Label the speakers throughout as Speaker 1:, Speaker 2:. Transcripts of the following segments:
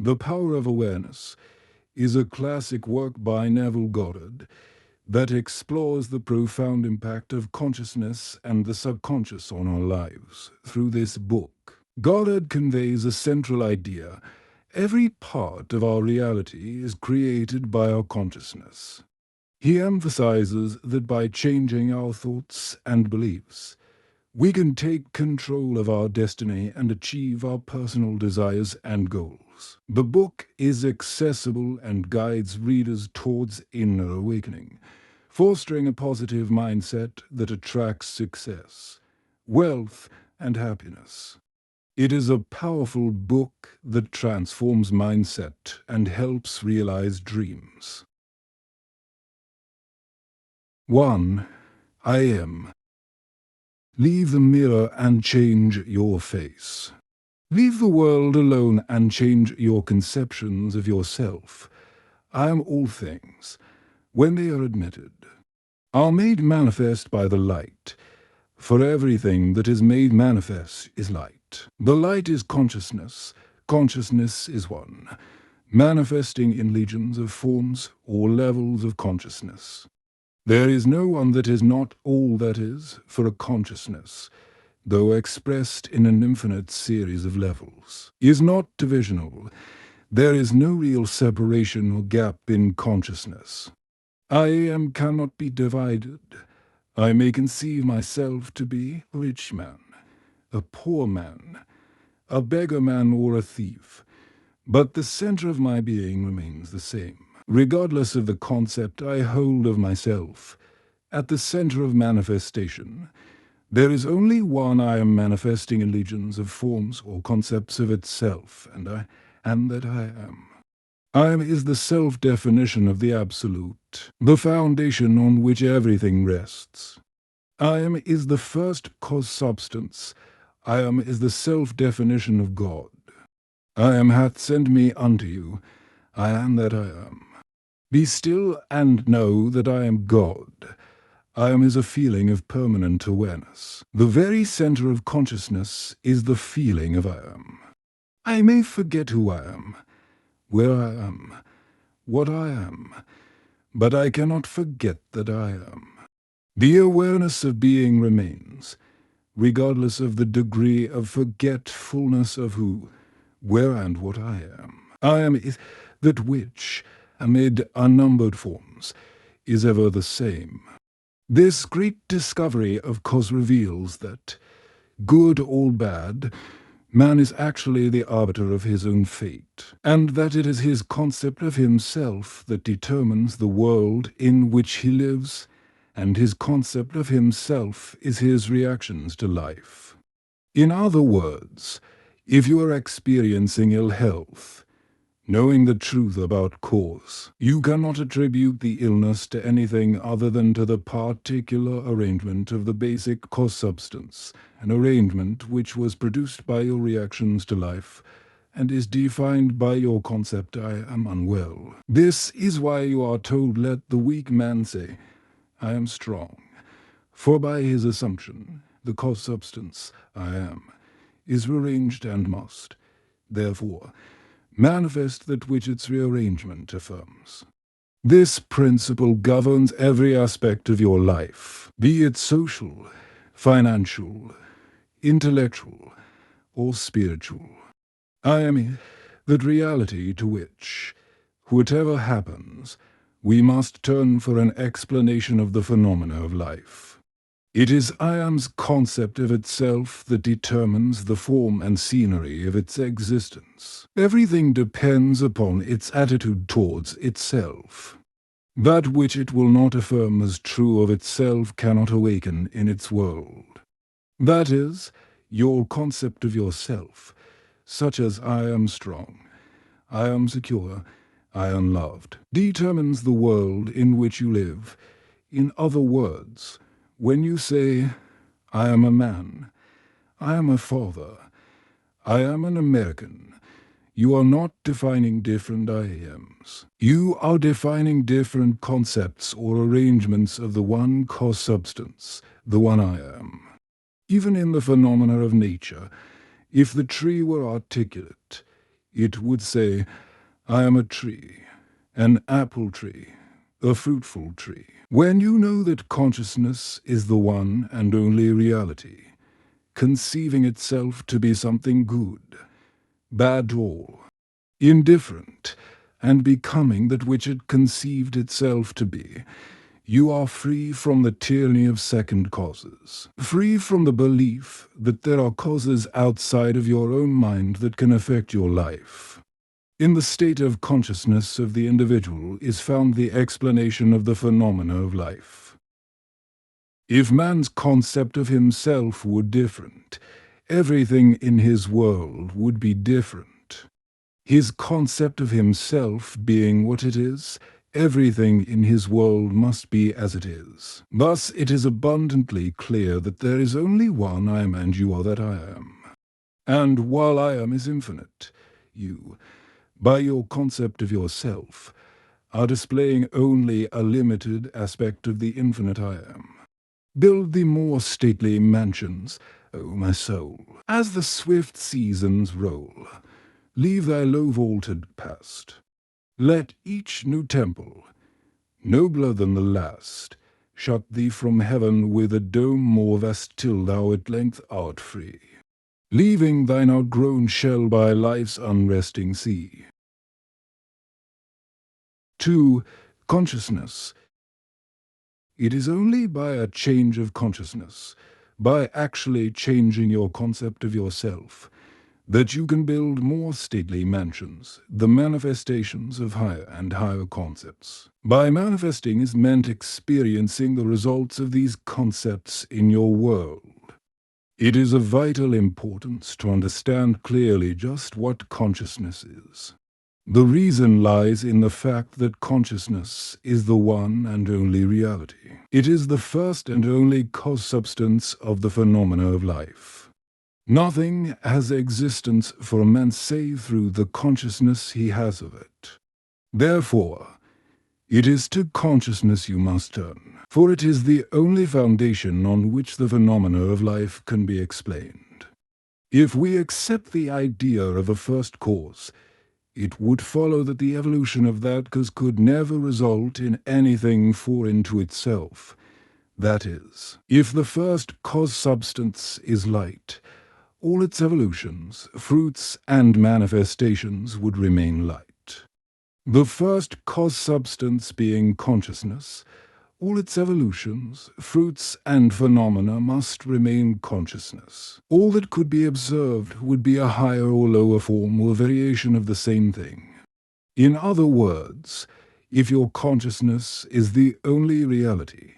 Speaker 1: The Power of Awareness is a classic work by Neville Goddard that explores the profound impact of consciousness and the subconscious on our lives. Through this book, Goddard conveys a central idea: every part of our reality is created by our consciousness. He emphasizes that by changing our thoughts and beliefs, we can take control of our destiny and achieve our personal desires and goals. The book is accessible and guides readers towards inner awakening, fostering a positive mindset that attracts success, wealth, and happiness. It is a powerful book that transforms mindset and helps realize dreams. 1. I am. Leave the mirror and change your face. Leave the world alone and change your conceptions of yourself. I am all things, when they are admitted, are made manifest by the light. For everything that is made manifest is light. The light is consciousness. Consciousness is one, manifesting in legions of forms or levels of consciousness. There is no one that is not all that is, for a consciousness, though expressed in an infinite series of levels, is not divisional. There is no real separation or gap in consciousness. I am cannot be divided. I may conceive myself to be a rich man, a poor man, a beggar man, or a thief, but the center of my being remains the same. Regardless of the concept I hold of myself, at the center of manifestation, there is only one I am manifesting in legions of forms or concepts of itself, and that I am. I am is the self-definition of the Absolute, the foundation on which everything rests. I am is the first cause substance. I am is the self-definition of God. I am hath sent me unto you. I am that I am. Be still and know that I am God. I am is a feeling of permanent awareness. The very center of consciousness is the feeling of I am. I may forget who I am, where I am, what I am, but I cannot forget that I am. The awareness of being remains, regardless of the degree of forgetfulness of who, where, and what I am. I am is that which, amid unnumbered forms, is ever the same. This great discovery of cause reveals that, good or bad, man is actually the arbiter of his own fate, and that it is his concept of himself that determines the world in which he lives, and his concept of himself is his reactions to life. In other words, if you are experiencing ill health, knowing the truth about cause, you cannot attribute the illness to anything other than to the particular arrangement of the basic cause substance, an arrangement which was produced by your reactions to life and is defined by your concept I am unwell. This is why you are told, let the weak man say, I am strong, for by his assumption, the cause substance I am is rearranged and must, therefore, manifest that which its rearrangement affirms. This principle governs every aspect of your life, be it social, financial, intellectual, or spiritual. I am that reality to which, whatever happens, we must turn for an explanation of the phenomena of life. It is I am's concept of itself that determines the form and scenery of its existence. Everything depends upon its attitude towards itself. That which it will not affirm as true of itself cannot awaken in its world. That is, your concept of yourself, such as I am strong, I am secure, I am loved, determines the world in which you live. In other words, when you say, I am a man, I am a father, I am an American, you are not defining different I ams. You are defining different concepts or arrangements of the one cause substance, the one I am. Even in the phenomena of nature, if the tree were articulate, It would say, I am a tree, an apple tree, a fruitful tree. When you know that consciousness is the one and only reality, conceiving itself to be something good, bad all, indifferent, and becoming that which it conceived itself to be, you are free from the tyranny of second causes, free from the belief that there are causes outside of your own mind that can affect your life. In the state of consciousness of the individual is found the explanation of the phenomena of life. If man's concept of himself were different, everything in his world would be different. His concept of himself being what it is, everything in his world must be as it is. Thus it is abundantly clear that there is only one I am and you are that I am. And while I am is infinite, you, by your concept of yourself, are displaying only a limited aspect of the infinite I am. Build thee more stately mansions, O my soul, as the swift seasons roll. Leave thy low-vaulted past. Let each new temple, nobler than the last, shut thee from heaven with a dome more vast till thou at length art free, leaving thine outgrown shell by life's unresting sea. 2. Consciousness. It is only by a change of consciousness, by actually changing your concept of yourself, that you can build more stately mansions, the manifestations of higher and higher concepts. By manifesting is meant experiencing the results of these concepts in your world. It is of vital importance to understand clearly just what consciousness is. The reason lies in the fact that consciousness is the one and only reality. It is the first and only cause substance of the phenomena of life. Nothing has existence for man save through the consciousness he has of it. Therefore, it is to consciousness you must turn, for it is the only foundation on which the phenomena of life can be explained. If we accept the idea of a first cause, it would follow that the evolution of that cause could never result in anything foreign to itself. That is, if the first cause substance is light, all its evolutions, fruits, and manifestations would remain light. The first cause substance being consciousness, all its evolutions, fruits, and phenomena must remain consciousness. All that could be observed would be a higher or lower form or variation of the same thing. In other words, if your consciousness is the only reality,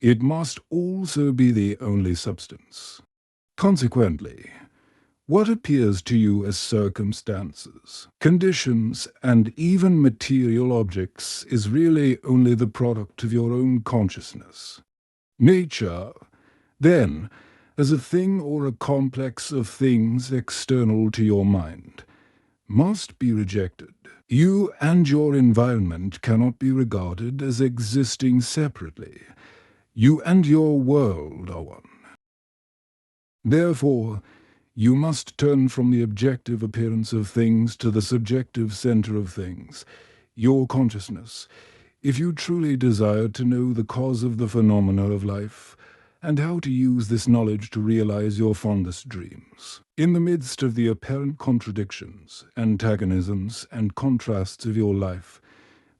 Speaker 1: it must also be the only substance. Consequently, what appears to you as circumstances, conditions, and even material objects is really only the product of your own consciousness. Nature, then, as a thing or a complex of things external to your mind, must be rejected. You and your environment cannot be regarded as existing separately. You and your world are one. Therefore, you must turn from the objective appearance of things to the subjective center of things, your consciousness, if you truly desire to know the cause of the phenomena of life, and how to use this knowledge to realize your fondest dreams. In the midst of the apparent contradictions, antagonisms, and contrasts of your life,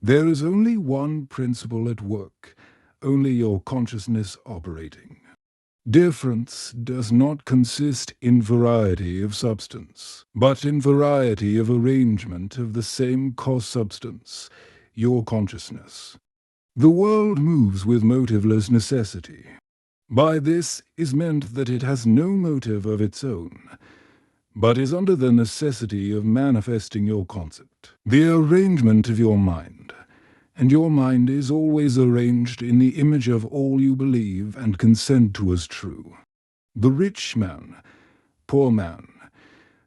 Speaker 1: there is only one principle at work, only your consciousness operating. Difference does not consist in variety of substance, but in variety of arrangement of the same cause substance, your consciousness. The world moves with motiveless necessity. By this is meant that it has no motive of its own, but is under the necessity of manifesting your concept, the arrangement of your mind. And your mind is always arranged in the image of all you believe and consent to as true. The rich man, poor man,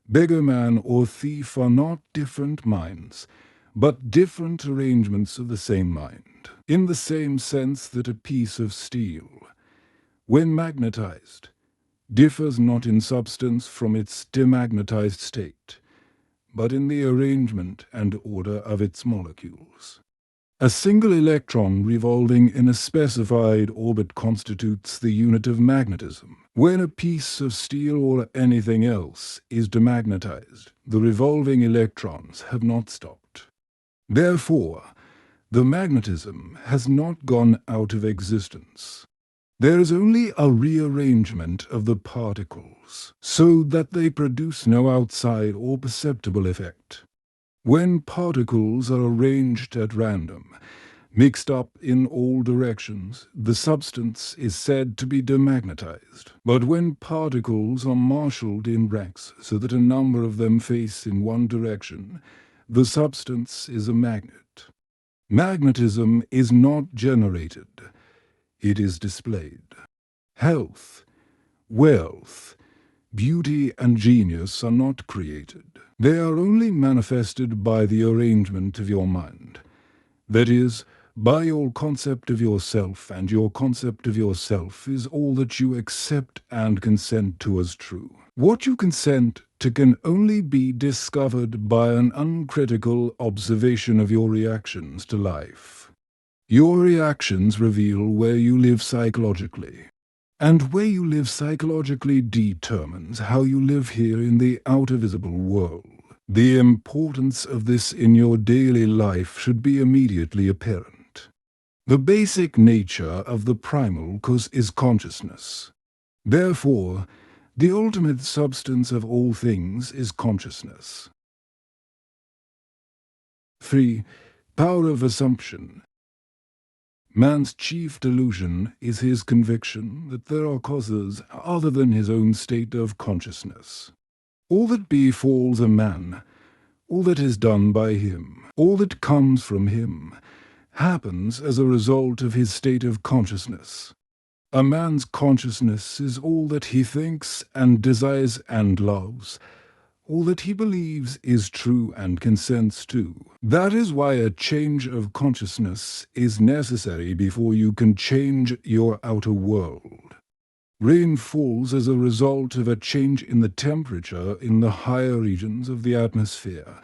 Speaker 1: beggar man, or thief are not different minds, but different arrangements of the same mind, in the same sense that a piece of steel, when magnetized, differs not in substance from its demagnetized state, but in the arrangement and order of its molecules. A single electron revolving in a specified orbit constitutes the unit of magnetism. When a piece of steel or anything else is demagnetized, the revolving electrons have not stopped. Therefore, the magnetism has not gone out of existence. There is only a rearrangement of the particles, so that they produce no outside or perceptible effect. When particles are arranged at random, mixed up in all directions, the substance is said to be demagnetized. But when particles are marshaled in racks so that a number of them face in one direction, the substance is a magnet. Magnetism is not generated, it is displayed. Health, wealth, beauty and genius are not created. They are only manifested by the arrangement of your mind. That is, by your concept of yourself, and your concept of yourself is all that you accept and consent to as true. What you consent to can only be discovered by an uncritical observation of your reactions to life. Your reactions reveal where you live psychologically. And where you live psychologically determines how you live here in the outer visible world. The importance of this in your daily life should be immediately apparent. The basic nature of the primal cause is consciousness. Therefore, the ultimate substance of all things is consciousness. 3. Power of assumption. Man's chief delusion is his conviction that there are causes other than his own state of consciousness. All that befalls a man, all that is done by him, all that comes from him, happens as a result of his state of consciousness. A man's consciousness is all that he thinks and desires and loves, all that he believes is true and consents to. That is why a change of consciousness is necessary before you can change your outer world. Rain falls as a result of a change in the temperature in the higher regions of the atmosphere.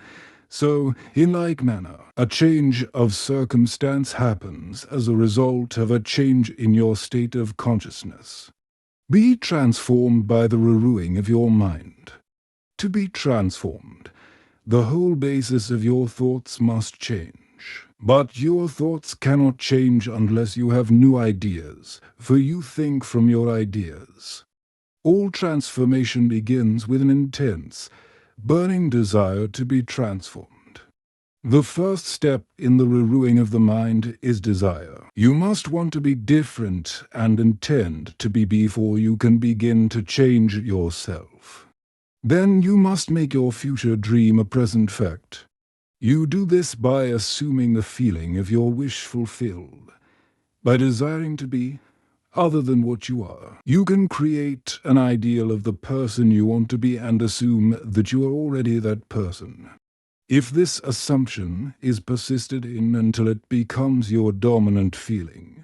Speaker 1: So, in like manner, a change of circumstance happens as a result of a change in your state of consciousness. Be transformed by the renewing of your mind. To be transformed, the whole basis of your thoughts must change. But your thoughts cannot change unless you have new ideas, for you think from your ideas. All transformation begins with an intense, burning desire to be transformed. The first step in the renewing of the mind is desire. You must want to be different and intend to be before you can begin to change yourself. Then you must make your future dream a present fact. You do this by assuming the feeling of your wish fulfilled, by desiring to be other than what you are. You can create an ideal of the person you want to be and assume that you are already that person. If this assumption is persisted in until it becomes your dominant feeling,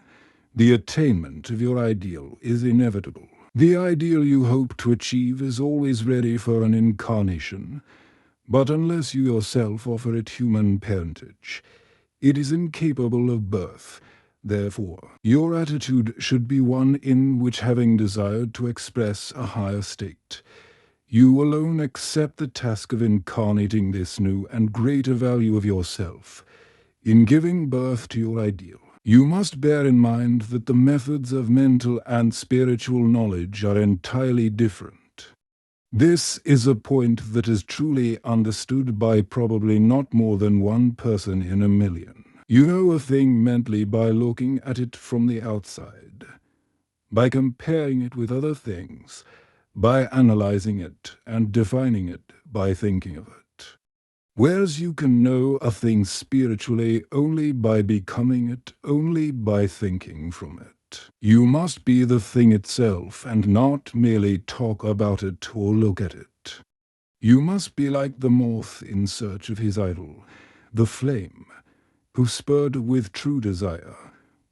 Speaker 1: the attainment of your ideal is inevitable. The ideal you hope to achieve is always ready for an incarnation, but unless you yourself offer it human parentage, it is incapable of birth. Therefore, your attitude should be one in which, having desired to express a higher state, you alone accept the task of incarnating this new and greater value of yourself. In giving birth to your ideal, you must bear in mind that the methods of mental and spiritual knowledge are entirely different. This is a point that is truly understood by probably not more than one person in a million. You know a thing mentally by looking at it from the outside, by comparing it with other things, by analyzing it and defining it by thinking of it. Whereas you can know a thing spiritually only by becoming it, only by thinking from it. You must be the thing itself and not merely talk about it or look at it. You must be like the moth in search of his idol, the flame, who spurred with true desire,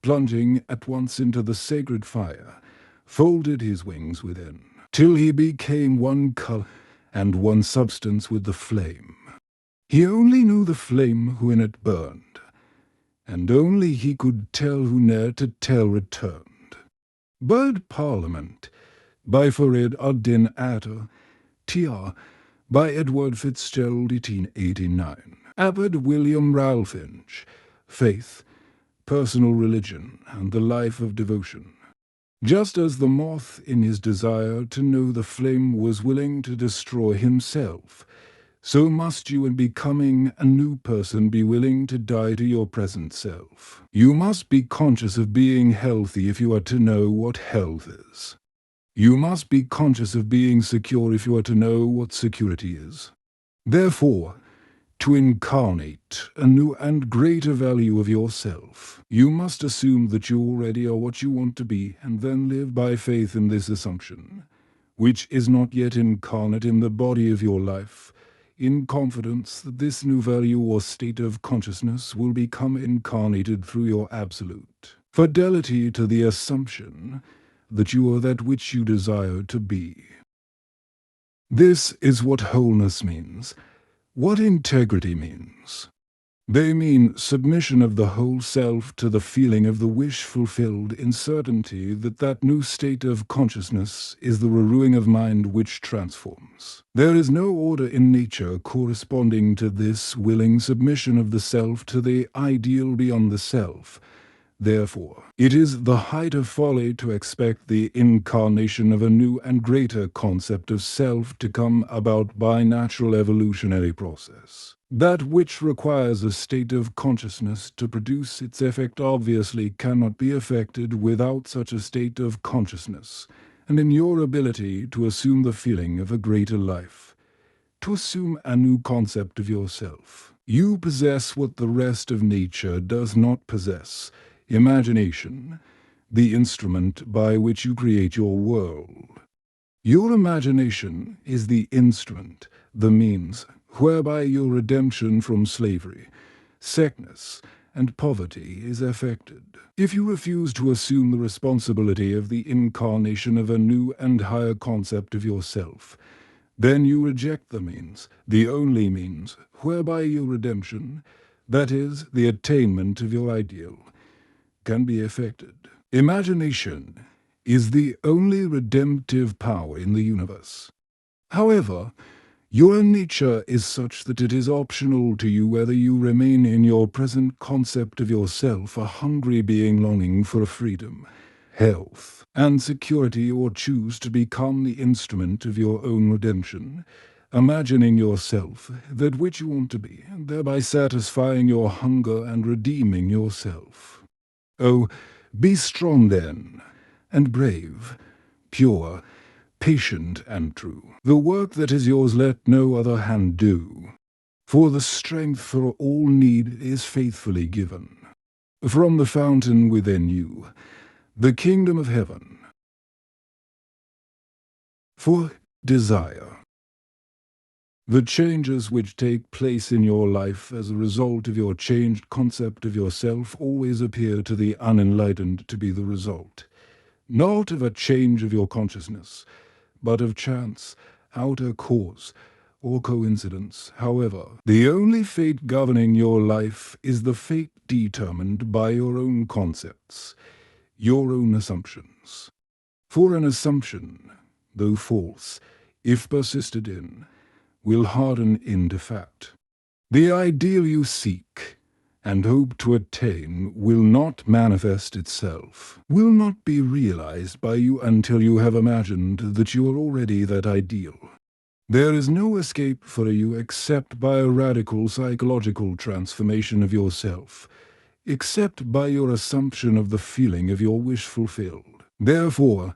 Speaker 1: plunging at once into the sacred fire, folded his wings within, till he became one color and one substance with the flame. He only knew the flame who in it burned, and only he could tell who ne'er to tell returned. Bird Parliament, by Farid ad-Din Atta, T.R., by Edward Fitzgerald, 1889. Abbot William Ralphinch, Faith, Personal Religion, and the Life of Devotion. Just as the moth in his desire to know the flame was willing to destroy himself, so must you in becoming a new person be willing to die to your present self. You must be conscious of being healthy if you are to know what health is. You must be conscious of being secure if you are to know what security is. Therefore, to incarnate a new and greater value of yourself, you must assume that you already are what you want to be, and then live by faith in this assumption, which is not yet incarnate in the body of your life, in confidence that this new value or state of consciousness will become incarnated through your absolute fidelity to the assumption that you are that which you desire to be. This is what wholeness means, what integrity means. They mean submission of the whole self to the feeling of the wish fulfilled in certainty that that new state of consciousness is the renewing of mind which transforms. There is no order in nature corresponding to this willing submission of the self to the ideal beyond the self. Therefore, it is the height of folly to expect the incarnation of a new and greater concept of self to come about by natural evolutionary process. That which requires a state of consciousness to produce its effect obviously cannot be effected without such a state of consciousness, and in your ability to assume the feeling of a greater life, to assume a new concept of yourself. You possess what the rest of nature does not possess: imagination, the instrument by which you create your world. Your imagination is the instrument, the means, whereby your redemption from slavery, sickness, and poverty is effected. If you refuse to assume the responsibility of the incarnation of a new and higher concept of yourself, then you reject the means, the only means, whereby your redemption, that is, the attainment of your ideal, can be effected. Imagination is the only redemptive power in the universe. However, your nature is such that it is optional to you whether you remain in your present concept of yourself a hungry being longing for freedom, health, and security, or choose to become the instrument of your own redemption, imagining yourself that which you want to be, and thereby satisfying your hunger and redeeming yourself. Oh, be strong then, and brave, pure, patient and true. The work that is yours let no other hand do, for the strength for all need is faithfully given from the fountain within you, the kingdom of heaven. For desire. The changes which take place in your life as a result of your changed concept of yourself always appear to the unenlightened to be the result, not of a change of your consciousness, but of chance, outer cause, or coincidence. However, the only fate governing your life is the fate determined by your own concepts, your own assumptions. For an assumption, though false, if persisted in, will harden into fact. The ideal you seek and hope to attain will not manifest itself, will not be realized by you until you have imagined that you are already that ideal. There is no escape for you except by a radical psychological transformation of yourself, except by your assumption of the feeling of your wish fulfilled. Therefore,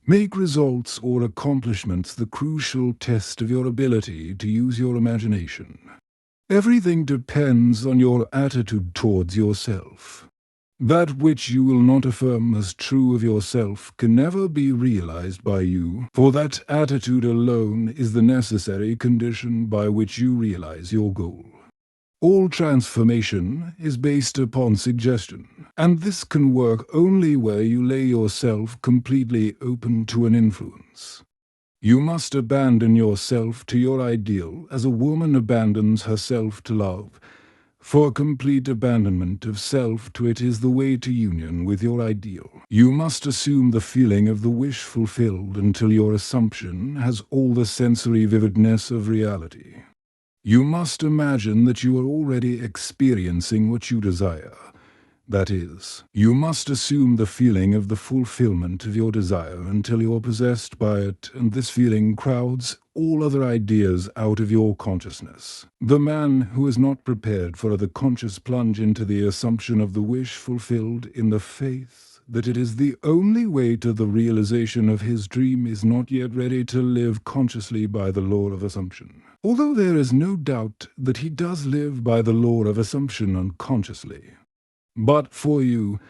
Speaker 1: make results or accomplishments the crucial test of your ability to use your imagination. Everything depends on your attitude towards yourself. That which you will not affirm as true of yourself can never be realized by you, for that attitude alone is the necessary condition by which you realize your goal. All transformation is based upon suggestion, and this can work only where you lay yourself completely open to an influence. You must abandon yourself to your ideal as a woman abandons herself to love. For complete abandonment of self to it is the way to union with your ideal. You must assume the feeling of the wish fulfilled until your assumption has all the sensory vividness of reality. You must imagine that you are already experiencing what you desire. That is, you must assume the feeling of the fulfillment of your desire until you are possessed by it, and this feeling crowds all other ideas out of your consciousness. The man who is not prepared for the conscious plunge into the assumption of the wish fulfilled in the faith that it is the only way to the realization of his dream is not yet ready to live consciously by the law of assumption. Although there is no doubt that he does live by the law of assumption unconsciously. But for you,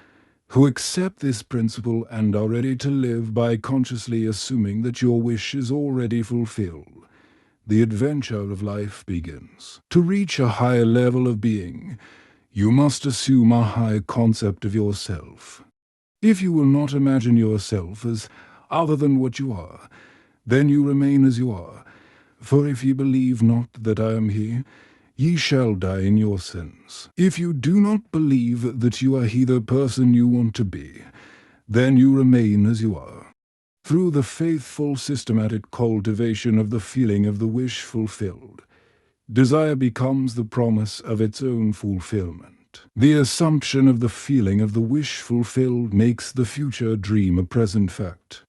Speaker 1: who accept this principle and are ready to live by consciously assuming that your wish is already fulfilled, the adventure of life begins. To reach a higher level of being, you must assume a high concept of yourself. If you will not imagine yourself as other than what you are, then you remain as you are. For if ye believe not that I am he, ye shall die in your sins. If you do not believe that you are he the person you want to be, then you remain as you are. Through the faithful systematic cultivation of the feeling of the wish fulfilled, desire becomes the promise of its own fulfillment. The assumption of the feeling of the wish fulfilled makes the future dream a present fact.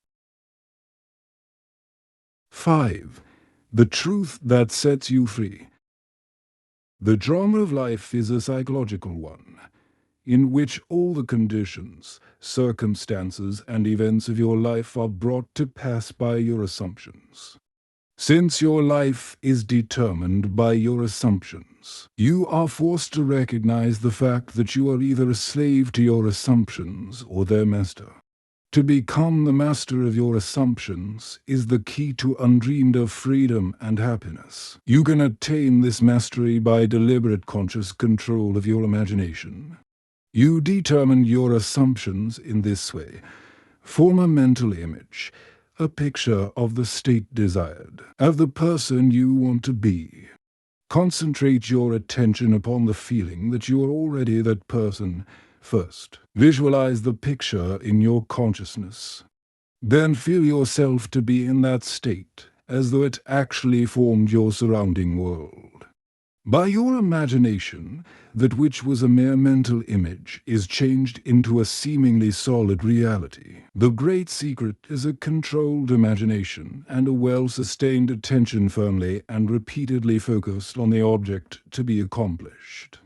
Speaker 1: 5. The truth that sets you free. The drama of life is a psychological one, in which all the conditions, circumstances, and events of your life are brought to pass by your assumptions. Since your life is determined by your assumptions, you are forced to recognize the fact that you are either a slave to your assumptions or their master. To become the master of your assumptions is the key to undreamed of freedom and happiness. You can attain this mastery by deliberate conscious control of your imagination. You determine your assumptions in this way. Form a mental image, a picture of the state desired, of the person you want to be. Concentrate your attention upon the feeling that you are already that person. First, visualize the picture in your consciousness. Then feel yourself to be in that state, as though it actually formed your surrounding world. By your imagination, that which was a mere mental image is changed into a seemingly solid reality. The great secret is a controlled imagination and a well-sustained attention firmly and repeatedly focused on the object to be accomplished.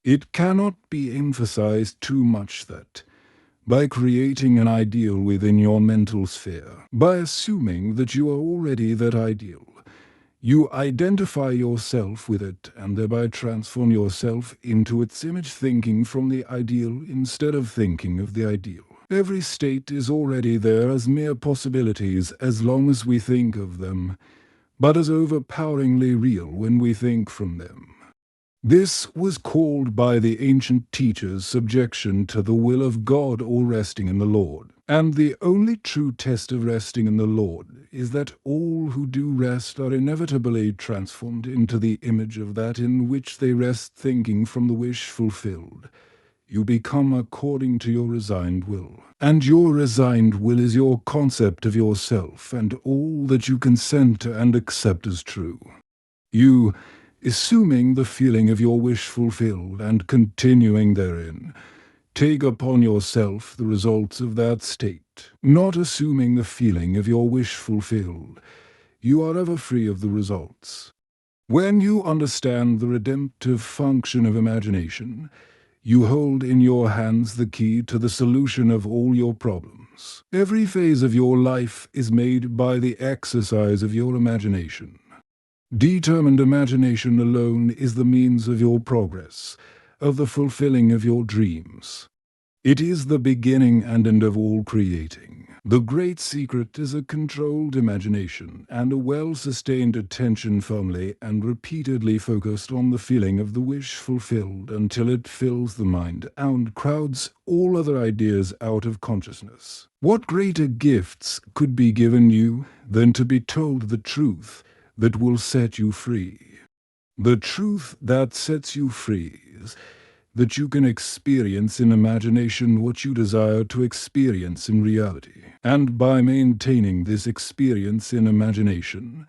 Speaker 1: It cannot be emphasized too much that, by creating an ideal within your mental sphere, by assuming that you are already that ideal, you identify yourself with it and thereby transform yourself into its image, thinking from the ideal instead of thinking of the ideal. Every state is already there as mere possibilities as long as we think of them, but as overpoweringly real when we think from them. This was called by the ancient teachers subjection to the will of God or resting in the Lord. And the only true test of resting in the Lord is that all who do rest are inevitably transformed into the image of that in which they rest, thinking from the wish fulfilled. You become according to your resigned will. And your resigned will is your concept of yourself and all that you consent to and accept as true. You, assuming the feeling of your wish fulfilled and continuing therein, take upon yourself the results of that state. Not assuming the feeling of your wish fulfilled, you are ever free of the results. When you understand the redemptive function of imagination, you hold in your hands the key to the solution of all your problems. Every phase of your life is made by the exercise of your imagination. Determined imagination alone is the means of your progress, of the fulfilling of your dreams. It is the beginning and end of all creating. The great secret is a controlled imagination and a well-sustained attention firmly and repeatedly focused on the feeling of the wish fulfilled until it fills the mind and crowds all other ideas out of consciousness. What greater gifts could be given you than to be told the truth that will set you free? The truth that sets you free is that you can experience in imagination what you desire to experience in reality. And by maintaining this experience in imagination,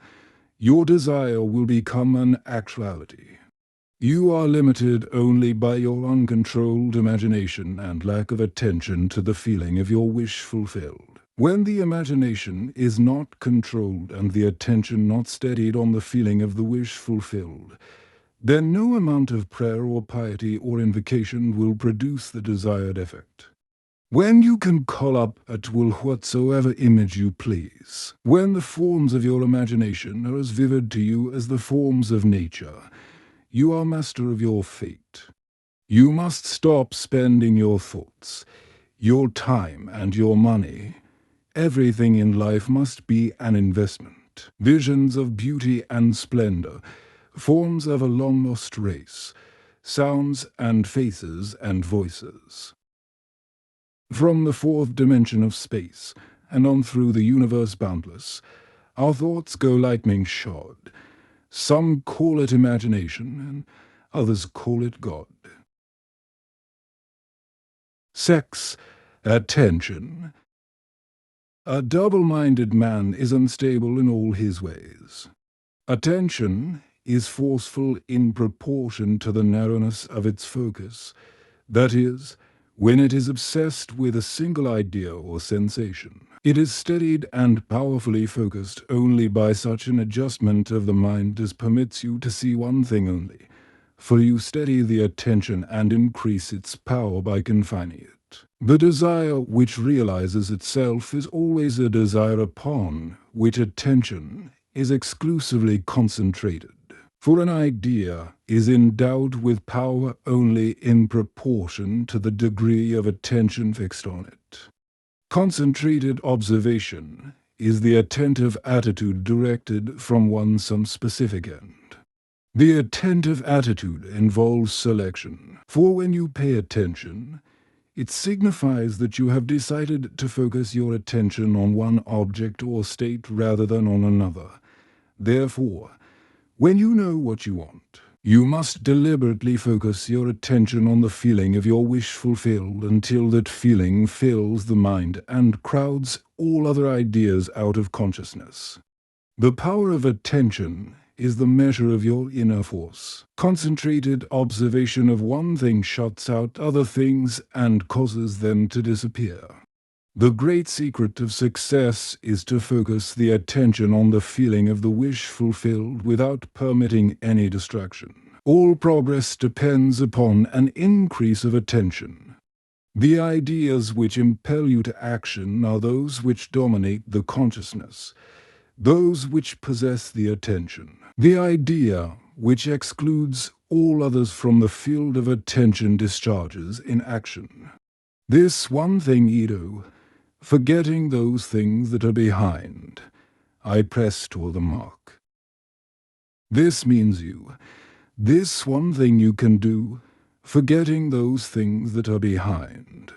Speaker 1: your desire will become an actuality. You are limited only by your uncontrolled imagination and lack of attention to the feeling of your wish fulfilled. When the imagination is not controlled and the attention not steadied on the feeling of the wish fulfilled, then no amount of prayer or piety or invocation will produce the desired effect. When you can call up at will whatsoever image you please, when the forms of your imagination are as vivid to you as the forms of nature, you are master of your fate. You must stop spending your thoughts, your time and your money. Everything in life must be an investment. Visions of beauty and splendor, forms of a long-lost race, sounds and faces and voices. From the fourth dimension of space, and on through the universe boundless, our thoughts go lightning-shod. Some call it imagination, and others call it God. Sex, attention. A double-minded man is unstable in all his ways. Attention is forceful in proportion to the narrowness of its focus, that is, when it is obsessed with a single idea or sensation. It is steadied and powerfully focused only by such an adjustment of the mind as permits you to see one thing only, for you steady the attention and increase its power by confining it. The desire which realizes itself is always a desire upon which attention is exclusively concentrated. For an idea is endowed with power only in proportion to the degree of attention fixed on it. Concentrated observation is the attentive attitude directed from some specific end. The attentive attitude involves selection, for when you pay attention, it signifies that you have decided to focus your attention on one object or state rather than on another. Therefore, when you know what you want, you must deliberately focus your attention on the feeling of your wish fulfilled until that feeling fills the mind and crowds all other ideas out of consciousness. The power of attention is the measure of your inner force. Concentrated observation of one thing shuts out other things and causes them to disappear. The great secret of success is to focus the attention on the feeling of the wish fulfilled without permitting any distraction. All progress depends upon an increase of attention. The ideas which impel you to action are those which dominate the consciousness, those which possess the attention. The idea which excludes all others from the field of attention discharges in action. This one thing, Edo, forgetting those things that are behind, I press toward the mark. This means this one thing you can do, forgetting those things that are behind.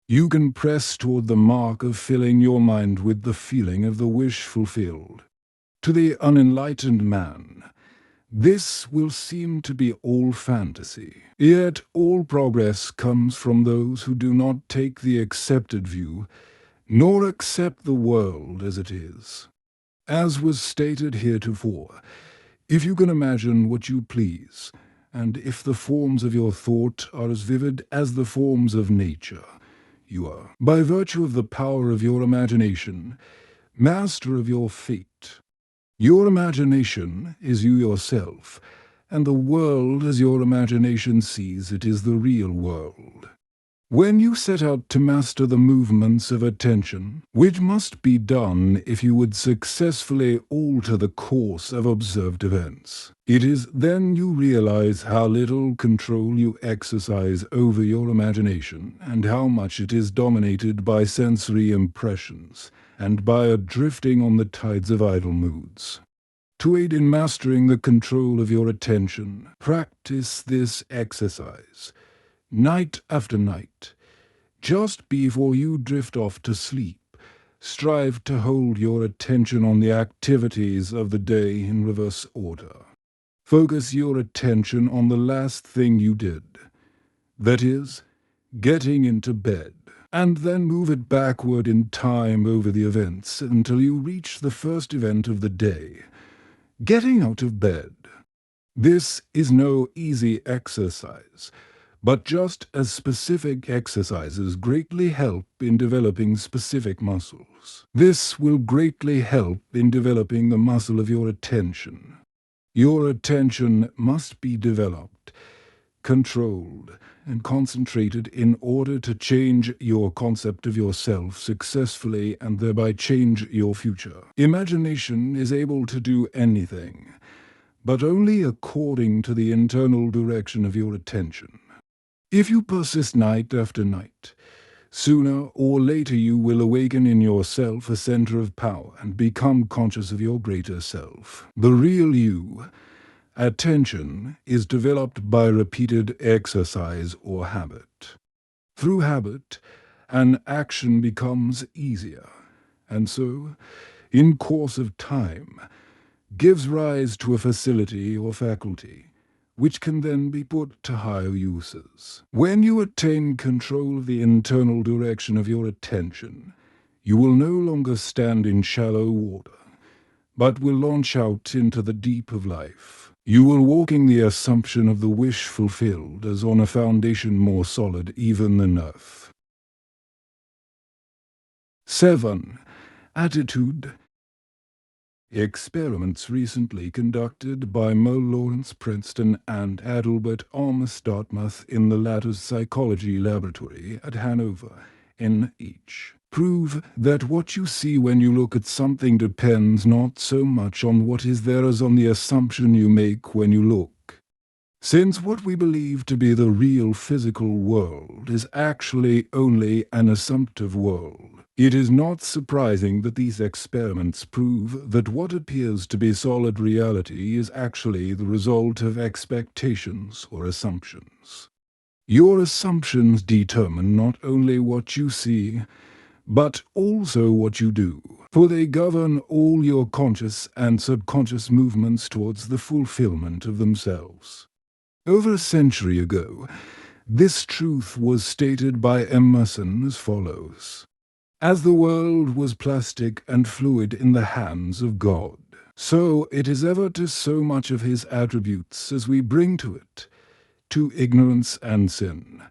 Speaker 1: You can press toward the mark of filling your mind with the feeling of the wish fulfilled. To the unenlightened man, this will seem to be all fantasy. Yet all progress comes from those who do not take the accepted view, nor accept the world as it is. As was stated heretofore, if you can imagine what you please, and if the forms of your thought are as vivid as the forms of nature, you are, by virtue of the power of your imagination, master of your fate. Your imagination is you yourself, and the world as your imagination sees it is the real world. When you set out to master the movements of attention, which must be done if you would successfully alter the course of observed events, it is then you realize how little control you exercise over your imagination and how much it is dominated by sensory impressions and by a drifting on the tides of idle moods. To aid in mastering the control of your attention, practice this exercise night after night. Just before you drift off to sleep, strive to hold your attention on the activities of the day in reverse order. Focus your attention on the last thing you did, that is, getting into bed, and then move it backward in time over the events until you reach the first event of the day, getting out of bed. This is no easy exercise, but just as specific exercises greatly help in developing specific muscles. This will greatly help in developing the muscle of your attention. Your attention must be developed, controlled, and concentrated in order to change your concept of yourself successfully and thereby change your future. Imagination is able to do anything, but only according to the internal direction of your attention. If you persist night after night, sooner or later you will awaken in yourself a center of power and become conscious of your greater self. The real you, attention, is developed by repeated exercise or habit. Through habit, an action becomes easier, and so, in course of time, gives rise to a facility or faculty, which can then be put to higher uses. When you attain control of the internal direction of your attention, you will no longer stand in shallow water, but will launch out into the deep of life. You will walk in the assumption of the wish fulfilled as on a foundation more solid even than earth. 7. Attitude. Experiments recently conducted by Mo Lawrence Princeton and Adelbert Almus Dartmouth in the latter's psychology laboratory at Hanover, NH, prove that what you see when you look at something depends not so much on what is there as on the assumption you make when you look. Since what we believe to be the real physical world is actually only an assumptive world, it is not surprising that these experiments prove that what appears to be solid reality is actually the result of expectations or assumptions. Your assumptions determine not only what you see, but also what you do, for they govern all your conscious and subconscious movements towards the fulfillment of themselves. Over a century ago, this truth was stated by Emerson as follows: "As the world was plastic and fluid in the hands of God, so it is ever to so much of his attributes as we bring to it, to ignorance and sin.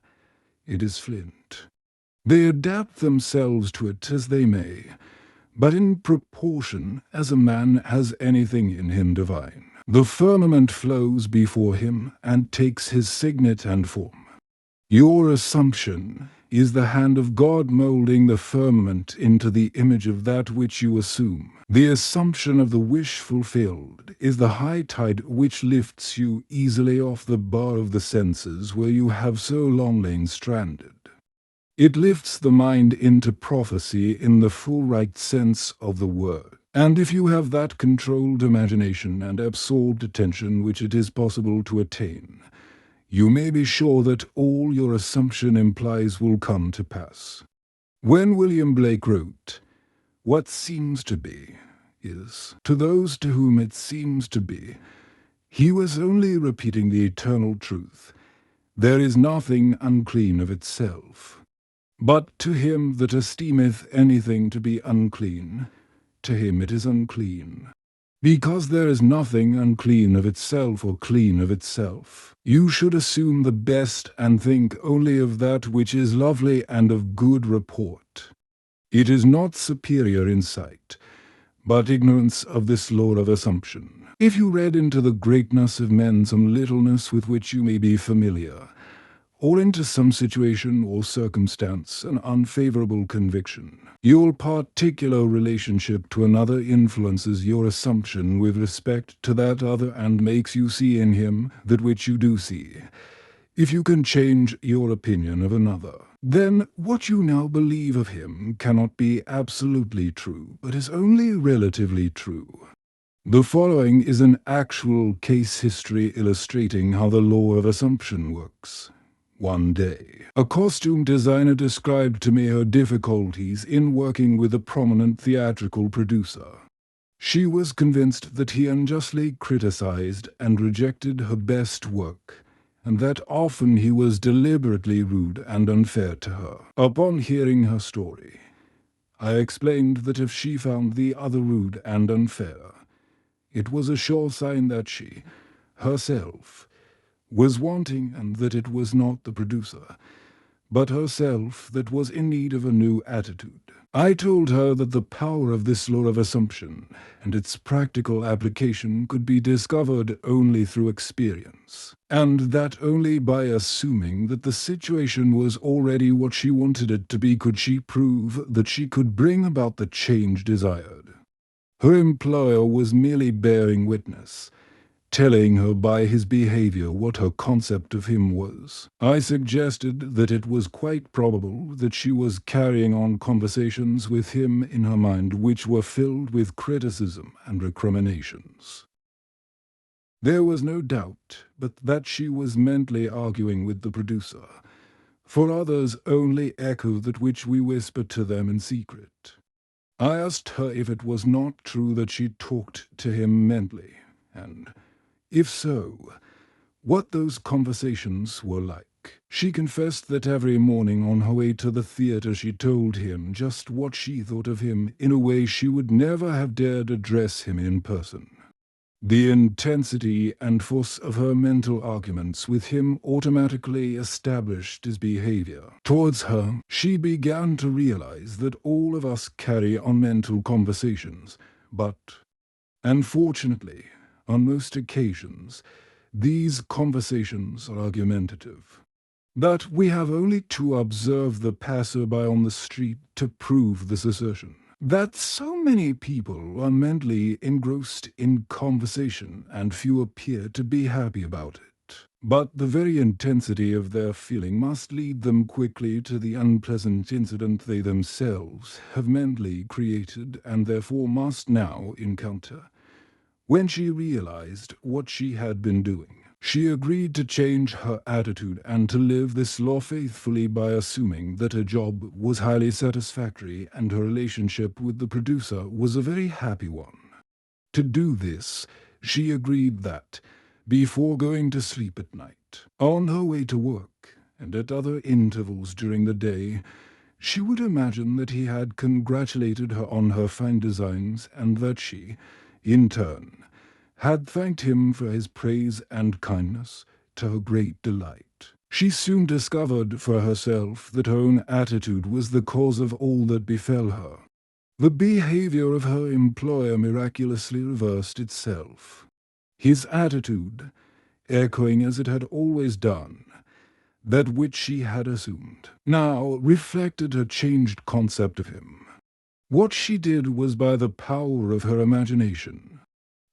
Speaker 1: It is flint. They adapt themselves to it as they may, but in proportion as a man has anything in him divine. The firmament flows before him and takes his signet and form. Your assumption is the hand of God molding the firmament into the image of that which you assume. The assumption of the wish fulfilled is the high tide which lifts you easily off the bar of the senses where you have so long lain stranded. It lifts the mind into prophecy in the full right sense of the word. And if you have that controlled imagination and absorbed attention which it is possible to attain, you may be sure that all your assumption implies will come to pass. When William Blake wrote, "What seems to be is to those to whom it seems to be," he was only repeating the eternal truth: there is nothing unclean of itself. But to him that esteemeth anything to be unclean, to him it is unclean. Because there is nothing unclean of itself or clean of itself, you should assume the best and think only of that which is lovely and of good report. It is not superior insight, but ignorance of this law of assumption. If you read into the greatness of men some littleness with which you may be familiar, or into some situation or circumstance an unfavorable conviction. Your particular relationship to another influences your assumption with respect to that other and makes you see in him that which you do see. If you can change your opinion of another, then what you now believe of him cannot be absolutely true, but is only relatively true. The following is an actual case history illustrating how the law of assumption works. One day, a costume designer described to me her difficulties in working with a prominent theatrical producer. She was convinced that he unjustly criticized and rejected her best work, and that often he was deliberately rude and unfair to her. Upon hearing her story, I explained that if she found the other rude and unfair, it was a sure sign that she, herself, was wanting, and that it was not the producer, but herself that was in need of a new attitude. I told her that the power of this law of assumption and its practical application could be discovered only through experience, and that only by assuming that the situation was already what she wanted it to be could she prove that she could bring about the change desired. Her employer was merely bearing witness, telling her by his behavior what her concept of him was. I suggested that it was quite probable that she was carrying on conversations with him in her mind which were filled with criticism and recriminations. There was no doubt but that she was mentally arguing with the producer, for others only echo that which we whisper to them in secret. I asked her if it was not true that she talked to him mentally, and if so, what those conversations were like. She confessed that every morning on her way to the theater she told him just what she thought of him in a way she would never have dared address him in person. The intensity and force of her mental arguments with him automatically established his behavior. Towards her, she began to realize that all of us carry on mental conversations, but, unfortunately, on most occasions, these conversations are argumentative. That we have only to observe the passer-by on the street to prove this assertion. That so many people are mentally engrossed in conversation, and few appear to be happy about it. But the very intensity of their feeling must lead them quickly to the unpleasant incident they themselves have mentally created, and therefore must now encounter. When she realized what she had been doing, she agreed to change her attitude and to live this law faithfully by assuming that her job was highly satisfactory and her relationship with the producer was a very happy one. To do this, she agreed that, before going to sleep at night, on her way to work, and at other intervals during the day, she would imagine that he had congratulated her on her fine designs, and that she, in turn, had thanked him for his praise and kindness, to her great delight. She soon discovered for herself that her own attitude was the cause of all that befell her. The behavior of her employer miraculously reversed itself. His attitude, echoing as it had always done that which she had assumed, now reflected her changed concept of him. What she did was by the power of her imagination.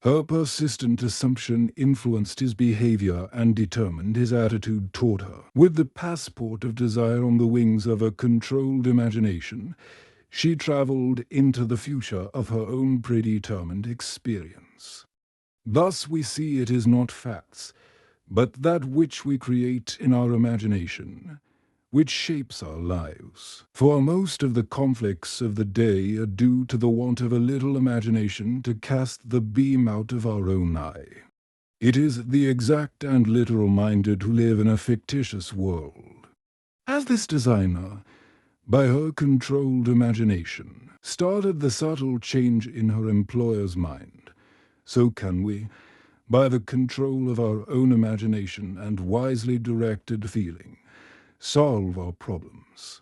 Speaker 1: Her persistent assumption influenced his behavior and determined his attitude toward her. With the passport of desire on the wings of a controlled imagination, she traveled into the future of her own predetermined experience. Thus we see it is not facts, but that which we create in our imagination, which shapes our lives. For most of the conflicts of the day are due to the want of a little imagination to cast the beam out of our own eye. It is the exact and literal-minded who live in a fictitious world. As this designer, by her controlled imagination, started the subtle change in her employer's mind, so can we, by the control of our own imagination and wisely directed feeling, solve our problems.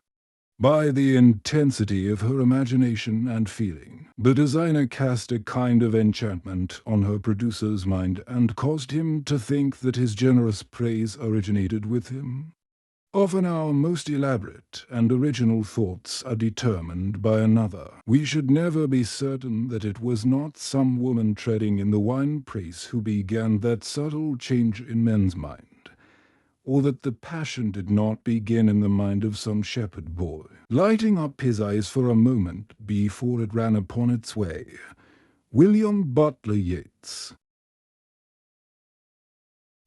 Speaker 1: By the intensity of her imagination and feeling, the designer cast a kind of enchantment on her producer's mind and caused him to think that his generous praise originated with him. Often our most elaborate and original thoughts are determined by another. We should never be certain that it was not some woman treading in the winepress who began that subtle change in men's mind, or that the passion did not begin in the mind of some shepherd boy, lighting up his eyes for a moment before it ran upon its way. William Butler Yeats.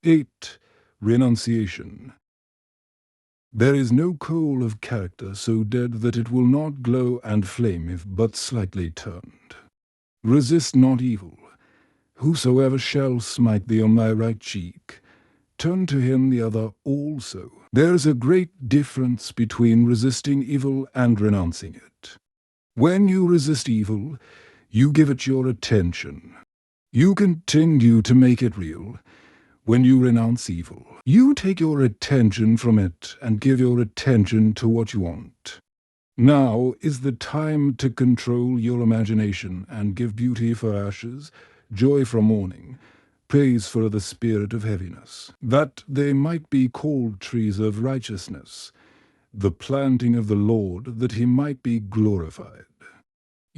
Speaker 1: 8. Renunciation. There is no coal of character so dead that it will not glow and flame if but slightly turned. Resist not evil. Whosoever shall smite thee on thy right cheek, turn to him the other also. There is a great difference between resisting evil and renouncing it. When you resist evil, you give it your attention. You continue to make it real. When you renounce evil, you take your attention from it and give your attention to what you want. Now is the time to control your imagination and give beauty for ashes, joy for mourning, praise for the spirit of heaviness, that they might be called trees of righteousness, the planting of the Lord, that he might be glorified.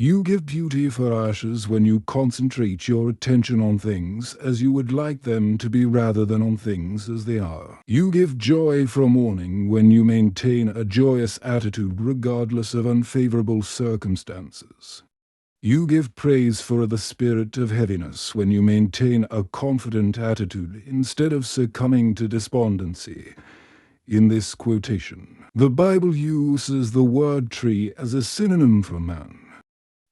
Speaker 1: You give beauty for ashes when you concentrate your attention on things as you would like them to be rather than on things as they are. You give joy for mourning when you maintain a joyous attitude regardless of unfavorable circumstances. You give praise for the spirit of heaviness when you maintain a confident attitude instead of succumbing to despondency. In this quotation, the Bible uses the word tree as a synonym for man.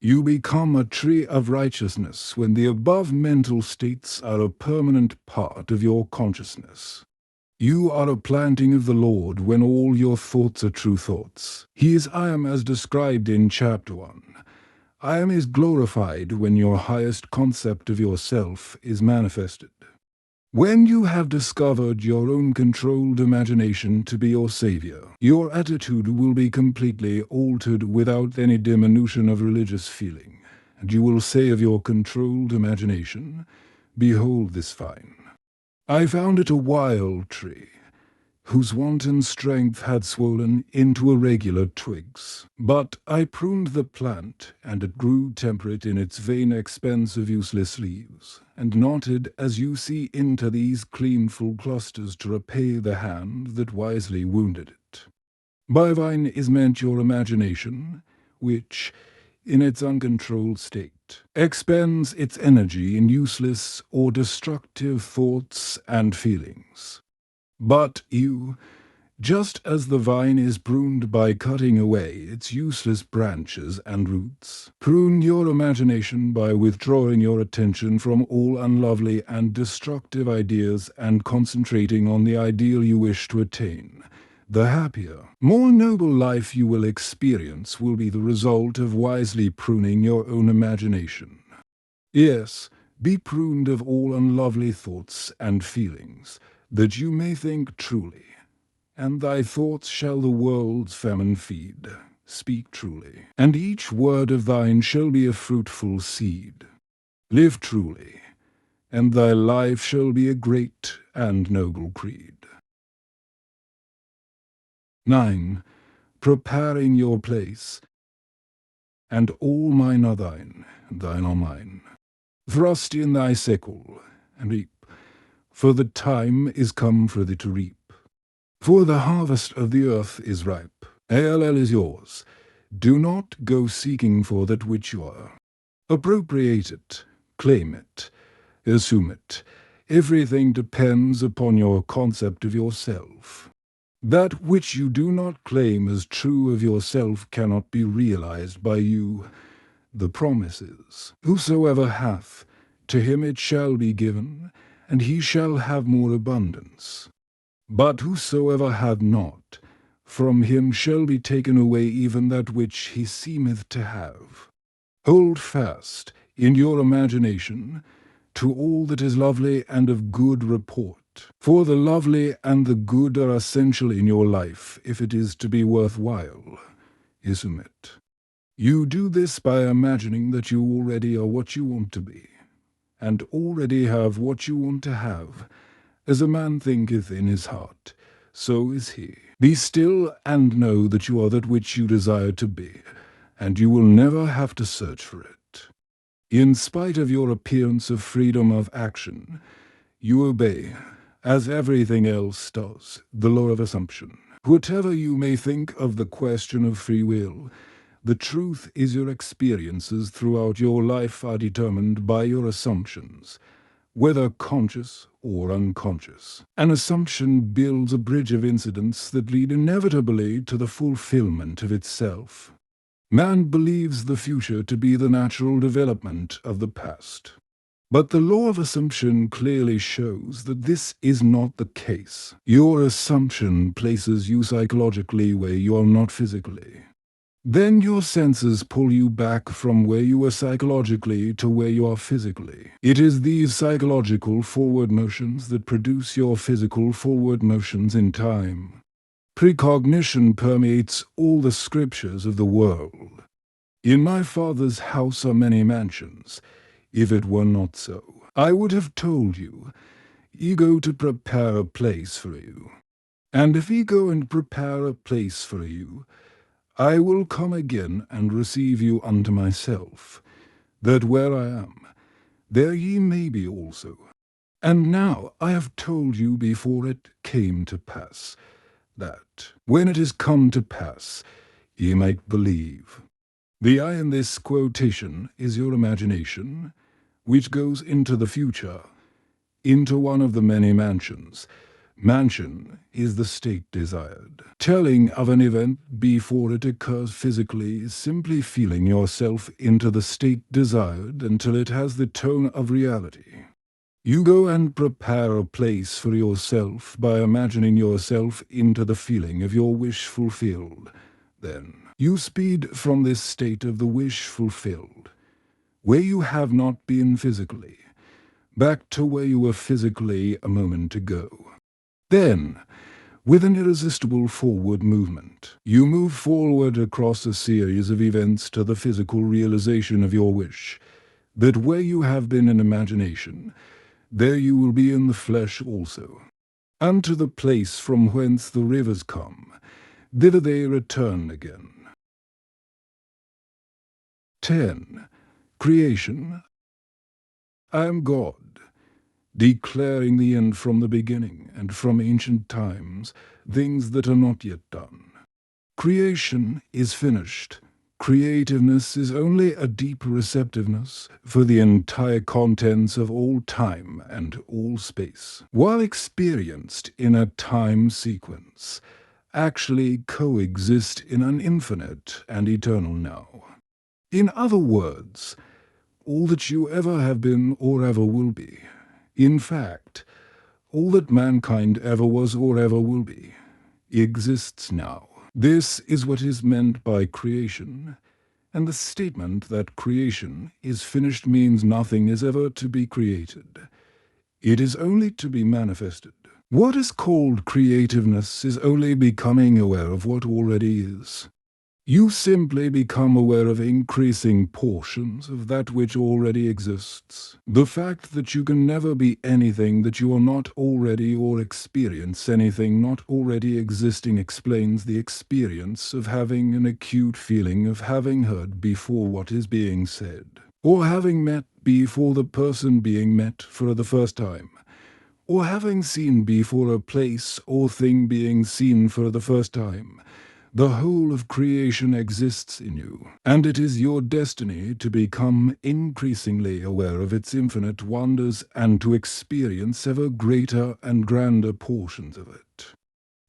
Speaker 1: You become a tree of righteousness when the above mental states are a permanent part of your consciousness. You are a planting of the Lord when all your thoughts are true thoughts. He is I am as described in chapter 1. I am is glorified when your highest concept of yourself is manifested. When you have discovered your own controlled imagination to be your savior, your attitude will be completely altered without any diminution of religious feeling, and you will say of your controlled imagination, "Behold this vine. I found it a wild tree, whose wanton strength had swollen into irregular twigs. But I pruned the plant, and it grew temperate in its vain expense of useless leaves, and knotted as you see into these clean full clusters to repay the hand that wisely wounded it." By vine is meant your imagination, which, in its uncontrolled state, expends its energy in useless or destructive thoughts and feelings. But you, just as the vine is pruned by cutting away its useless branches and roots, prune your imagination by withdrawing your attention from all unlovely and destructive ideas and concentrating on the ideal you wish to attain. The happier, more noble life you will experience will be the result of wisely pruning your own imagination. Yes, be pruned of all unlovely thoughts and feelings, that you may think truly. And thy thoughts shall the world's famine feed. Speak truly, and each word of thine shall be a fruitful seed. Live truly, and thy life shall be a great and noble creed. 9. Preparing your place. And all mine are thine, and thine are mine. Thrust in thy sickle, and reap, for the time is come for thee to reap. For the harvest of the earth is ripe. ALL is yours. Do not go seeking for that which you are. Appropriate it, claim it, assume it. Everything depends upon your concept of yourself. That which you do not claim as true of yourself cannot be realized by you. The promise is, "Whosoever hath, to him it shall be given, and he shall have more abundance. But whosoever hath not, from him shall be taken away even that which he seemeth to have." Hold fast, in your imagination, to all that is lovely and of good report. For the lovely and the good are essential in your life if it is to be worthwhile. Assume it. You do this by imagining that you already are what you want to be, and already have what you want to have. As a man thinketh in his heart, so is he. Be still and know that you are that which you desire to be, and you will never have to search for it. In spite of your appearance of freedom of action, you obey, as everything else does, the law of assumption. Whatever you may think of the question of free will, the truth is your experiences throughout your life are determined by your assumptions, whether conscious or unconscious. An assumption builds a bridge of incidents that lead inevitably to the fulfillment of itself. Man believes the future to be the natural development of the past. But the law of assumption clearly shows that this is not the case. Your assumption places you psychologically where you are not physically. Then your senses pull you back from where you were psychologically to where you are physically. It is these psychological forward motions that produce your physical forward motions in time. Precognition permeates all the scriptures of the world. In my Father's house are many mansions. If it were not so, I would have told you, ye go to prepare a place for you. And if ye go and prepare a place for you, I will come again and receive you unto myself, that where I am, there ye may be also. And now I have told you before it came to pass, that, when it is come to pass, ye might believe. The I in this quotation is your imagination, which goes into the future, into one of the many mansions. Mansion is the state desired. Telling of an event before it occurs physically is simply feeling yourself into the state desired until it has the tone of reality. You go and prepare a place for yourself by imagining yourself into the feeling of your wish fulfilled. Then you speed from this state of the wish fulfilled, where you have not been physically, back to where you were physically a moment ago. Then, with an irresistible forward movement, you move forward across a series of events to the physical realization of your wish, that where you have been in imagination, there you will be in the flesh also. Unto the place from whence the rivers come, thither they return again. 10. Creation. I am God, declaring the end from the beginning and from ancient times, things that are not yet done. Creation is finished. Creativeness is only a deep receptiveness for the entire contents of all time and all space, while experienced in a time sequence, actually coexist in an infinite and eternal now. In other words, all that you ever have been or ever will be, in fact, all that mankind ever was or ever will be, exists now. This is what is meant by creation, and the statement that creation is finished means nothing is ever to be created. It is only to be manifested. What is called creativeness is only becoming aware of what already is. You simply become aware of increasing portions of that which already exists. The fact that you can never be anything that you are not already or experience anything not already existing explains the experience of having an acute feeling of having heard before what is being said, or having met before the person being met for the first time, or having seen before a place or thing being seen for the first time. The whole of creation exists in you, and it is your destiny to become increasingly aware of its infinite wonders and to experience ever greater and grander portions of it.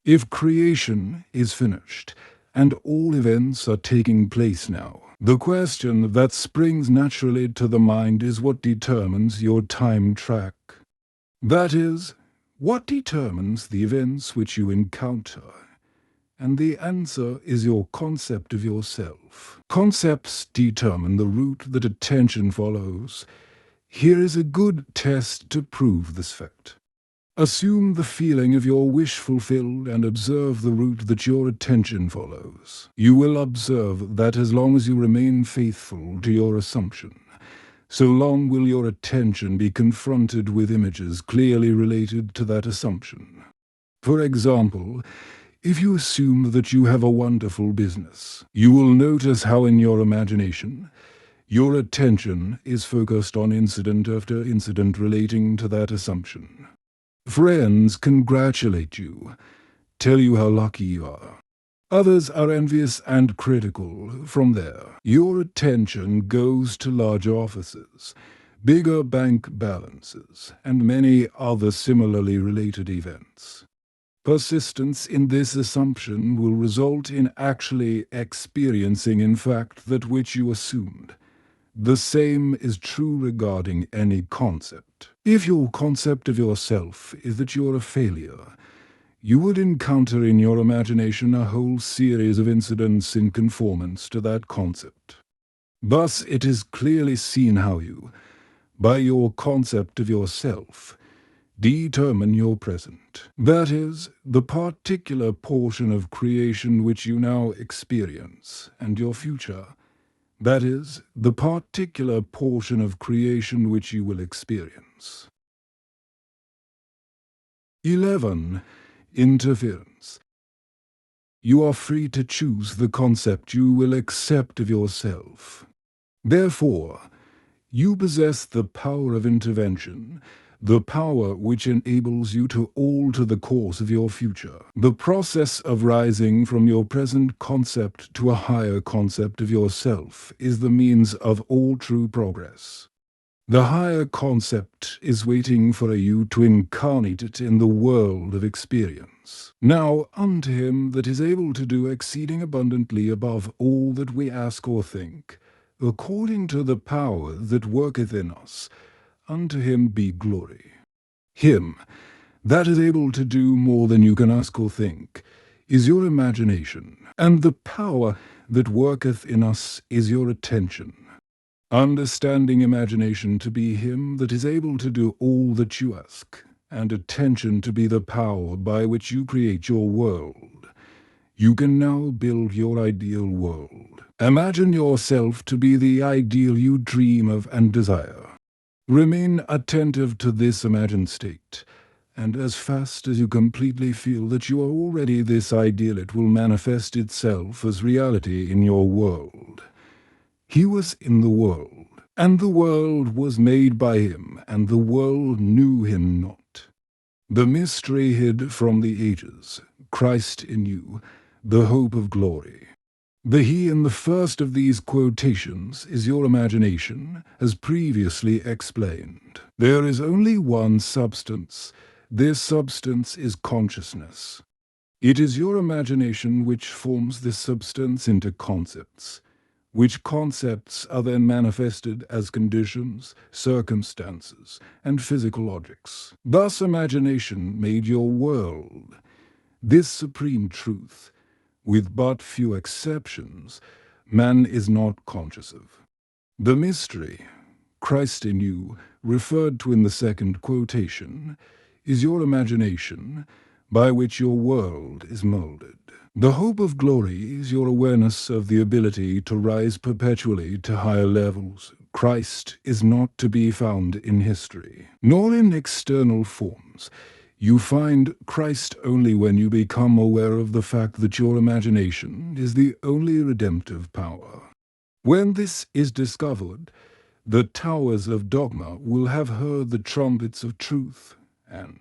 Speaker 1: If creation is finished, and all events are taking place now, the question that springs naturally to the mind is what determines your time track. That is, what determines the events which you encounter? And the answer is your concept of yourself. Concepts determine the route that attention follows. Here is a good test to prove this fact. Assume the feeling of your wish fulfilled and observe the route that your attention follows. You will observe that as long as you remain faithful to your assumption, so long will your attention be confronted with images clearly related to that assumption. For example, if you assume that you have a wonderful business, you will notice how in your imagination, your attention is focused on incident after incident relating to that assumption. Friends congratulate you, tell you how lucky you are. Others are envious and critical. From there, your attention goes to larger offices, bigger bank balances, and many other similarly related events. Persistence in this assumption will result in actually experiencing in fact that which you assumed. The same is true regarding any concept. If your concept of yourself is that you are a failure, you would encounter in your imagination a whole series of incidents in conformance to that concept. Thus it is clearly seen how you, by your concept of yourself, determine your present. That is, the particular portion of creation which you now experience, and your future. That is, the particular portion of creation which you will experience. 11. Interference. You are free to choose the concept you will accept of yourself. Therefore, you possess the power of intervention, the power which enables you to alter the course of your future. The process of rising from your present concept to a higher concept of yourself is the means of all true progress. The higher concept is waiting for you to incarnate it in the world of experience. Now unto him that is able to do exceeding abundantly above all that we ask or think, according to the power that worketh in us, unto him be glory. Him that is able to do more than you can ask or think is your imagination, and the power that worketh in us is your attention. Understanding imagination to be him that is able to do all that you ask, and attention to be the power by which you create your world, you can now build your ideal world. Imagine yourself to be the ideal you dream of and desire. Remain attentive to this imagined state, and as fast as you completely feel that you are already this ideal, it will manifest itself as reality in your world. He was in the world, and the world was made by him, and the world knew him not. The mystery hid from the ages, Christ in you, the hope of glory. The he in the first of these quotations is your imagination, as previously explained. There is only one substance. This substance is consciousness. It is your imagination which forms this substance into concepts, which concepts are then manifested as conditions, circumstances, and physical objects. Thus imagination made your world. This supreme truth, with but few exceptions, man is not conscious of. The mystery, Christ in you, referred to in the second quotation, is your imagination, by which your world is molded. The hope of glory is your awareness of the ability to rise perpetually to higher levels. Christ is not to be found in history, nor in external forms. You find Christ only when you become aware of the fact that your imagination is the only redemptive power. When this is discovered, the towers of dogma will have heard the trumpets of truth, and,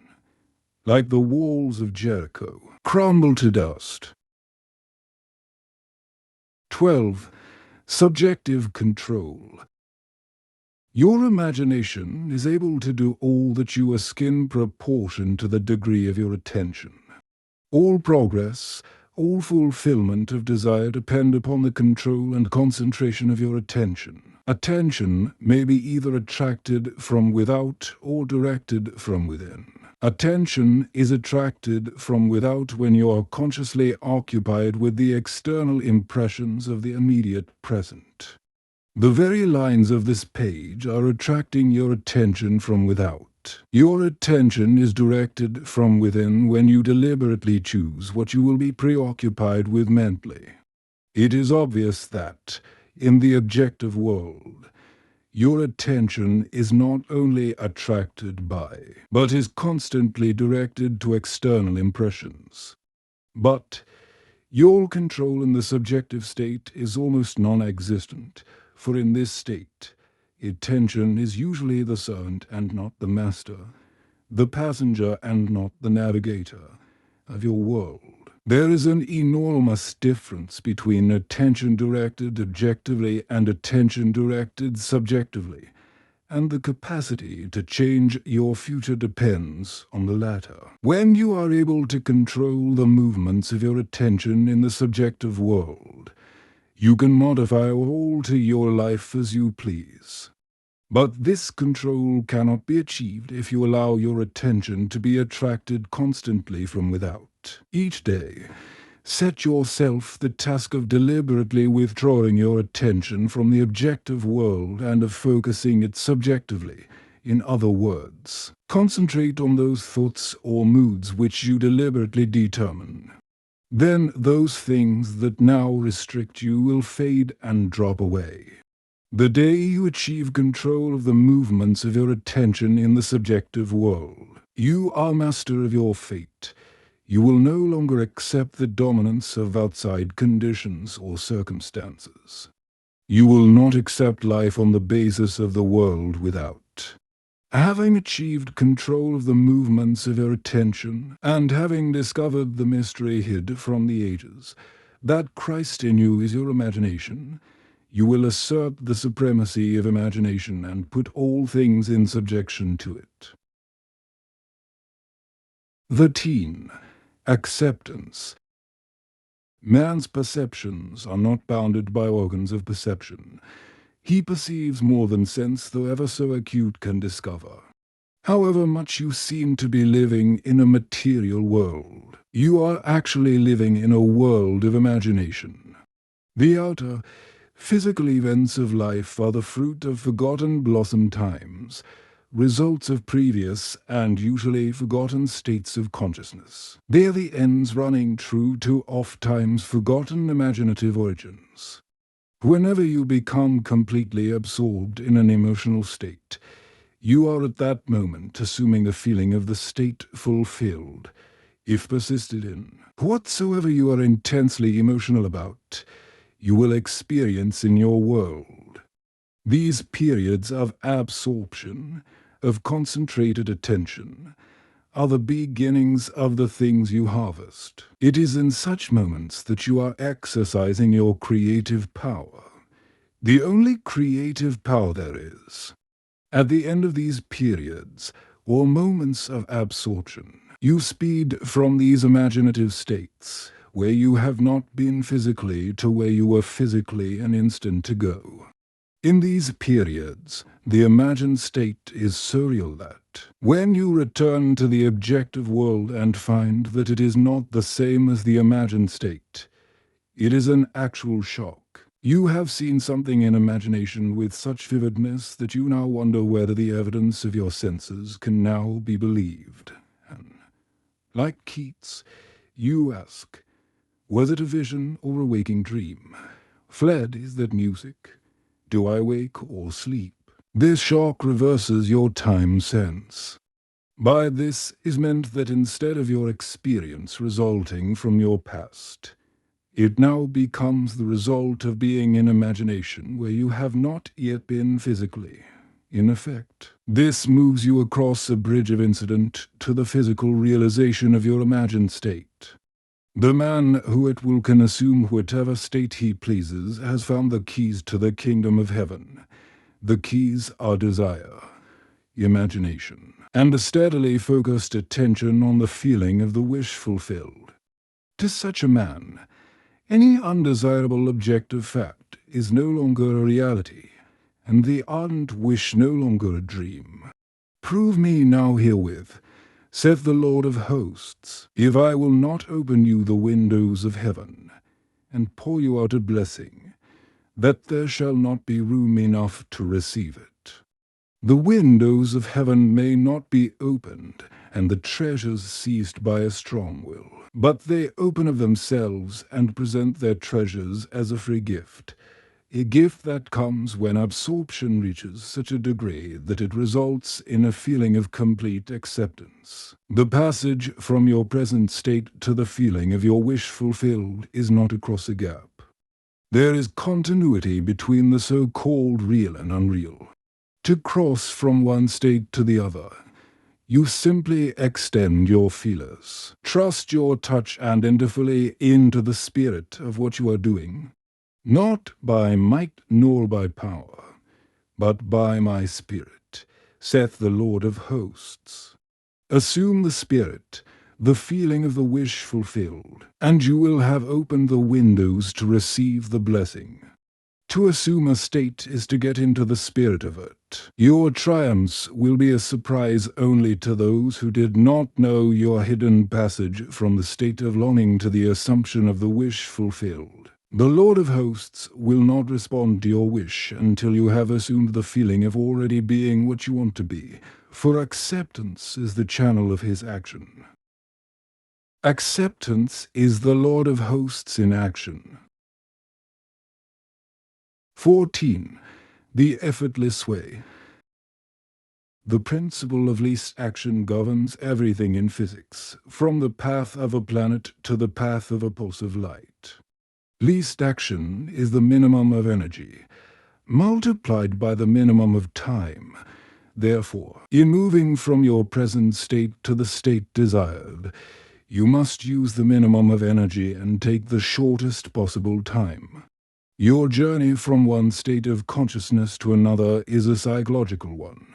Speaker 1: like the walls of Jericho, crumble to dust. 12. Subjective control. Your imagination is able to do all that you ask in proportion to the degree of your attention. All progress, all fulfillment of desire depend upon the control and concentration of your attention. Attention may be either attracted from without or directed from within. Attention is attracted from without when you are consciously occupied with the external impressions of the immediate present. The very lines of this page are attracting your attention from without. Your attention is directed from within when you deliberately choose what you will be preoccupied with mentally. It is obvious that, in the objective world, your attention is not only attracted by, but is constantly directed to external impressions. But your control in the subjective state is almost non-existent, for in this state, attention is usually the servant and not the master, the passenger and not the navigator of your world. There is an enormous difference between attention directed objectively and attention directed subjectively, and the capacity to change your future depends on the latter. When you are able to control the movements of your attention in the subjective world, you can modify or alter your life as you please. But this control cannot be achieved if you allow your attention to be attracted constantly from without. Each day, set yourself the task of deliberately withdrawing your attention from the objective world and of focusing it subjectively. In other words, concentrate on those thoughts or moods which you deliberately determine. Then those things that now restrict you will fade and drop away. The day you achieve control of the movements of your attention in the subjective world, you are master of your fate. You will no longer accept the dominance of outside conditions or circumstances. You will not accept life on the basis of the world without. Having achieved control of the movements of your attention, and having discovered the mystery hid from the ages, that Christ in you is your imagination, you will assert the supremacy of imagination and put all things in subjection to it. 13. Acceptance. Man's perceptions are not bounded by organs of perception. He perceives more than sense, though ever so acute, can discover. However much you seem to be living in a material world, you are actually living in a world of imagination. The outer, physical events of life are the fruit of forgotten blossom times, results of previous and usually forgotten states of consciousness. They are the ends running true to oft-times forgotten imaginative origins. Whenever you become completely absorbed in an emotional state, you are at that moment assuming the feeling of the state fulfilled, if persisted in. Whatsoever you are intensely emotional about, you will experience in your world. These periods of absorption, of concentrated attention, are the beginnings of the things you harvest. It is in such moments that you are exercising your creative power, the only creative power there is. At the end of these periods, or moments of absorption, you speed from these imaginative states, where you have not been physically, to where you were physically an instant ago. In these periods, the imagined state is so real that, when you return to the objective world and find that it is not the same as the imagined state, it is an actual shock. You have seen something in imagination with such vividness that you now wonder whether the evidence of your senses can now be believed. And, like Keats, you ask, was it a vision or a waking dream? Fled is that music? Do I wake or sleep? This shock reverses your time sense. By this is meant that instead of your experience resulting from your past, it now becomes the result of being in imagination where you have not yet been physically. In effect, this moves you across a bridge of incident to the physical realization of your imagined state. The man who at will can assume whatever state he pleases has found the keys to the kingdom of heaven. The keys are desire, imagination, and a steadily focused attention on the feeling of the wish fulfilled. To such a man, any undesirable objective fact is no longer a reality, and the ardent wish no longer a dream. Prove me now herewith, saith the Lord of hosts, if I will not open you the windows of heaven, and pour you out a blessing, that there shall not be room enough to receive it. The windows of heaven may not be opened, and the treasures seized by a strong will, but they open of themselves and present their treasures as a free gift. a gift that comes when absorption reaches such a degree that it results in a feeling of complete acceptance. The passage from your present state to the feeling of your wish fulfilled is not across a gap. There is continuity between the so-called real and unreal. To cross from one state to the other, you simply extend your feelers. Trust your touch and enter fully into the spirit of what you are doing. Not by might nor by power, but by my spirit, saith the Lord of hosts. Assume the spirit, the feeling of the wish fulfilled, and you will have opened the windows to receive the blessing. To assume a state is to get into the spirit of it. Your triumphs will be a surprise only to those who did not know your hidden passage from the state of longing to the assumption of the wish fulfilled. The Lord of hosts will not respond to your wish until you have assumed the feeling of already being what you want to be, for acceptance is the channel of his action. Acceptance is the Lord of hosts in action. 14. The effortless way. The principle of least action governs everything in physics, from the path of a planet to the path of a pulse of light. Least action is the minimum of energy, multiplied by the minimum of time. Therefore, in moving from your present state to the state desired, you must use the minimum of energy and take the shortest possible time. Your journey from one state of consciousness to another is a psychological one.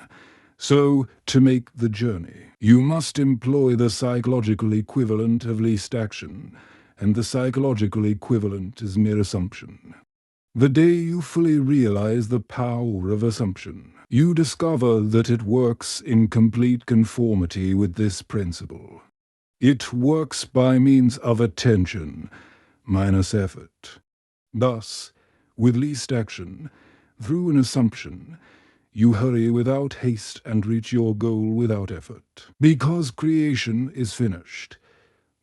Speaker 1: So, to make the journey, you must employ the psychological equivalent of least action, and the psychological equivalent is mere assumption. The day you fully realize the power of assumption, you discover that it works in complete conformity with this principle. It works by means of attention minus effort. Thus, with least action, through an assumption, you hurry without haste and reach your goal without effort. Because creation is finished,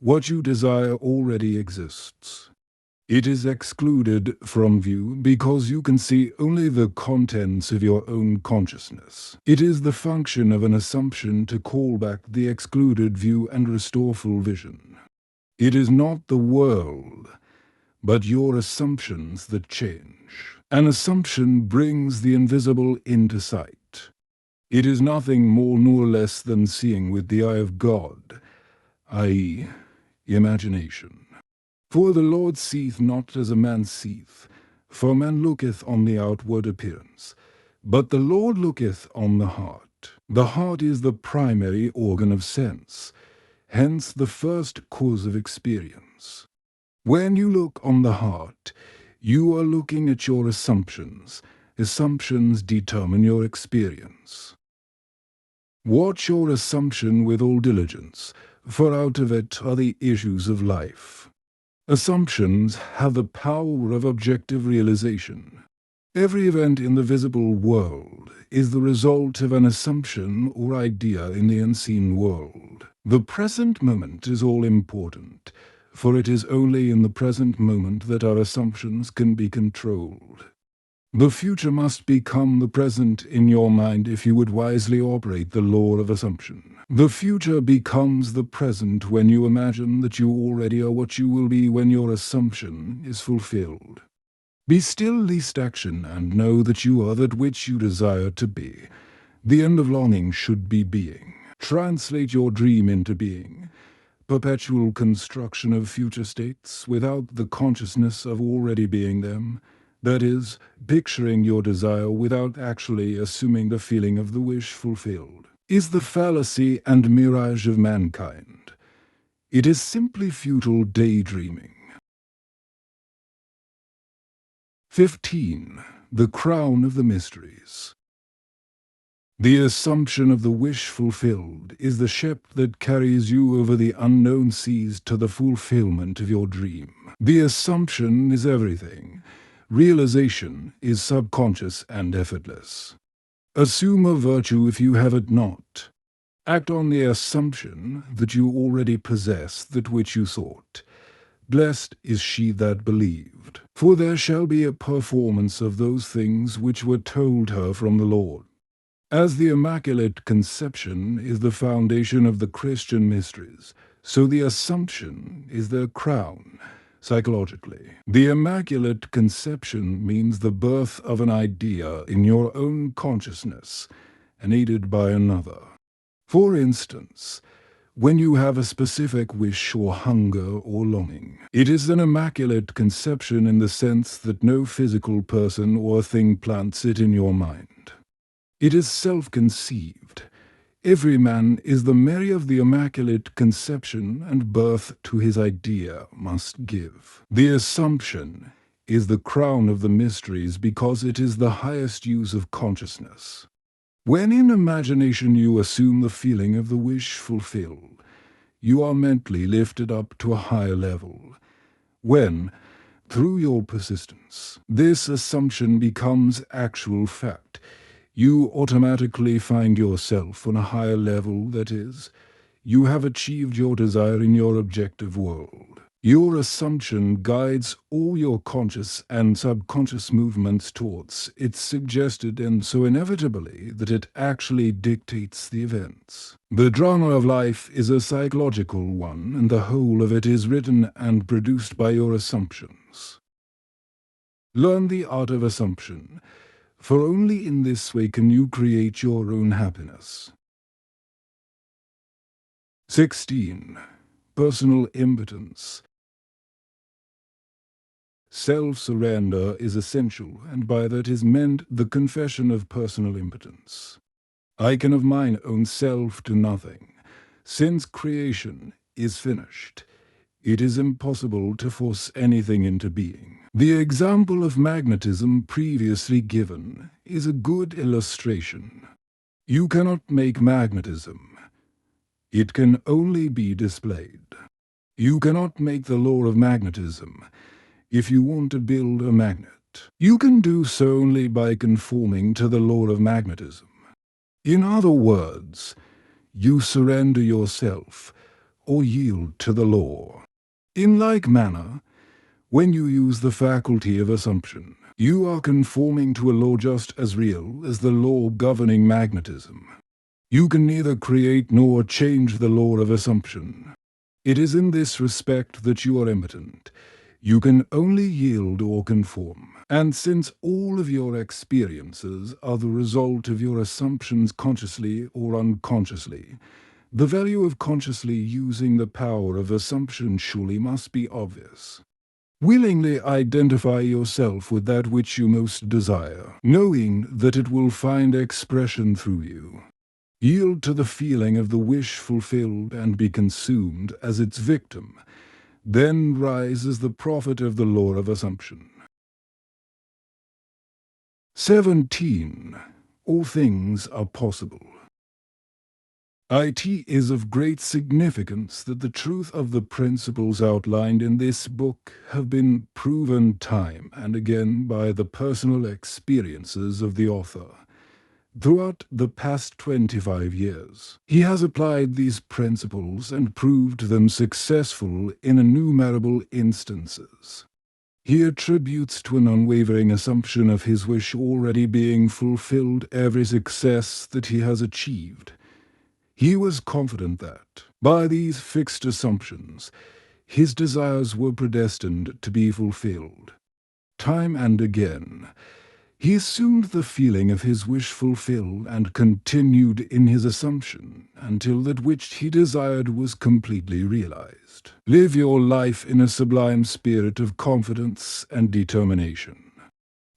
Speaker 1: what you desire already exists. It is excluded from view because you can see only the contents of your own consciousness. It is the function of an assumption to call back the excluded view and restore full vision. It is not the world, but your assumptions that change. An assumption brings the invisible into sight. It is nothing more nor less than seeing with the eye of God, i.e., imagination. For the Lord seeth not as a man seeth, for man looketh on the outward appearance, but the Lord looketh on the heart. The heart is the primary organ of sense, hence the first cause of experience. When you look on the heart, you are looking at your assumptions. Assumptions determine your experience. Watch your assumption with all diligence, for out of it are the issues of life. Assumptions have the power of objective realization. Every event in the visible world is the result of an assumption or idea in the unseen world. The present moment is all important, for it is only in the present moment that our assumptions can be controlled. The future must become the present in your mind if you would wisely operate the law of assumption. The future becomes the present when you imagine that you already are what you will be when your assumption is fulfilled. Be still, least action, and know that you are that which you desire to be. The end of longing should be being. Translate your dream into being. Perpetual construction of future states without the consciousness of already being them. That is, picturing your desire without actually assuming the feeling of the wish fulfilled, is the fallacy and mirage of mankind. It is simply futile daydreaming. 15. The crown of the mysteries. The assumption of the wish fulfilled is the ship that carries you over the unknown seas to the fulfillment of your dream. The assumption is everything. Realization is subconscious and effortless. Assume a virtue if you have it not. Act on the assumption that you already possess that which you sought. Blessed is she that believed. For there shall be a performance of those things which were told her from the Lord. As the Immaculate Conception is the foundation of the Christian mysteries, so the Assumption is their crown, psychologically. The Immaculate Conception means the birth of an idea in your own consciousness, and aided by another. For instance, when you have a specific wish or hunger or longing, it is an immaculate conception in the sense that no physical person or thing plants it in your mind. It is self-conceived. Every man is the Mary of the Immaculate Conception, and birth to his idea must give. The Assumption is the crown of the mysteries because it is the highest use of consciousness. When in imagination you assume the feeling of the wish fulfilled, you are mentally lifted up to a higher level. When, through your persistence, this assumption becomes actual fact, you automatically find yourself on a higher level, that is, you have achieved your desire in your objective world. Your assumption guides all your conscious and subconscious movements towards its suggested end so inevitably that it actually dictates the events. The drama of life is a psychological one, and the whole of it is written and produced by your assumptions. Learn the art of assumption, for only in this way can you create your own happiness. 16. Personal impotence. Self-surrender is essential, and by that is meant the confession of personal impotence. I can of mine own self do nothing. Since creation is finished, it is impossible to force anything into being. The example of magnetism previously given is a good illustration. You cannot make magnetism. It can only be displayed. You cannot make the law of magnetism. If you want to build a magnet, you can do so only by conforming to the law of magnetism. In other words, you surrender yourself or yield to the law. In like manner, when you use the faculty of assumption, you are conforming to a law just as real as the law governing magnetism. You can neither create nor change the law of assumption. It is in this respect that you are impotent. You can only yield or conform. And since all of your experiences are the result of your assumptions consciously or unconsciously, the value of consciously using the power of assumption surely must be obvious. Willingly identify yourself with that which you most desire, knowing that it will find expression through you. Yield to the feeling of the wish fulfilled and be consumed as its victim. Then rise as the prophet of the law of assumption. 17. All things are possible. It is of great significance that the truth of the principles outlined in this book have been proven time and again by the personal experiences of the author. Throughout the past 25 years, he has applied these principles and proved them successful in innumerable instances. He attributes to an unwavering assumption of his wish already being fulfilled every success that he has achieved. He was confident that, by these fixed assumptions, his desires were predestined to be fulfilled. Time and again, he assumed the feeling of his wish fulfilled and continued in his assumption until that which he desired was completely realized. Live your life in a sublime spirit of confidence and determination.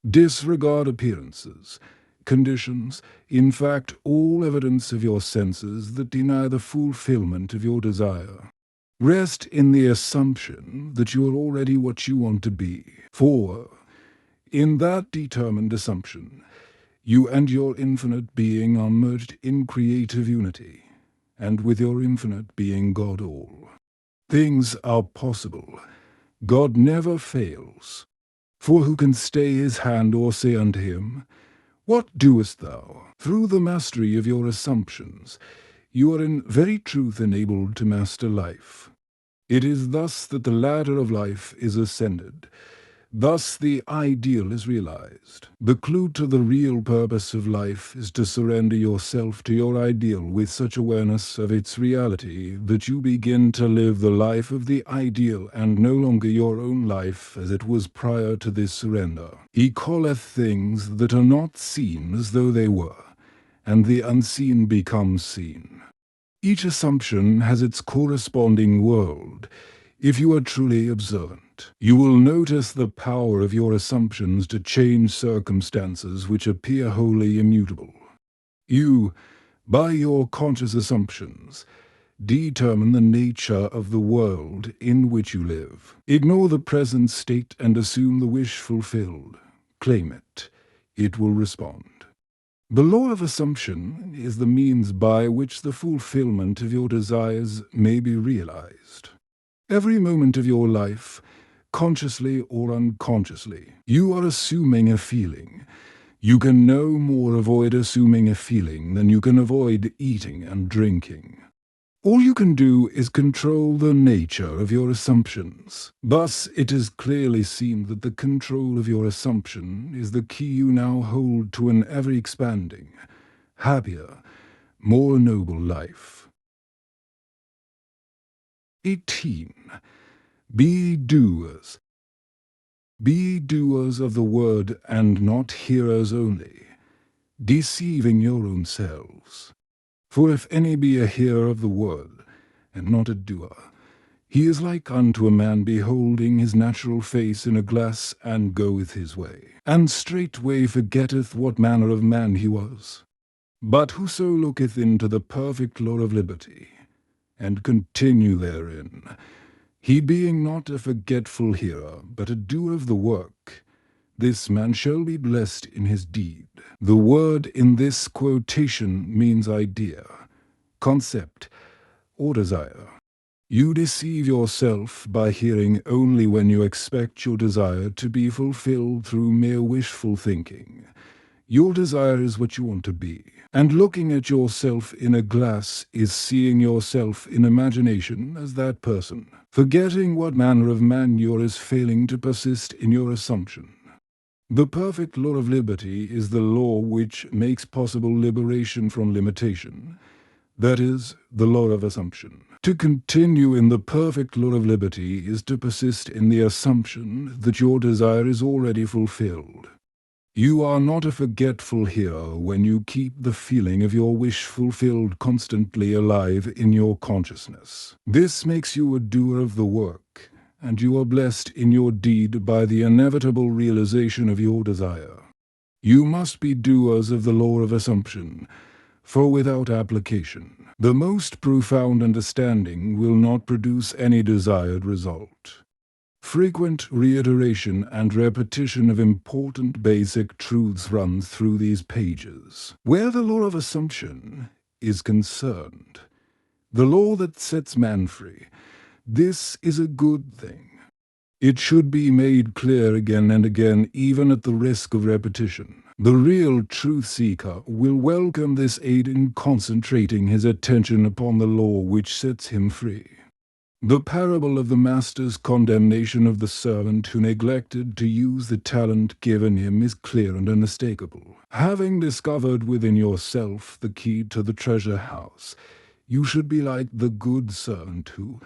Speaker 1: Disregard appearances, conditions, in fact all evidence of your senses that deny the fulfillment of your desire. Rest in the assumption that you are already what you want to be, for in that determined assumption, you and your infinite being are merged in creative unity, and with your infinite being God all. Things are possible. God never fails. For who can stay his hand or say unto him, What doest thou? Through the mastery of your assumptions, you are in very truth enabled to master life. It is thus that the ladder of life is ascended, Thus the ideal is realized. The clue to the real purpose of life is to surrender yourself to your ideal with such awareness of its reality that you begin to live the life of the ideal and no longer your own life as it was prior to this surrender. He calleth things that are not seen as though they were, and the unseen becomes seen. Each assumption has its corresponding world. If you are truly observant, you will notice the power of your assumptions to change circumstances which appear wholly immutable. You, by your conscious assumptions, determine the nature of the world in which you live. Ignore the present state and assume the wish fulfilled. Claim it. It will respond. The law of assumption is the means by which the fulfillment of your desires may be realized. Every moment of your life, consciously or unconsciously, you are assuming a feeling. You can no more avoid assuming a feeling than you can avoid eating and drinking. All you can do is control the nature of your assumptions. Thus, it is clearly seen that the control of your assumption is the key you now hold to an ever-expanding, happier, more noble life. 18. Be doers. Be doers of the word and not hearers only, deceiving your own selves. For if any be a hearer of the word, and not a doer, he is like unto a man beholding his natural face in a glass, and goeth his way, and straightway forgetteth what manner of man he was. But whoso looketh into the perfect law of liberty, and continue therein, he being not a forgetful hearer, but a doer of the work, this man shall be blessed in his deed. The word in this quotation means idea, concept, or desire. You deceive yourself by hearing only when you expect your desire to be fulfilled through mere wishful thinking. Your desire is what you want to be, and looking at yourself in a glass is seeing yourself in imagination as that person. Forgetting what manner of man you are is failing to persist in your assumption. The perfect law of liberty is the law which makes possible liberation from limitation. That is, the law of assumption. To continue in the perfect law of liberty is to persist in the assumption that your desire is already fulfilled. You are not a forgetful hearer when you keep the feeling of your wish fulfilled constantly alive in your consciousness. This makes you a doer of the work, and you are blessed in your deed by the inevitable realization of your desire. You must be doers of the law of assumption, for without application, the most profound understanding will not produce any desired result. Frequent reiteration and repetition of important basic truths runs through these pages. Where the law of assumption is concerned, the law that sets man free, this is a good thing. It should be made clear again and again, even at the risk of repetition. The real truth-seeker will welcome this aid in concentrating his attention upon the law which sets him free. The parable of the master's condemnation of the servant who neglected to use the talent given him is clear and unmistakable. Having discovered within yourself the key to the treasure house, you should be like the good servant who,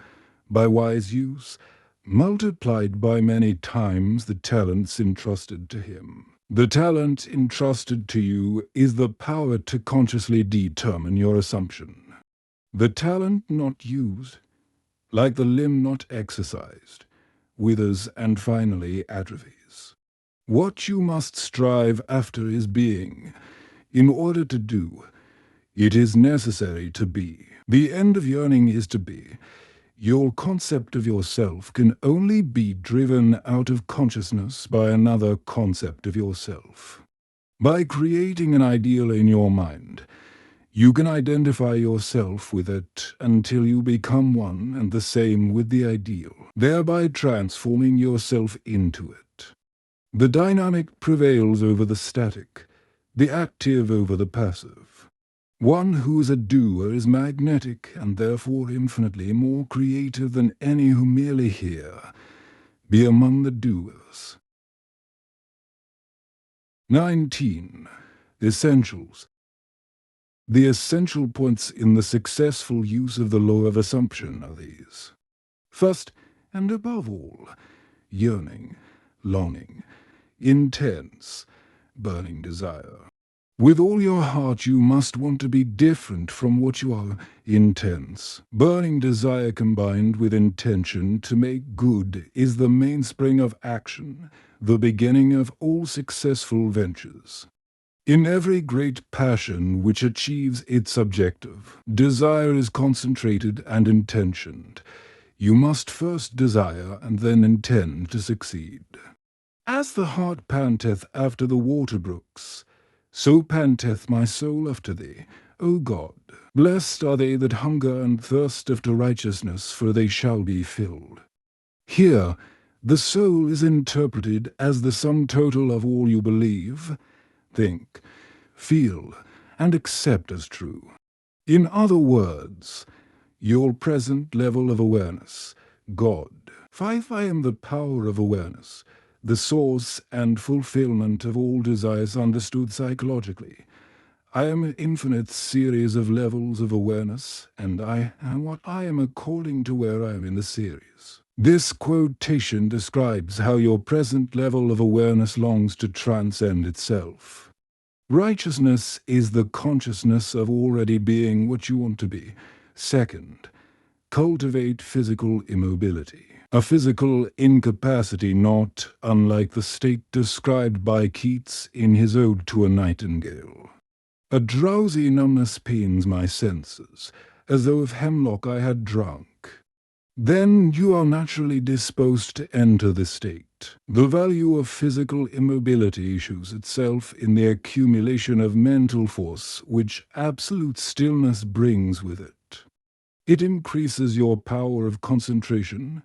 Speaker 1: by wise use, multiplied by many times the talents entrusted to him. The talent entrusted to you is the power to consciously determine your assumption. The talent not used, like the limb not exercised, withers and finally atrophies. What you must strive after is being. In order to do, it is necessary to be. The end of yearning is to be. Your concept of yourself can only be driven out of consciousness by another concept of yourself. By creating an ideal in your mind, you can identify yourself with it until you become one and the same with the ideal, thereby transforming yourself into it. The dynamic prevails over the static, the active over the passive. One who is a doer is magnetic and therefore infinitely more creative than any who merely hear. Be among the doers. 19. Essentials. The essential points in the successful use of the law of assumption are these. First, and above all, yearning, longing, intense, burning desire. With all your heart you must want to be different from what you are. Intense, burning desire combined with intention to make good is the mainspring of action, the beginning of all successful ventures. In every great passion which achieves its objective, desire is concentrated and intentioned. You must first desire and then intend to succeed. As the hart panteth after the water brooks, so panteth my soul after thee, O God. Blessed are they that hunger and thirst after righteousness, for they shall be filled. Here, the soul is interpreted as the sum total of all you believe, think, feel, and accept as true. In other words, your present level of awareness, God. 5. I am the power of awareness, the source and fulfillment of all desires understood psychologically. I am an infinite series of levels of awareness, and I am what I am according to where I am in the series. This quotation describes how your present level of awareness longs to transcend itself. Righteousness is the consciousness of already being what you want to be. Second, cultivate physical immobility. A physical incapacity not unlike the state described by Keats in his Ode to a Nightingale. A drowsy numbness pains my senses, as though of hemlock I had drunk. Then you are naturally disposed to enter the state. The value of physical immobility shows itself in the accumulation of mental force which absolute stillness brings with it. It increases your power of concentration.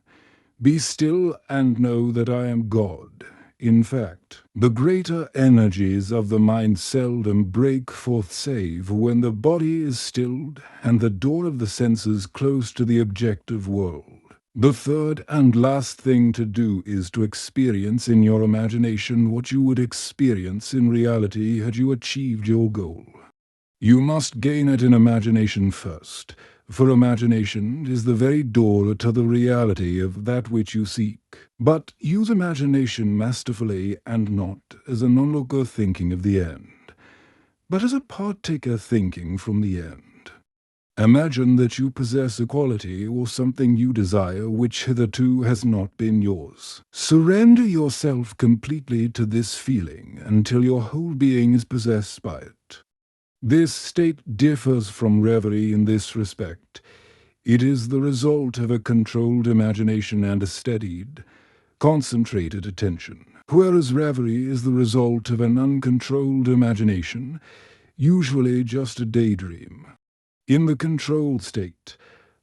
Speaker 1: Be still and know that I am God. In fact, the greater energies of the mind seldom break forth save when the body is stilled and the door of the senses closed to the objective world. The third and last thing to do is to experience in your imagination what you would experience in reality had you achieved your goal. You must gain it in imagination first, for imagination is the very door to the reality of that which you seek. But use imagination masterfully and not as an onlooker thinking of the end, but as a partaker thinking from the end. Imagine that you possess a quality or something you desire which hitherto has not been yours. Surrender yourself completely to this feeling until your whole being is possessed by it. This state differs from reverie in this respect. It is the result of a controlled imagination and a steadied, concentrated attention, whereas reverie is the result of an uncontrolled imagination, usually just a daydream. In the controlled state,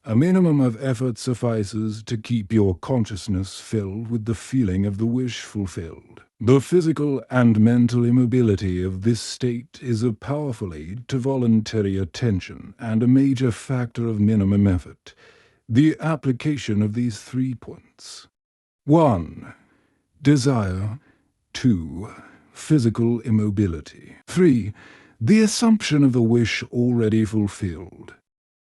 Speaker 1: a minimum of effort suffices to keep your consciousness filled with the feeling of the wish fulfilled. The physical and mental immobility of this state is a powerful aid to voluntary attention and a major factor of minimum effort. The application of these 3 points. 1. Desire. 2. Physical immobility. 3. The assumption of the wish already fulfilled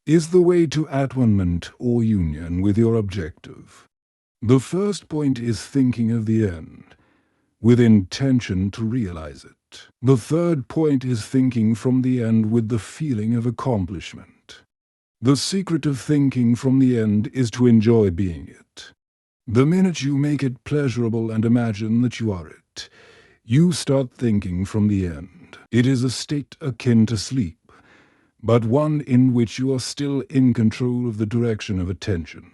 Speaker 1: is the way to at-one-ment or union with your objective. The first point is thinking of the end, with intention to realize it. The third point is thinking from the end with the feeling of accomplishment. The secret of thinking from the end is to enjoy being it. The minute you make it pleasurable and imagine that you are it, you start thinking from the end. It is a state akin to sleep, but one in which you are still in control of the direction of attention.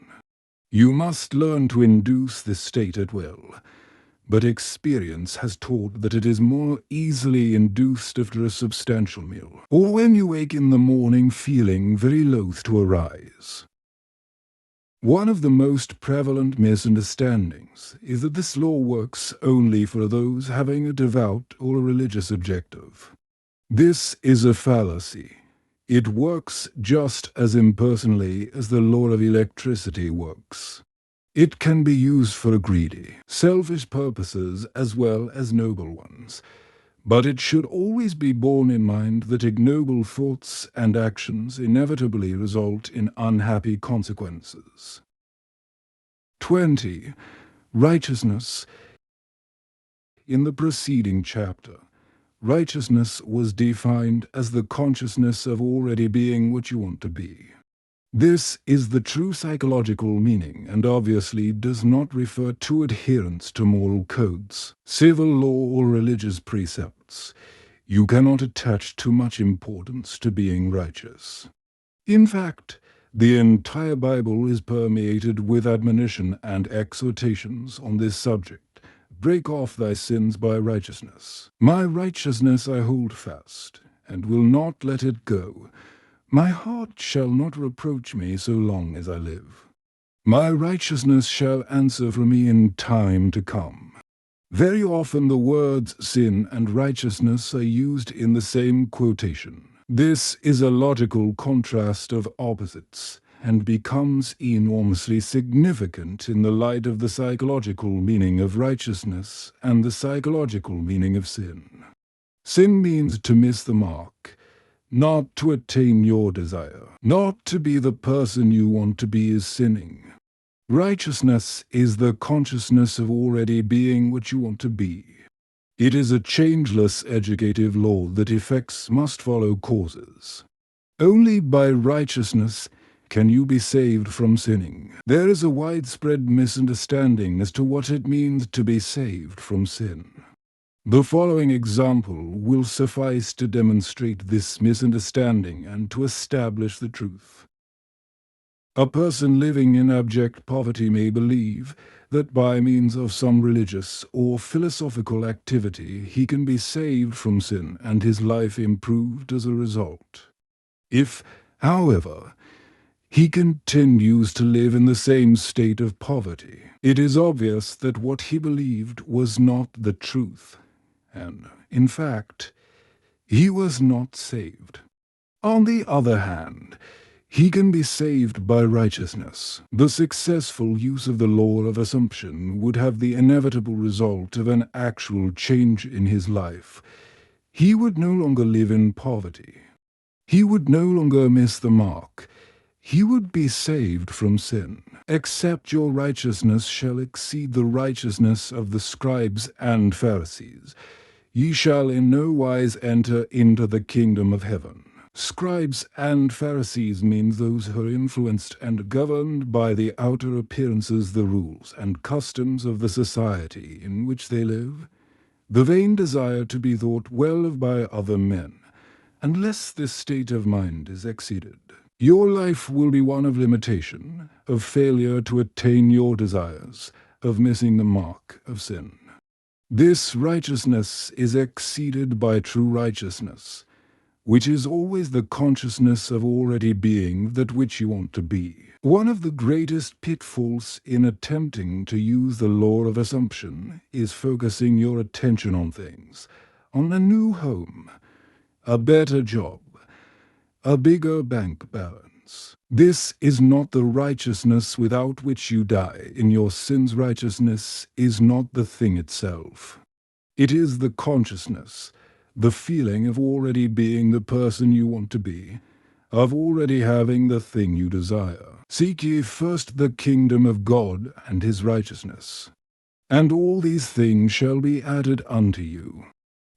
Speaker 1: You must learn to induce this state at will, but experience has taught that it is more easily induced after a substantial meal, or when you wake in the morning feeling very loath to arise. One of the most prevalent misunderstandings is that this law works only for those having a devout or a religious objective. This is a fallacy. It works just as impersonally as the law of electricity works. It can be used for greedy, selfish purposes as well as noble ones, But it should always be borne in mind that ignoble thoughts and actions inevitably result in unhappy consequences. 20. Righteousness. In the preceding chapter, righteousness was defined as the consciousness of already being what you want to be. This is the true psychological meaning and obviously does not refer to adherence to moral codes, civil law or religious precepts. You cannot attach too much importance to being righteous. In fact, the entire Bible is permeated with admonition and exhortations on this subject. Break off thy sins by righteousness. My righteousness I hold fast, and will not let it go. My heart shall not reproach me so long as I live. My righteousness shall answer for me in time to come. Very often the words sin and righteousness are used in the same quotation. This is a logical contrast of opposites, and becomes enormously significant in the light of the psychological meaning of righteousness and the psychological meaning of sin. Sin means to miss the mark, not to attain your desire. Not to be the person you want to be is sinning. Righteousness is the consciousness of already being what you want to be. It is a changeless educative law that effects must follow causes. Only by righteousness can you be saved from sinning. There is a widespread misunderstanding as to what it means to be saved from sin. The following example will suffice to demonstrate this misunderstanding and to establish the truth. A person living in abject poverty may believe that by means of some religious or philosophical activity he can be saved from sin and his life improved as a result. If, however, he continues to live in the same state of poverty, it is obvious that what he believed was not the truth, and, in fact, he was not saved. On the other hand, he can be saved by righteousness. The successful use of the law of assumption would have the inevitable result of an actual change in his life. He would no longer live in poverty. He would no longer miss the mark. He would be saved from sin. Except your righteousness shall exceed the righteousness of the scribes and Pharisees, ye shall in no wise enter into the kingdom of heaven. Scribes and Pharisees mean those who are influenced and governed by the outer appearances, the rules and customs of the society in which they live, the vain desire to be thought well of by other men. Unless this state of mind is exceeded, your life will be one of limitation, of failure to attain your desires, of missing the mark of sin. This righteousness is exceeded by true righteousness, which is always the consciousness of already being that which you want to be. One of the greatest pitfalls in attempting to use the law of assumption is focusing your attention on things, on a new home, a better job, a bigger bank balance. This is not the righteousness without which you die. In your sins, righteousness is not the thing itself. It is the consciousness, the feeling of already being the person you want to be, of already having the thing you desire. Seek ye first the kingdom of God and his righteousness, and all these things shall be added unto you.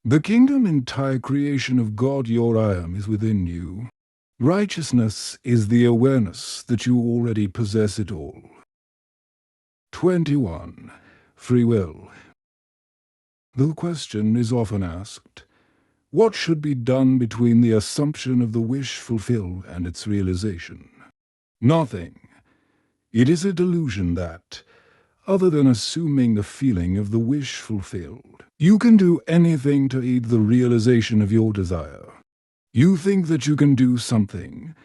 Speaker 1: The kingdom entire creation of God your I am is within you. Righteousness is the awareness that you already possess it all. 21. Free will. The question is often asked, what should be done between the assumption of the wish fulfilled and its realization? Nothing. It is a delusion that, other than assuming the feeling of the wish fulfilled, you can do anything to aid the realization of your desire. You think that you can do something,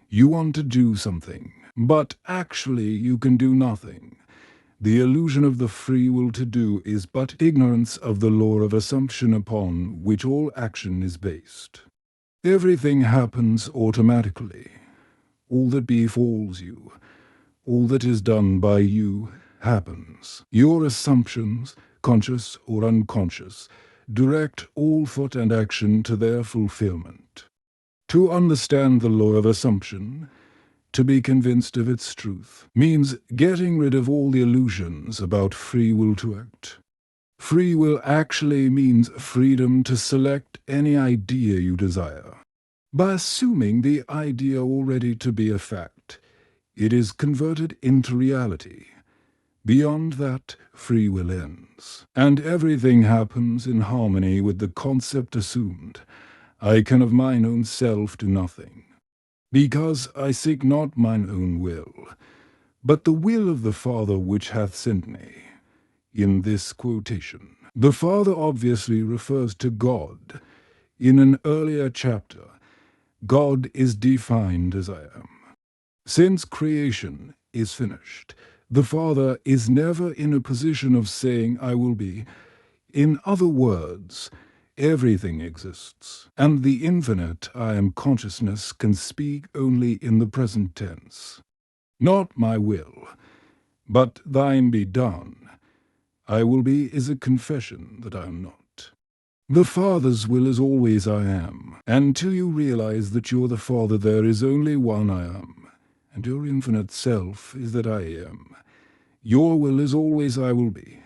Speaker 1: you want to do something, but actually you can do nothing. The illusion of the free will to do is but ignorance of the law of assumption upon which all action is based. Everything happens automatically. All that befalls you, all that is done by you, happens. Your assumptions, conscious or unconscious, direct all thought and action to their fulfillment. To understand the law of assumption, to be convinced of its truth, means getting rid of all the illusions about free will to act. Free will actually means freedom to select any idea you desire. By assuming the idea already to be a fact, it is converted into reality. Beyond that, free will ends, and everything happens in harmony with the concept assumed. I can of mine own self do nothing, because I seek not mine own will, but the will of the Father which hath sent me. In this quotation, the Father obviously refers to God. In an earlier chapter, God is defined as I am. Since creation is finished, the Father is never in a position of saying, I will be. In other words, everything exists, and the infinite I am consciousness can speak only in the present tense. Not my will, but thine be done. I will be is a confession that I am not. The Father's will is always I am, and till you realize that you're the Father there is only one I am, and your infinite self is that I am. Your will is always I will be,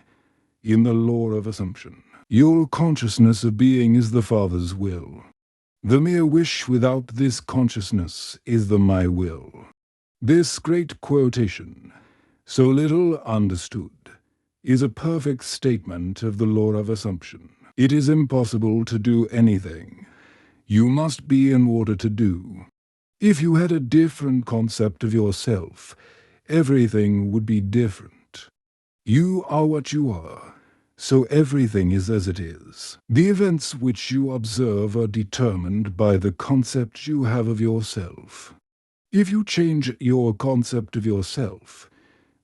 Speaker 1: in the law of assumption. Your consciousness of being is the Father's will. The mere wish without this consciousness is the my will. This great quotation, so little understood, is a perfect statement of the law of assumption. It is impossible to do anything. You must be in order to do. If you had a different concept of yourself, everything would be different. You are what you are, so everything is as it is. The events which you observe are determined by the concept you have of yourself. If you change your concept of yourself,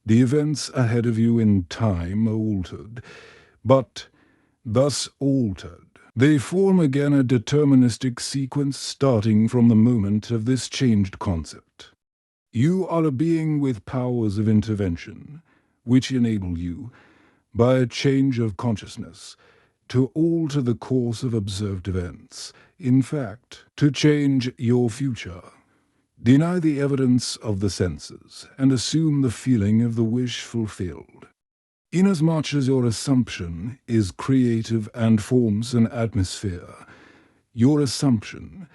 Speaker 1: the events ahead of you in time are altered, but thus altered, they form again a deterministic sequence starting from the moment of this changed concept. You are a being with powers of intervention, which enable you, by a change of consciousness, to alter the course of observed events, in fact, to change your future. Deny the evidence of the senses, and assume the feeling of the wish fulfilled. Inasmuch as your assumption is creative and forms an atmosphere, your assumption,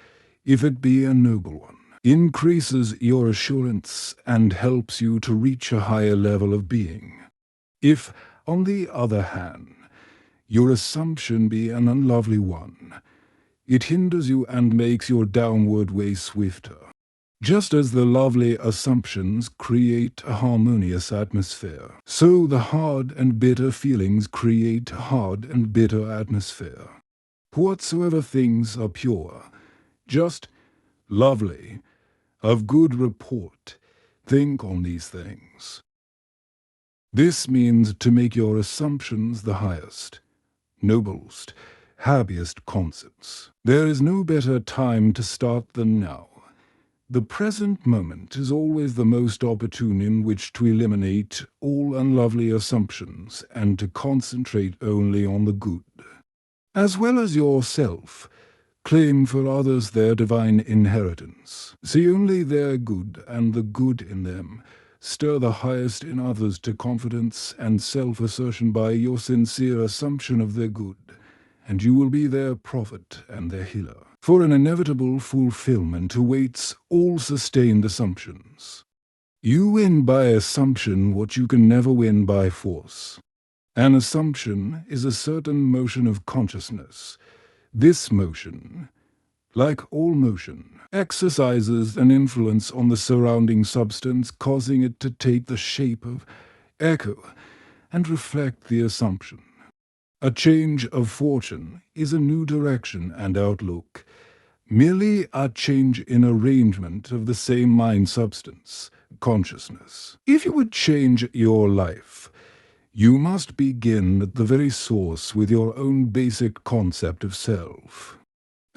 Speaker 1: if it be a noble one, increases your assurance and helps you to reach a higher level of being. If, on the other hand, your assumption be an unlovely one, it hinders you and makes your downward way swifter. Just as the lovely assumptions create a harmonious atmosphere, so the hard and bitter feelings create a hard and bitter atmosphere. Whatsoever things are pure, just, lovely, of good report, think on these things. This means to make your assumptions the highest, noblest, happiest concepts. There is no better time to start than now. The present moment is always the most opportune in which to eliminate all unlovely assumptions and to concentrate only on the good. As well as yourself, claim for others their divine inheritance. See only their good and the good in them. Stir the highest in others to confidence and self-assertion by your sincere assumption of their good, and you will be their prophet and their healer. For an inevitable fulfillment awaits all sustained assumptions. You win by assumption what you can never win by force. An assumption is a certain motion of consciousness. This motion, like all motion, exercises an influence on the surrounding substance, causing it to take the shape of echo and reflect the assumption. A change of fortune is a new direction and outlook, merely a change in arrangement of the same mind substance, consciousness. If you would change your life, you must begin at the very source with your own basic concept of self.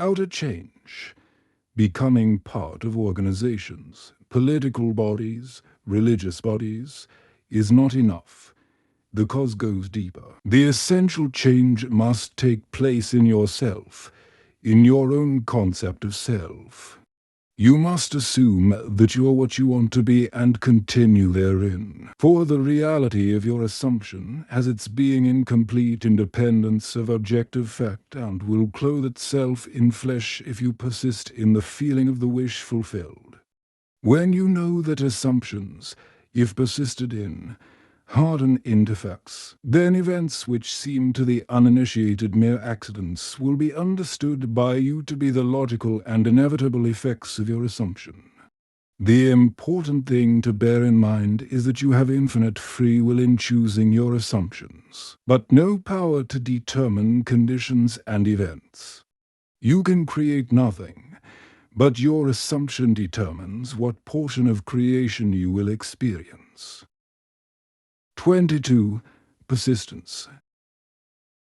Speaker 1: Outer change, becoming part of organizations, political bodies, religious bodies, is not enough. The cause goes deeper. The essential change must take place in yourself, in your own concept of self. You must assume that you are what you want to be and continue therein. For the reality of your assumption has its being in complete independence of objective fact and will clothe itself in flesh if you persist in the feeling of the wish fulfilled. When you know that assumptions, if persisted in, harden into facts, then events which seem to the uninitiated mere accidents will be understood by you to be the logical and inevitable effects of your assumption. The important thing to bear in mind is that you have infinite free will in choosing your assumptions, but no power to determine conditions and events. You can create nothing, but your assumption determines what portion of creation you will experience. 22. Persistence.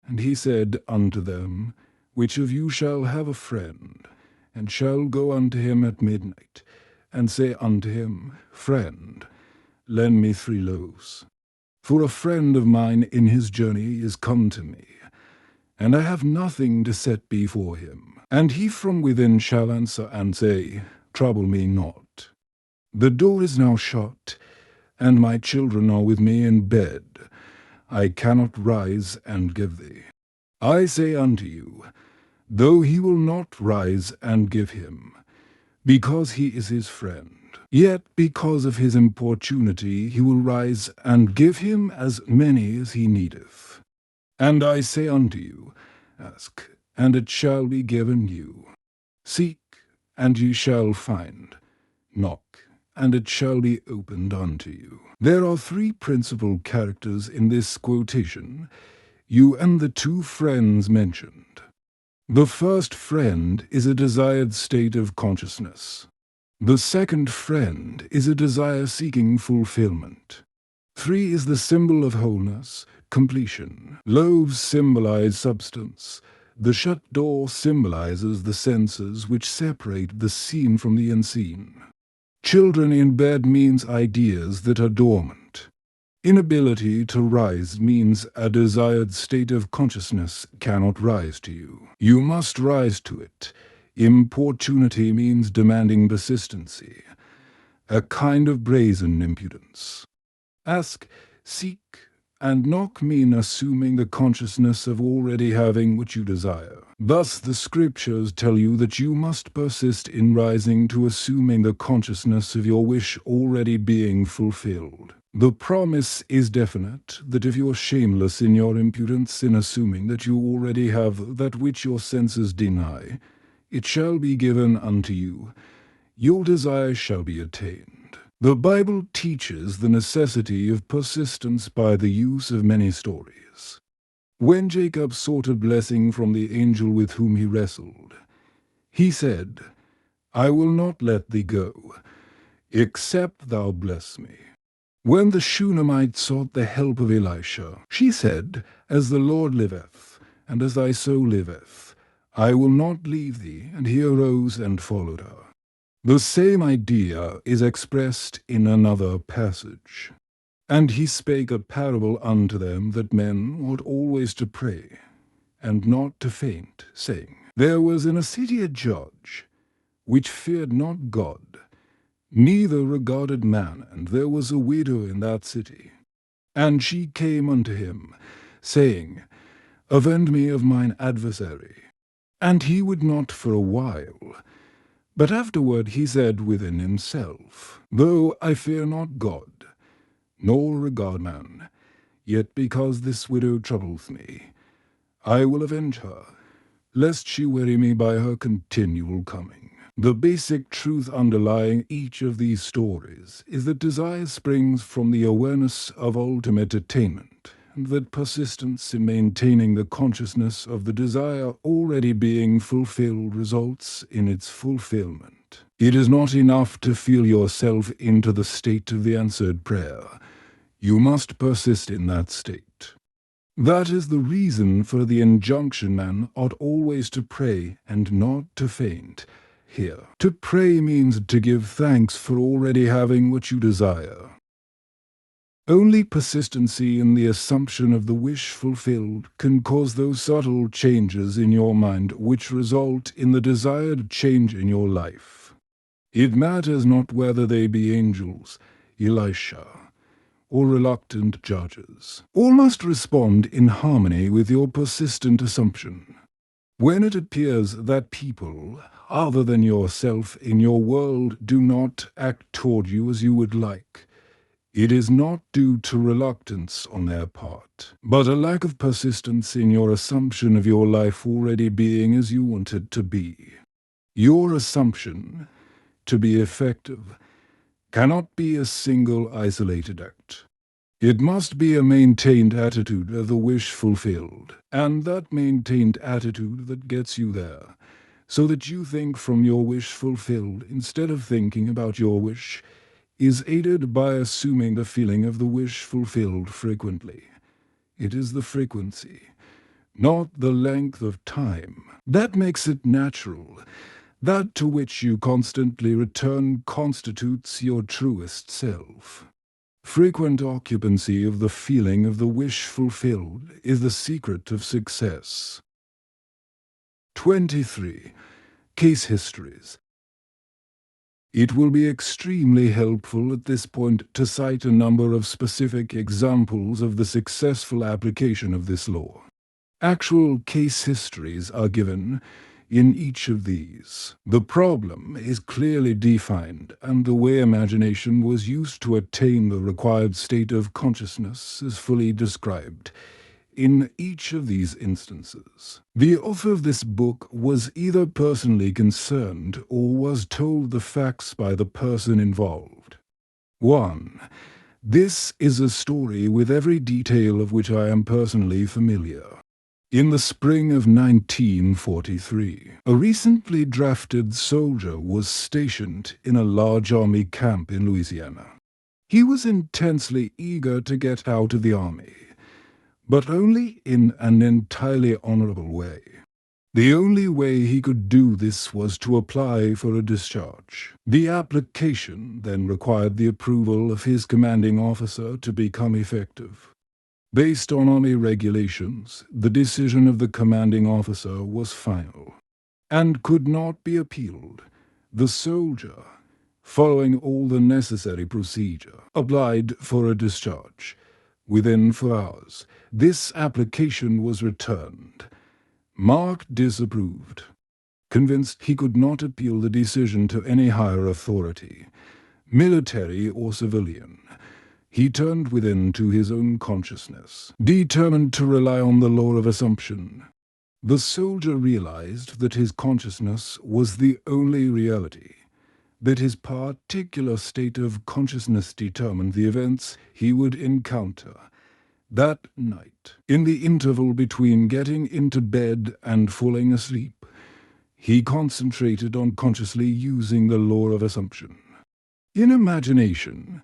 Speaker 1: And he said unto them, Which of you shall have a friend, and shall go unto him at midnight, and say unto him, Friend, lend me 3 loaves. For a friend of mine in his journey is come to me, and I have nothing to set before him. And he from within shall answer and say, Trouble me not. The door is now shut, and my children are with me in bed. I cannot rise and give thee. I say unto you, though he will not rise and give him, because he is his friend, yet because of his importunity he will rise and give him as many as he needeth. And I say unto you, Ask, and it shall be given you. Seek, and ye shall find. Knock, and it shall be opened unto you. There are 3 principal characters in this quotation, you and the 2 friends mentioned. The first friend is a desired state of consciousness. The second friend is a desire seeking fulfillment. 3 is the symbol of wholeness, completion. Loaves symbolize substance. The shut door symbolizes the senses which separate the seen from the unseen. Children in bed means ideas that are dormant. Inability to rise means a desired state of consciousness cannot rise to you. You must rise to it. Importunity means demanding persistency, a kind of brazen impudence. Ask, seek, and knock mean assuming the consciousness of already having what you desire. Thus the scriptures tell you that you must persist in rising to assuming the consciousness of your wish already being fulfilled. The promise is definite that if you are shameless in your impudence in assuming that you already have that which your senses deny, it shall be given unto you. Your desire shall be attained. The Bible teaches the necessity of persistence by the use of many stories. When Jacob sought a blessing from the angel with whom he wrestled, he said, I will not let thee go, except thou bless me. When the Shunammite sought the help of Elisha, she said, As the Lord liveth, and as thy soul liveth, I will not leave thee, and he arose and followed her. The same idea is expressed in another passage. And he spake a parable unto them that men ought always to pray, and not to faint, saying, There was in a city a judge, which feared not God, neither regarded man, and there was a widow in that city. And she came unto him, saying, Avenge me of mine adversary. And he would not for a while. But afterward he said within himself, Though I fear not God, nor regard man, yet because this widow troubleth me, I will avenge her, lest she weary me by her continual coming. The basic truth underlying each of these stories is that desire springs from the awareness of ultimate attainment, and that persistence in maintaining the consciousness of the desire already being fulfilled results in its fulfillment. It is not enough to feel yourself into the state of the answered prayer. You must persist in that state. That is the reason for the injunction man ought always to pray and not to faint. Here, to pray means to give thanks for already having what you desire. Only persistency in the assumption of the wish fulfilled can cause those subtle changes in your mind which result in the desired change in your life. It matters not whether they be angels, Elisha, or reluctant judges. All must respond in harmony with your persistent assumption. When it appears that people, other than yourself in your world, do not act toward you as you would like, it is not due to reluctance on their part, but a lack of persistence in your assumption of your life already being as you want it to be. Your assumption, to be effective, cannot be a single isolated act. It must be a maintained attitude of the wish fulfilled, and that maintained attitude that gets you there, so that you think from your wish fulfilled instead of thinking about your wish, is aided by assuming the feeling of the wish fulfilled frequently. It is the frequency, not the length of time, that makes it natural. That to which you constantly return constitutes your truest self. Frequent occupancy of the feeling of the wish fulfilled is the secret of success. 23. Case histories. It will be extremely helpful at this point to cite a number of specific examples of the successful application of this law. Actual case histories are given in each of these. The problem is clearly defined, and the way imagination was used to attain the required state of consciousness is fully described in each of these instances. The author of this book was either personally concerned or was told the facts by the person involved. 1. This is a story with every detail of which I am personally familiar. In the spring of 1943, a recently drafted soldier was stationed in a large army camp in Louisiana. He was intensely eager to get out of the army, but only in an entirely honorable way. The only way he could do this was to apply for a discharge. The application then required the approval of his commanding officer to become effective. Based on Army regulations, the decision of the commanding officer was final and could not be appealed. The soldier, following all the necessary procedure, applied for a discharge. Within 4 hours, this application was returned, marked disapproved. Convinced he could not appeal the decision to any higher authority, military or civilian, he turned within to his own consciousness, determined to rely on the law of assumption. The soldier realized that his consciousness was the only reality, that his particular state of consciousness determined the events he would encounter that night. In the interval between getting into bed and falling asleep, he concentrated on consciously using the law of assumption. In imagination,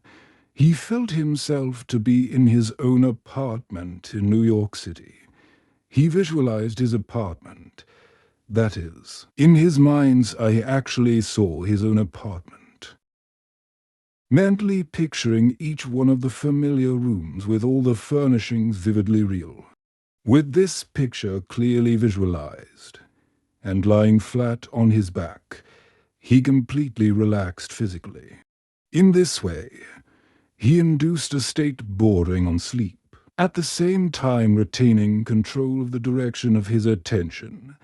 Speaker 1: he felt himself to be in his own apartment in New York City. He visualized his apartment. That is, in his mind's eye, actually saw his own apartment. Mentally picturing each one of the familiar rooms with all the furnishings vividly real. With this picture clearly visualized, and lying flat on his back, he completely relaxed physically. In this way, he induced a state bordering on sleep, at the same time retaining control of the direction of his attention.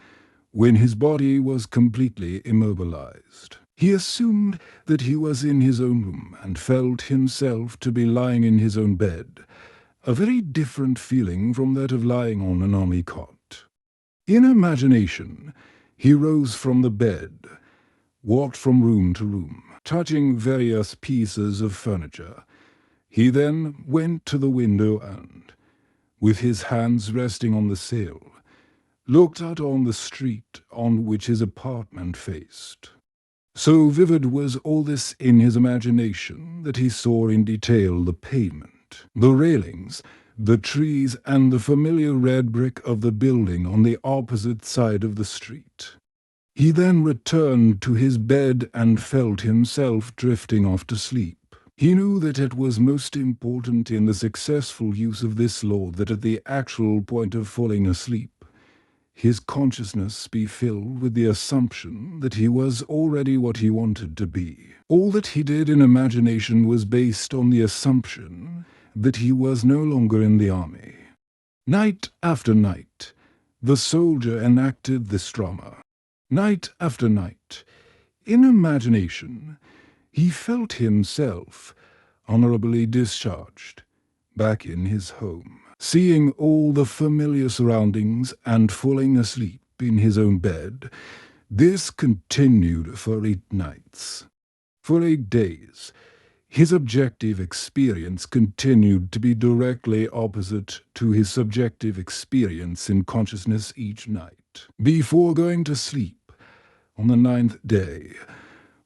Speaker 1: When his body was completely immobilized, he assumed that he was in his own room and felt himself to be lying in his own bed, a very different feeling from that of lying on an army cot. In imagination, he rose from the bed, walked from room to room, touching various pieces of furniture. He then went to the window and, with his hands resting on the sill, looked out on the street on which his apartment faced. So vivid was all this in his imagination that he saw in detail the pavement, the railings, the trees, and the familiar red brick of the building on the opposite side of the street. He then returned to his bed and felt himself drifting off to sleep. He knew that it was most important in the successful use of this law that at the actual point of falling asleep, his consciousness be filled with the assumption that he was already what he wanted to be. All that he did in imagination was based on the assumption that he was no longer in the army. Night after night, the soldier enacted this drama. Night after night, in imagination, he felt himself honorably discharged, back in his home, seeing all the familiar surroundings and falling asleep in his own bed. This continued for 8 nights. For 8 days, his objective experience continued to be directly opposite to his subjective experience in consciousness each night. Before going to sleep, on the 9th day,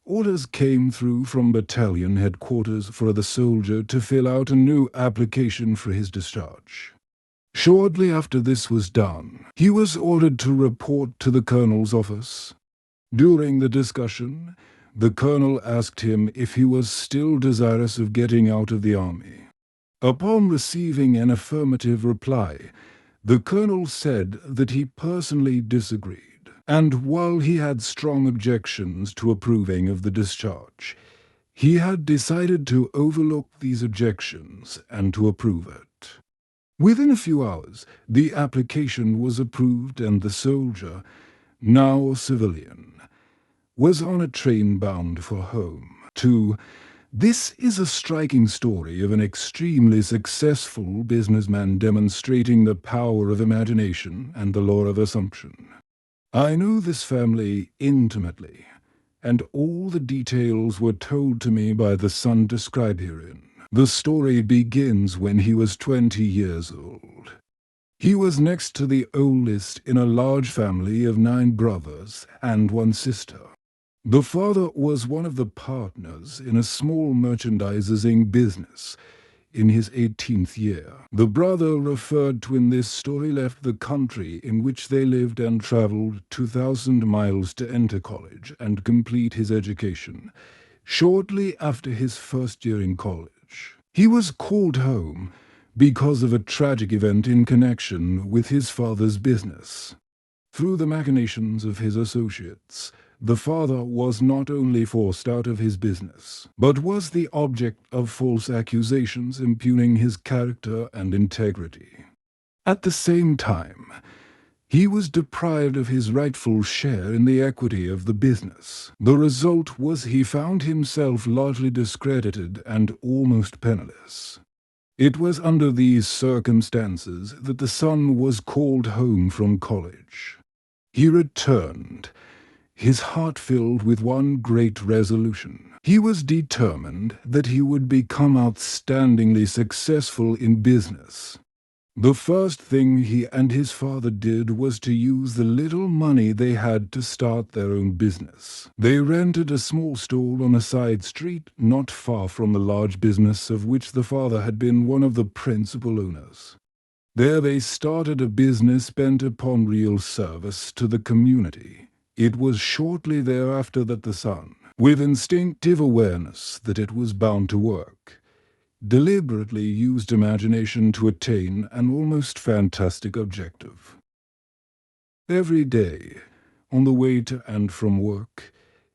Speaker 1: orders came through from battalion headquarters for the soldier to fill out a new application for his discharge. Shortly after this was done, he was ordered to report to the colonel's office. During the discussion, the colonel asked him if he was still desirous of getting out of the army. Upon receiving an affirmative reply, the colonel said that he personally disagreed, and while he had strong objections to approving of the discharge, he had decided to overlook these objections and to approve it. Within a few hours, the application was approved and the soldier, now a civilian, was on a train bound for home. This is a striking story of an extremely successful businessman demonstrating the power of imagination and the law of assumption. I knew this family intimately, and all the details were told to me by the son described herein. The story begins when he was 20 years old. He was next to the oldest in a large family of 9 brothers and 1 sister. The father was one of the partners in a small merchandising business in his 18th year. The brother referred to in this story left the country in which they lived and traveled 2,000 miles to enter college and complete his education. Shortly after his first year in college, he was called home because of a tragic event in connection with his father's business. Through the machinations of his associates, the father was not only forced out of his business, but was the object of false accusations impugning his character and integrity. At the same time, he was deprived of his rightful share in the equity of the business. The result was he found himself largely discredited and almost penniless. It was under these circumstances that the son was called home from college. He returned, his heart filled with one great resolution. He was determined that he would become outstandingly successful in business. The first thing he and his father did was to use the little money they had to start their own business. They rented a small stall on a side street not far from the large business of which the father had been one of the principal owners. There they started a business bent upon real service to the community. It was shortly thereafter that the son, with instinctive awareness that it was bound to work, deliberately used imagination to attain an almost fantastic objective. Every day, on the way to and from work,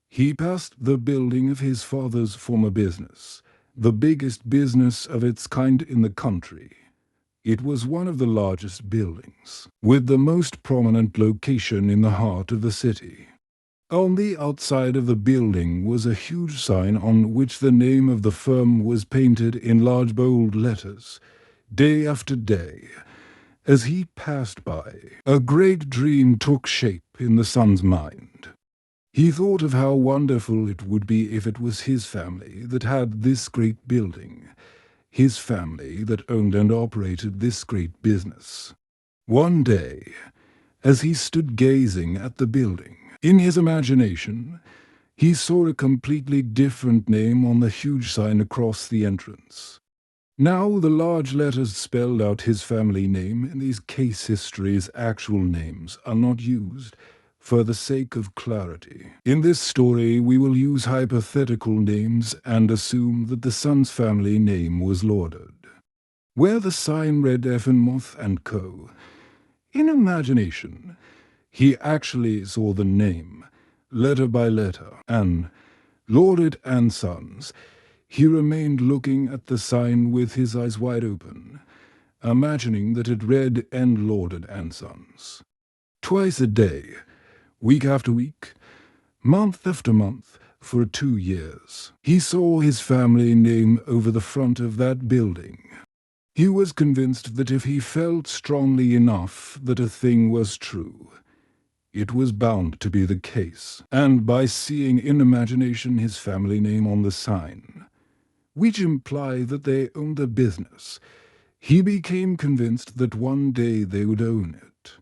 Speaker 1: he passed the building of his father's former business, the biggest business of its kind in the country. It was one of the largest buildings, with the most prominent location in the heart of the city. On the outside of the building was a huge sign on which the name of the firm was painted in large bold letters. Day after day, as he passed by, a great dream took shape in the son's mind. He thought of how wonderful it would be if it was his family that had this great building, his family that owned and operated this great business. One day, as he stood gazing at the building, in his imagination, he saw a completely different name on the huge sign across the entrance. Now the large letters spelled out his family name in these case histories. Actual names are not used, for the sake of clarity. In this story, we will use hypothetical names and assume that the son's family name was Lauded. Where the sign read Effenmoth and Co., in imagination, he actually saw the name, letter by letter, and Lauded and Sons. He remained looking at the sign with his eyes wide open, imagining that it read and Lauded and Sons. Twice a day, week after week, month after month, for 2 years, he saw his family name over the front of that building. He was convinced that if he felt strongly enough that a thing was true, it was bound to be the case, and by seeing in imagination his family name on the sign, which implied that they owned a business, he became convinced that one day they would own it.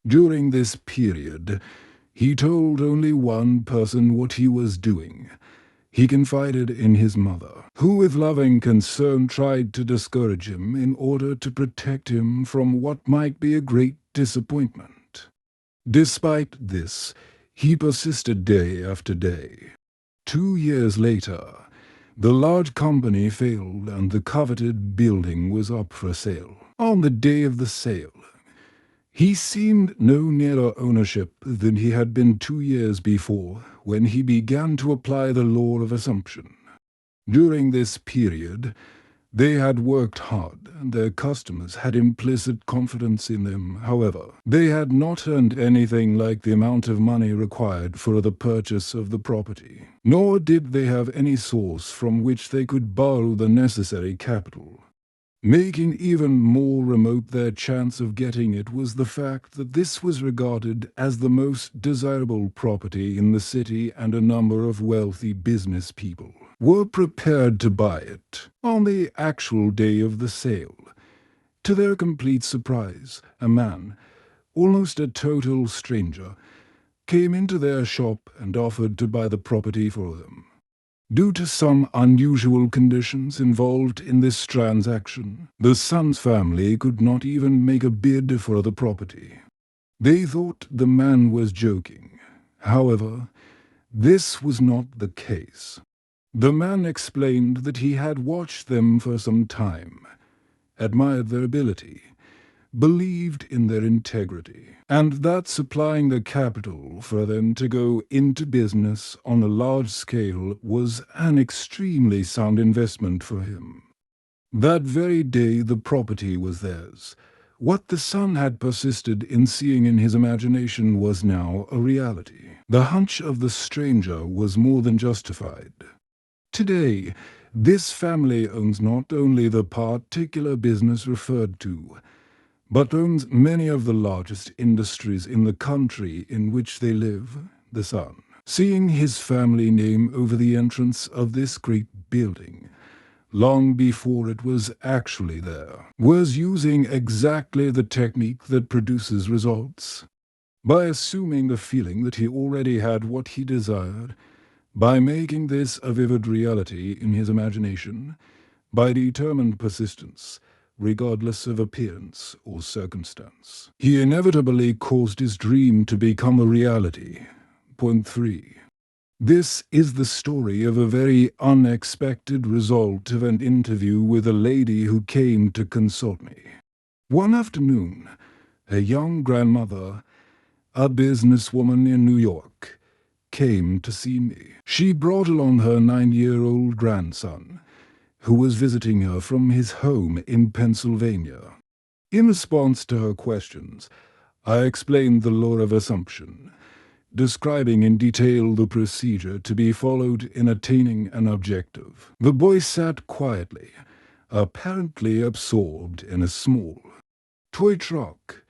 Speaker 1: During this period, he told only one person what he was doing. He confided in his mother, who with loving concern tried to discourage him in order to protect him from what might be a great disappointment. Despite this, he persisted day after day. 2 years later, the large company failed and the coveted building was up for sale. On the day of the sale, he seemed no nearer ownership than he had been 2 years before, when he began to apply the law of assumption. During this period, they had worked hard, and their customers had implicit confidence in them. However, they had not earned anything like the amount of money required for the purchase of the property, nor did they have any source from which they could borrow the necessary capital. Making even more remote their chance of getting it was the fact that this was regarded as the most desirable property in the city, and a number of wealthy business people were prepared to buy it on the actual day of the sale. To their complete surprise, a man, almost a total stranger, came into their shop and offered to buy the property for them. Due to some unusual conditions involved in this transaction, the Sons family could not even make a bid for the property. They thought the man was joking. However, this was not the case. The man explained that he had watched them for some time, admired their ability, believed in their integrity, and that supplying the capital for them to go into business on a large scale was an extremely sound investment for him. That very day the property was theirs. What the son had persisted in seeing in his imagination was now a reality. The hunch of the stranger was more than justified. Today, this family owns not only the particular business referred to, but owns many of the largest industries in the country in which they live. The son, seeing his family name over the entrance of this great building, long before it was actually there, was using exactly the technique that produces results. By assuming the feeling that he already had what he desired, by making this a vivid reality in his imagination, by determined persistence, regardless of appearance or circumstance, he inevitably caused his dream to become a reality. Point 3. This is the story of a very unexpected result of an interview with a lady who came to consult me. One afternoon, a young grandmother, a businesswoman in New York, came to see me. She brought along her 9-year-old grandson, who was visiting her from his home in Pennsylvania. In response to her questions, I explained the law of assumption, describing in detail the procedure to be followed in attaining an objective. The boy sat quietly, apparently absorbed in a small toy truck,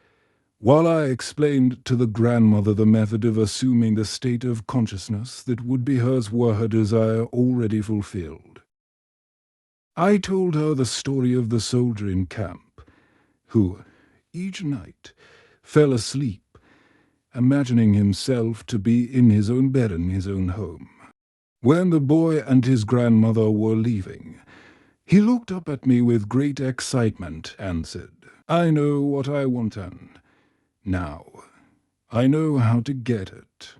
Speaker 1: while I explained to the grandmother the method of assuming the state of consciousness that would be hers were her desire already fulfilled. I told her the story of the soldier in camp, who, each night, fell asleep, imagining himself to be in his own bed in his own home. When the boy and his grandmother were leaving, he looked up at me with great excitement and said, "I know what I want, and now I know how to get it."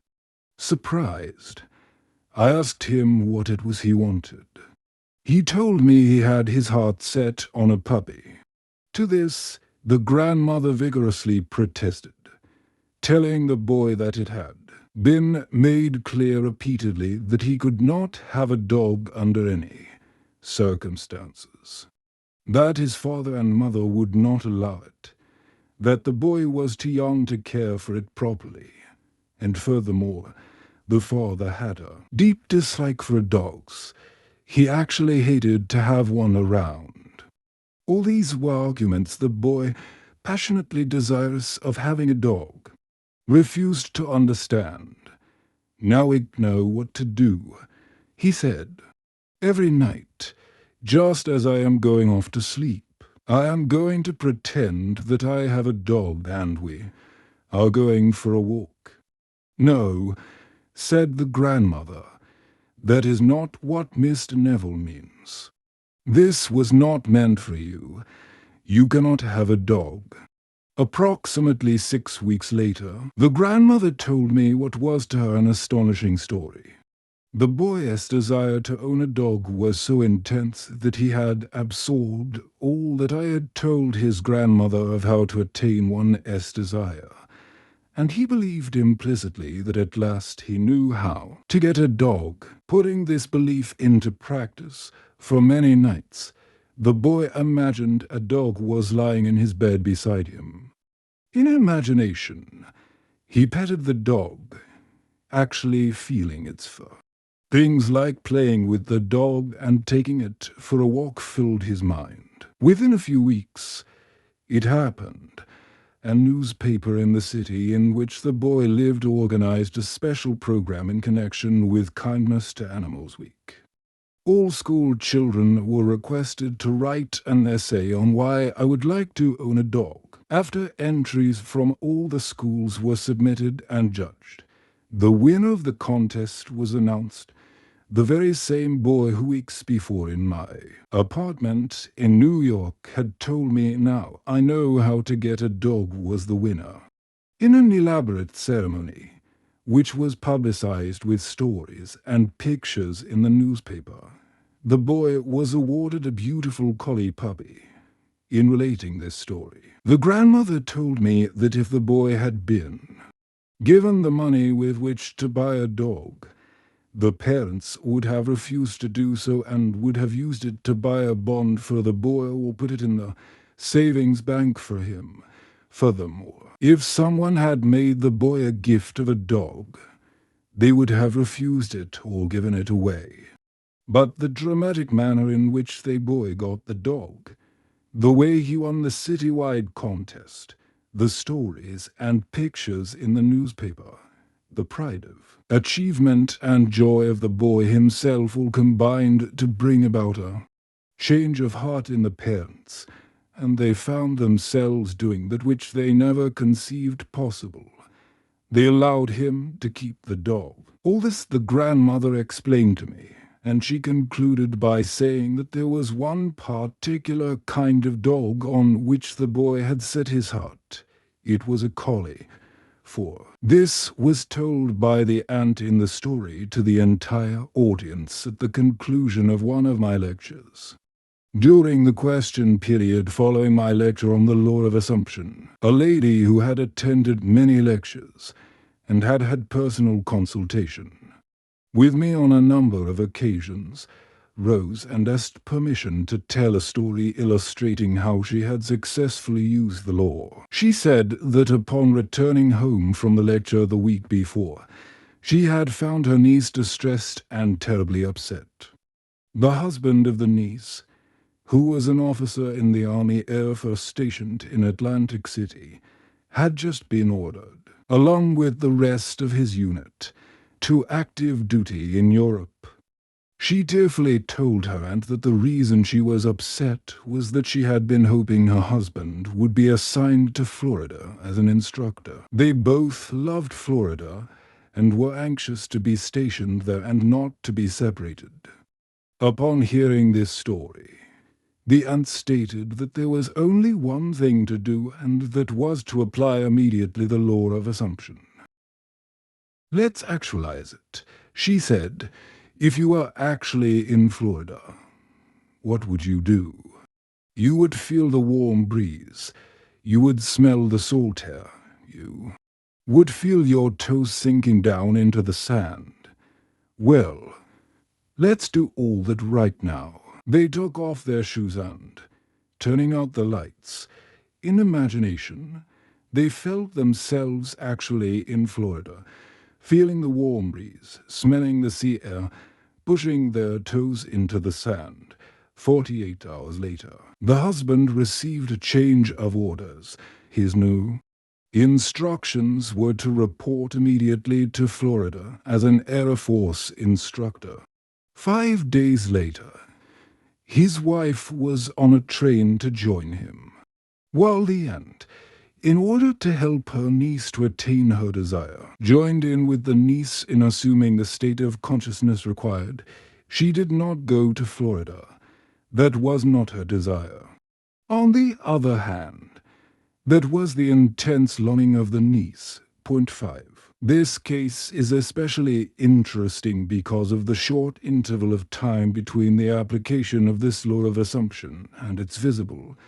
Speaker 1: Surprised, I asked him what it was he wanted. He told me he had his heart set on a puppy. To this, the grandmother vigorously protested, telling the boy that it had been made clear repeatedly that he could not have a dog under any circumstances, that his father and mother would not allow it, that the boy was too young to care for it properly, and furthermore, the father had a deep dislike for dogs. He actually hated to have one around. All these were arguments the boy, passionately desirous of having a dog, refused to understand. "Now I know what to do," he said. "Every night, just as I am going off to sleep, I am going to pretend that I have a dog and we are going for a walk." "No," said the grandmother, "that is not what Mr. Neville means. This was not meant for you. You cannot have a dog." Approximately 6 weeks later, the grandmother told me what was to her an astonishing story. The boy's desire to own a dog was so intense that he had absorbed all that I had told his grandmother of how to attain one's desire, and he believed implicitly that at last he knew how to get a dog. Putting this belief into practice, for many nights, the boy imagined a dog was lying in his bed beside him. In imagination, he petted the dog, actually feeling its fur. Things like playing with the dog and taking it for a walk filled his mind. Within a few weeks, it happened. A newspaper in the city in which the boy lived organized a special program in connection with Kindness to Animals Week. All school children were requested to write an essay on why I would like to own a dog. After entries from all the schools were submitted and judged, the winner of the contest was announced. The very same boy who weeks before in my apartment in New York had told me now I know how to get a dog was the winner. In an elaborate ceremony, which was publicized with stories and pictures in the newspaper, the boy was awarded a beautiful collie puppy. In relating this story, the grandmother told me that if the boy had been given the money with which to buy a dog, the parents would have refused to do so and would have used it to buy a bond for the boy or put it in the savings bank for him. Furthermore, if someone had made the boy a gift of a dog, they would have refused it or given it away. But the dramatic manner in which the boy got the dog, the way he won the citywide contest, the stories and pictures in the newspaper, the pride of achievement and joy of the boy himself all combined to bring about a change of heart in the parents, and they found themselves doing that which they never conceived possible. They allowed him to keep the dog. All this the grandmother explained to me, and she concluded by saying that there was one particular kind of dog on which the boy had set his heart. It was a collie. For this was told by the aunt in the story to the entire audience at the conclusion of one of my lectures. During the question period following my lecture on the law of assumption, a lady who had attended many lectures and had had personal consultation with me on a number of occasions, rose and asked permission to tell a story illustrating how she had successfully used the law. She said that upon returning home from the lecture the week before, she had found her niece distressed and terribly upset. The husband of the niece, who was an officer in the Army Air Force stationed in Atlantic City, had just been ordered, along with the rest of his unit, to active duty in Europe. She tearfully told her aunt that the reason she was upset was that she had been hoping her husband would be assigned to Florida as an instructor. They both loved Florida and were anxious to be stationed there and not to be separated. Upon hearing this story, The aunt stated that there was only one thing to do, and that was to apply immediately the law of assumption. "Let's actualize it," she said. "If you were actually in Florida, what would you do? You would feel the warm breeze. You would smell the salt air. You would feel your toes sinking down into the sand. Well, let's do all that right now." They took off their shoes and, turning out the lights, in imagination, they felt themselves actually in Florida, feeling the warm breeze, smelling the sea air, pushing their toes into the sand. 48 hours later, the husband received a change of orders. His new instructions were to report immediately to Florida as an Air Force instructor. 5 days later, his wife was on a train to join him, while the aunt, in order to help her niece to attain her desire, joined in with the niece in assuming the state of consciousness required. She did not go to Florida. That was not her desire. On the other hand, that was the intense longing of the niece. Point 5. This case is especially interesting because of the short interval of time between the application of this law of assumption and its visible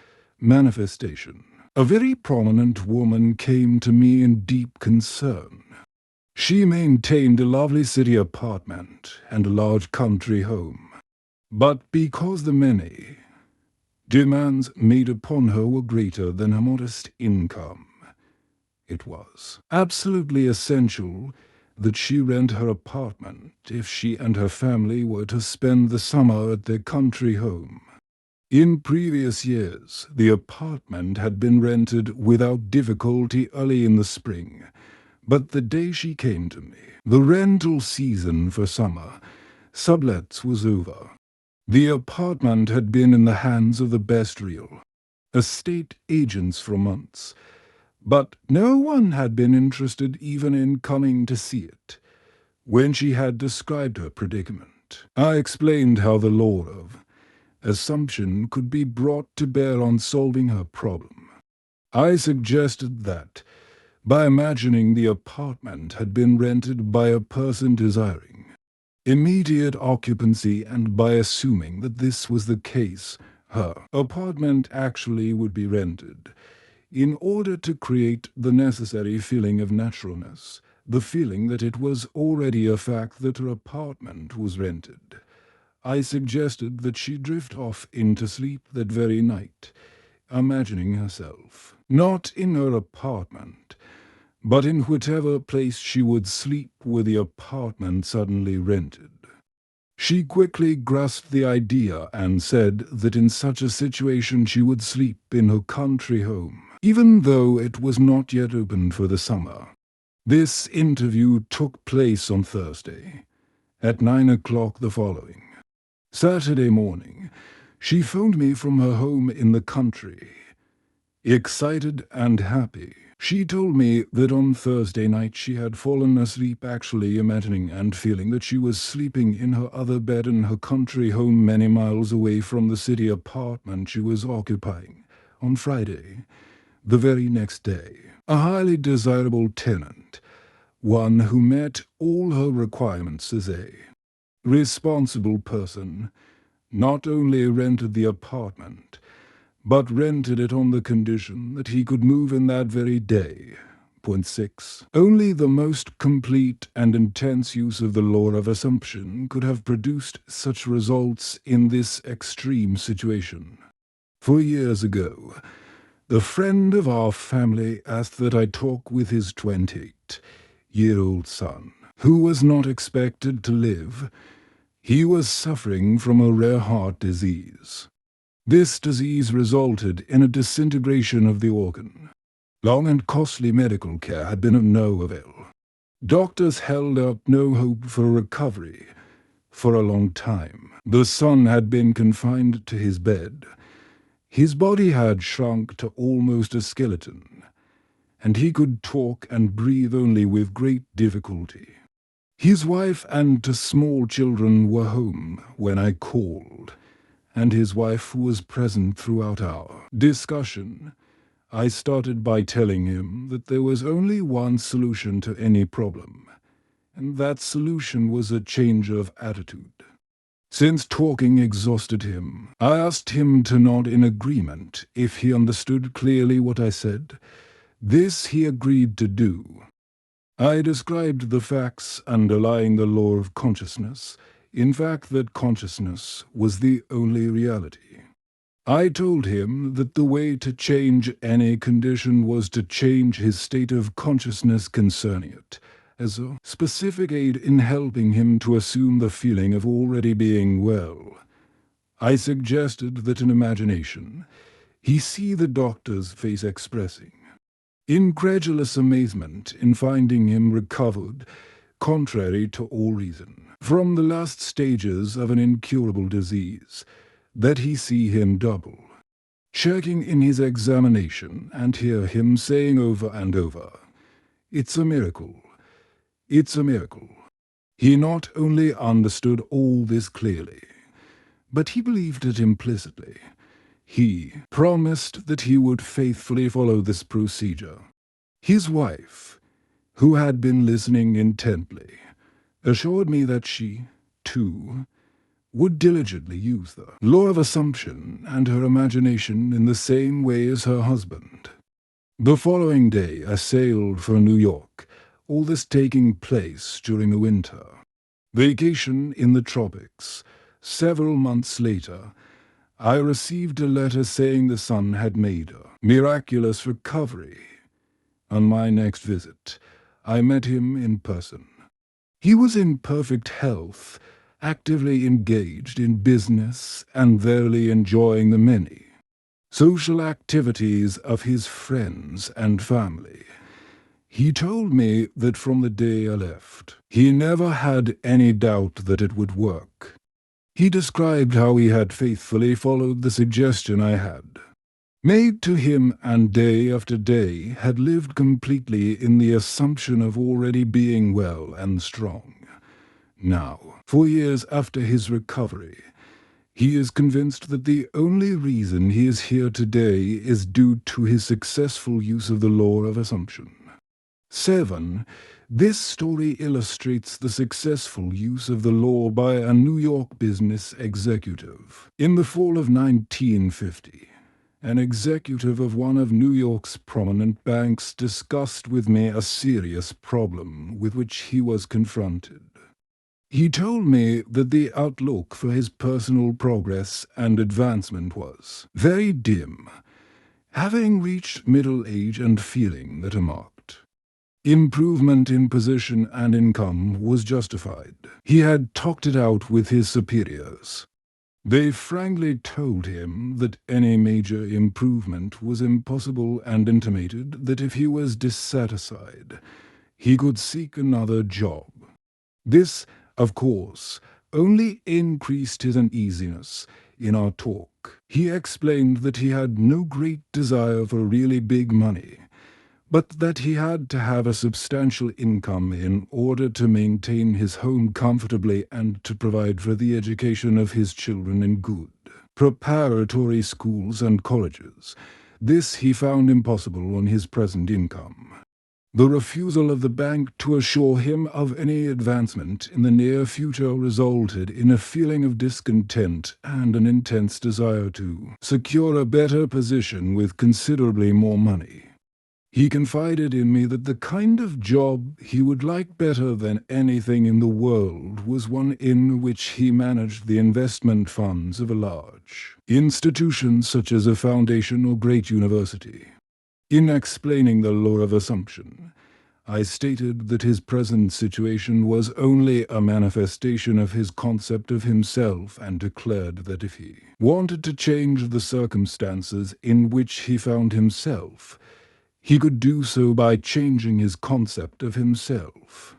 Speaker 1: manifestation. A very prominent woman came to me in deep concern. She maintained a lovely city apartment and a large country home. But because the many demands made upon her were greater than her modest income, it was absolutely essential that she rent her apartment if she and her family were to spend the summer at their country home. In previous years, the apartment had been rented without difficulty early in the spring, but the day she came to me, the rental season for summer sublets was over. The apartment had been in the hands of the best real estate agents for months, but no one had been interested even in coming to see it. When she had described her predicament, I explained how the law of assumption could be brought to bear on solving her problem. I suggested that, by imagining the apartment had been rented by a person desiring immediate occupancy, and by assuming that this was the case, her apartment actually would be rented. In order to create the necessary feeling of naturalness, the feeling that it was already a fact that her apartment was rented, I suggested that she drift off into sleep that very night, imagining herself not in her apartment, but in whatever place she would sleep were the apartment suddenly rented. She quickly grasped the idea and said that in such a situation she would sleep in her country home, even though it was not yet opened for the summer. This interview took place on Thursday, at 9 o'clock the following. Saturday morning, she phoned me from her home in the country, excited and happy. She told me that on Thursday night she had fallen asleep actually imagining and feeling that she was sleeping in her other bed in her country home many miles away from the city apartment she was occupying. On Friday, the very next day, a highly desirable tenant, one who met all her requirements as a responsible person, not only rented the apartment, but rented it on the condition that he could move in that very day. Point 6. Only the most complete and intense use of the law of assumption could have produced such results in this extreme situation. 4 years ago, the friend of our family asked that I talk with his 28-year-old son, who was not expected to live. He was suffering from a rare heart disease. This disease resulted in a disintegration of the organ. Long and costly medical care had been of no avail. Doctors held out no hope for recovery for a long time. The son had been confined to his bed. His body had shrunk to almost a skeleton, and he could talk and breathe only with great difficulty. His wife and 2 small children were home when I called, and his wife was present throughout our discussion. I started by telling him that there was only one solution to any problem, and that solution was a change of attitude. Since talking exhausted him, I asked him to nod in agreement if he understood clearly what I said. This he agreed to do. I described the facts underlying the law of consciousness, in fact that consciousness was the only reality. I told him that the way to change any condition was to change his state of consciousness concerning it, as a specific aid in helping him to assume the feeling of already being well. I suggested that in imagination he see the doctor's face expressing incredulous amazement in finding him recovered, contrary to all reason, from the last stages of an incurable disease, that he see him double, checking in his examination and hear him saying over and over, "It's a miracle. It's a miracle." He not only understood all this clearly, but he believed it implicitly. He promised that he would faithfully follow this procedure. His wife, who had been listening intently, assured me that she, too, would diligently use the law of assumption and her imagination in the same way as her husband. The following day I sailed for New York, all this taking place during the winter. Vacation in the tropics. Several months later, I received a letter saying the son had made a miraculous recovery. On my next visit, I met him in person. He was in perfect health, actively engaged in business and thoroughly enjoying the many social activities of his friends and family. He told me that from the day I left, he never had any doubt that it would work. He described how he had faithfully followed the suggestion I had made to him, and day after day had lived completely in the assumption of already being well and strong. Now, 4 years after his recovery, he is convinced that the only reason he is here today is due to his successful use of the law of assumption. 7. This story illustrates the successful use of the law by a New York business executive. In the fall of 1950, an executive of one of New York's prominent banks discussed with me a serious problem with which he was confronted. He told me that the outlook for his personal progress and advancement was very dim, having reached middle age and feeling that a marked improvement in position and income was justified. He had talked it out with his superiors. They frankly told him that any major improvement was impossible and intimated that if he was dissatisfied, he could seek another job. This, of course, only increased his uneasiness. In our talk, he explained that he had no great desire for really big money, but that he had to have a substantial income in order to maintain his home comfortably and to provide for the education of his children in good preparatory schools and colleges. This he found impossible on his present income. The refusal of the bank to assure him of any advancement in the near future resulted in a feeling of discontent and an intense desire to secure a better position with considerably more money. He confided in me that the kind of job he would like better than anything in the world was one in which he managed the investment funds of a large institution such as a foundation or great university. In explaining the law of assumption, I stated that his present situation was only a manifestation of his concept of himself and declared that if he wanted to change the circumstances in which he found himself, he could do so by changing his concept of himself.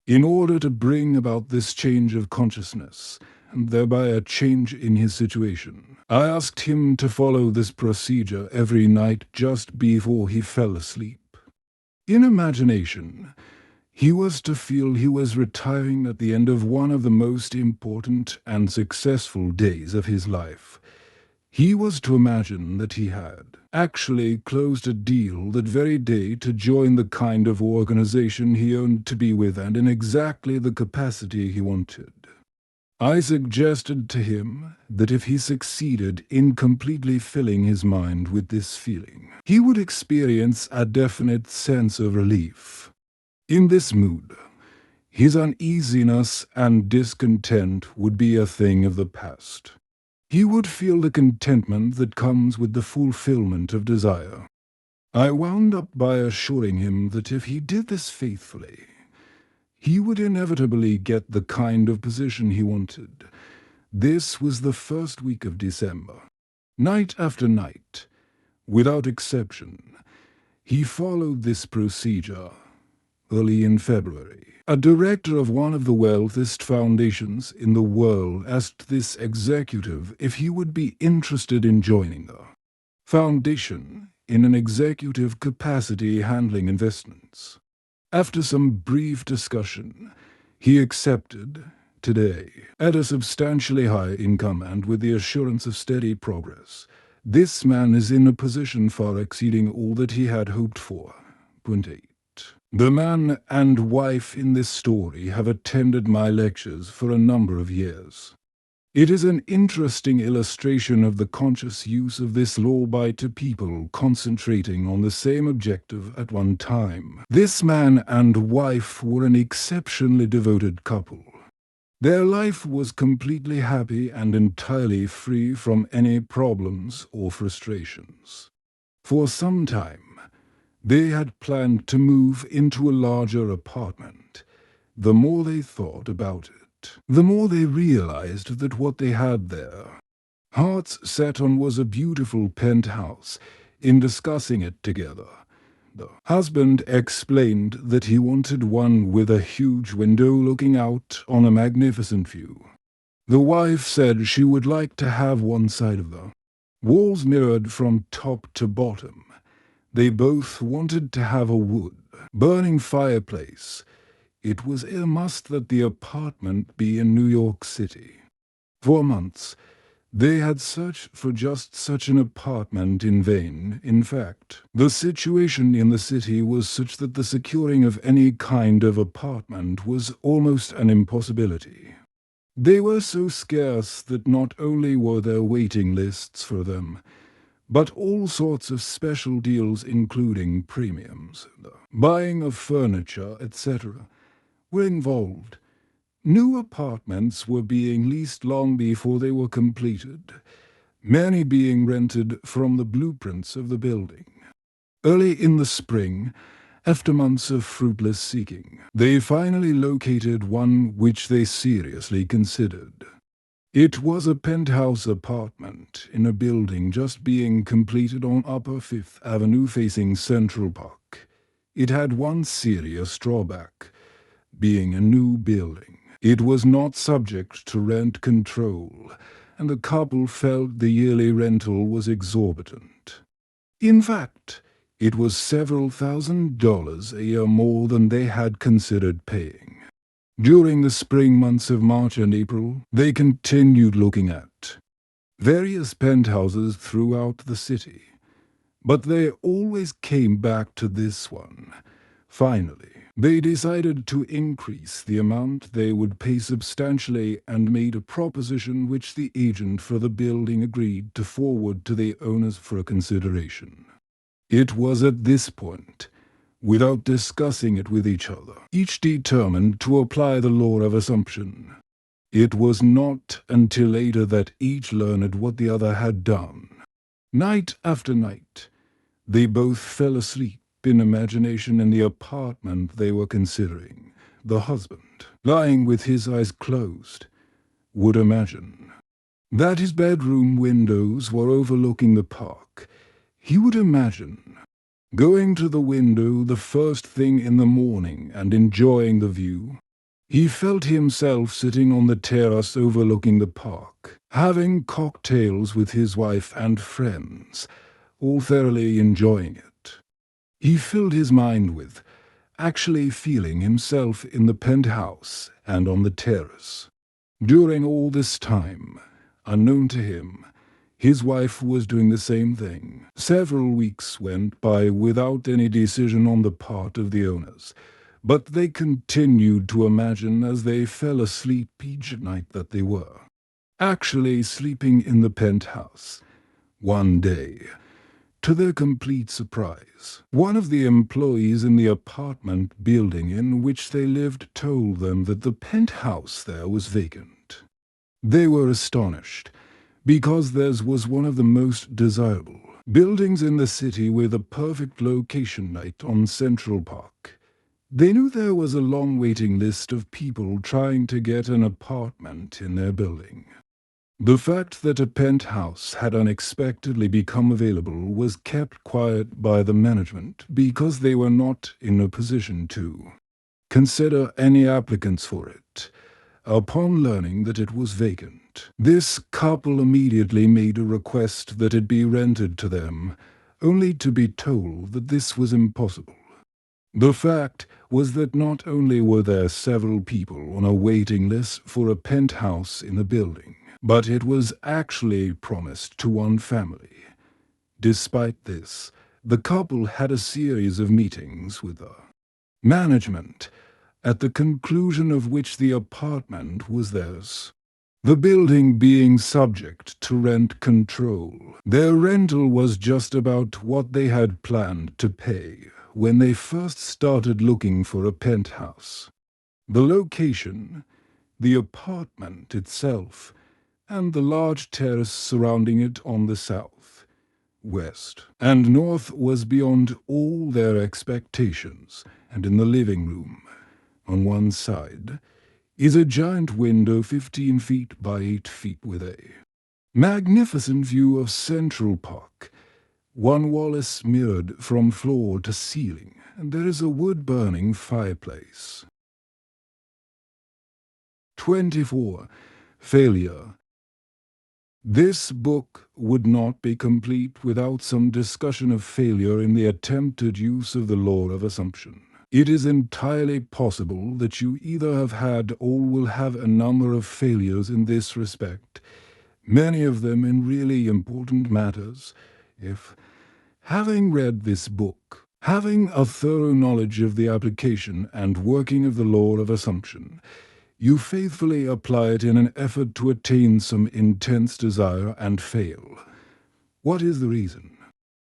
Speaker 1: In order to bring about this change of consciousness, and thereby a change in his situation, I asked him to follow this procedure every night just before he fell asleep. In imagination, He was to feel he was retiring at the end of one of the most important and successful days of his life. He was to imagine that he had actually closed a deal that very day to join the kind of organization he owned to be with and in exactly the capacity he wanted. I suggested to him that if he succeeded in completely filling his mind with this feeling, he would experience a definite sense of relief. In this mood, his uneasiness and discontent would be a thing of the past. He would feel the contentment that comes with the fulfillment of desire. I wound up by assuring him that if he did this faithfully, he would inevitably get the kind of position he wanted. This was the first week of December. Night after night, without exception, he followed this procedure. Early in February, a director of one of the wealthiest foundations in the world asked this executive if he would be interested in joining the foundation in an executive capacity handling investments. After some brief discussion, he accepted today at a substantially high income and with the assurance of steady progress. This man is in a position far exceeding all that he had hoped for. Point 8. The man and wife in this story have attended my lectures for a number of years. It is an interesting illustration of the conscious use of this law by two people concentrating on the same objective at one time. This man and wife were an exceptionally devoted couple. Their life was completely happy and entirely free from any problems or frustrations. For some time, they had planned to move into a larger apartment. The more they thought about it, the more they realized that what they had there, hearts set on, was a beautiful penthouse. In discussing it together, the husband explained that he wanted one with a huge window looking out on a magnificent view. The wife said she would like to have one side of the walls mirrored from top to bottom. They both wanted to have a wood-burning fireplace. It was a must that the apartment be in New York City. For months, they had searched for just such an apartment in vain. In fact, the situation in the city was such that the securing of any kind of apartment was almost an impossibility. They were so scarce that not only were there waiting lists for them, but all sorts of special deals including premiums, the buying of furniture, etc., were involved. New apartments were being leased long before they were completed, many being rented from the blueprints of the building. Early in the spring, after months of fruitless seeking, they finally located one which they seriously considered. It was a penthouse apartment in a building just being completed on Upper Fifth Avenue facing Central Park. It had one serious drawback, being a new building. It was not subject to rent control, and the couple felt the yearly rental was exorbitant. In fact, it was several $1,000s a year more than they had considered paying. During the spring months of March and April, they continued looking at various penthouses throughout the city, but they always came back to this one. Finally, they decided to increase the amount they would pay substantially and made a proposition which the agent for the building agreed to forward to the owners for a consideration. It was at this point, without discussing it with each other, each determined to apply the law of assumption. It was not until later that each learned what the other had done. Night after night, they both fell asleep in imagination in the apartment they were considering. The husband, lying with his eyes closed, would imagine that his bedroom windows were overlooking the park. He would imagine going to the window the first thing in the morning and enjoying the view. He felt himself sitting on the terrace overlooking the park, having cocktails with his wife and friends, all thoroughly enjoying it. He filled his mind with actually feeling himself in the penthouse and on the terrace. During all this time, unknown to him, his wife was doing the same thing. Several weeks went by without any decision on the part of the owners, but they continued to imagine as they fell asleep each night that they were actually sleeping in the penthouse. One day, to their complete surprise, one of the employees in the apartment building in which they lived told them that the penthouse there was vacant. They were astonished, because theirs was one of the most desirable buildings in the city with a perfect location right on Central Park. They knew there was a long waiting list of people trying to get an apartment in their building. The fact that a penthouse had unexpectedly become available was kept quiet by the management because they were not in a position to consider any applicants for it. Upon learning that it was vacant, this couple immediately made a request that it be rented to them, only to be told that this was impossible. The fact was that not only were there several people on a waiting list for a penthouse in the building, but it was actually promised to one family. Despite this, the couple had a series of meetings with the management, at the conclusion of which the apartment was theirs. The building being subject to rent control, their rental was just about what they had planned to pay when they first started looking for a penthouse. The location, the apartment itself, and the large terrace surrounding it on the south, west, and north was beyond all their expectations, and in the living room, on one side, is a giant window 15 feet by 8 feet with a magnificent view of Central Park. One wall is mirrored from floor to ceiling, and there is a wood-burning fireplace. 24. Failure. This book would not be complete without some discussion of failure in the attempted use of the law of assumption. It is entirely possible that you either have had or will have a number of failures in this respect, many of them in really important matters, if, having read this book, having a thorough knowledge of the application and working of the law of assumption, you faithfully apply it in an effort to attain some intense desire and fail. What is the reason?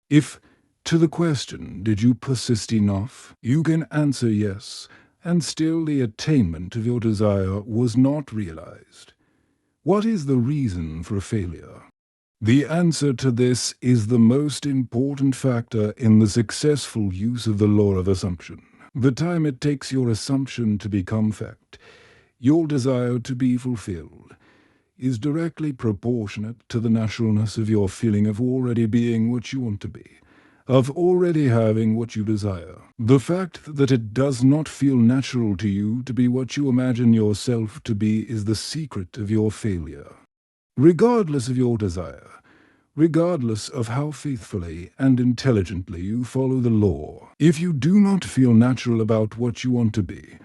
Speaker 1: If, to the question, did you persist enough, you can answer yes, and still the attainment of your desire was not realized. What is the reason for failure? The answer to this is the most important factor in the successful use of the law of assumption. The time it takes your assumption to become fact, your desire to be fulfilled, is directly proportionate to the naturalness of your feeling of already being what you want to be, of already having what you desire. The fact that it does not feel natural to you to be what you imagine yourself to be is the secret of your failure. Regardless of your desire, regardless of how faithfully and intelligently you follow the law, if you do not feel natural about what you want to be,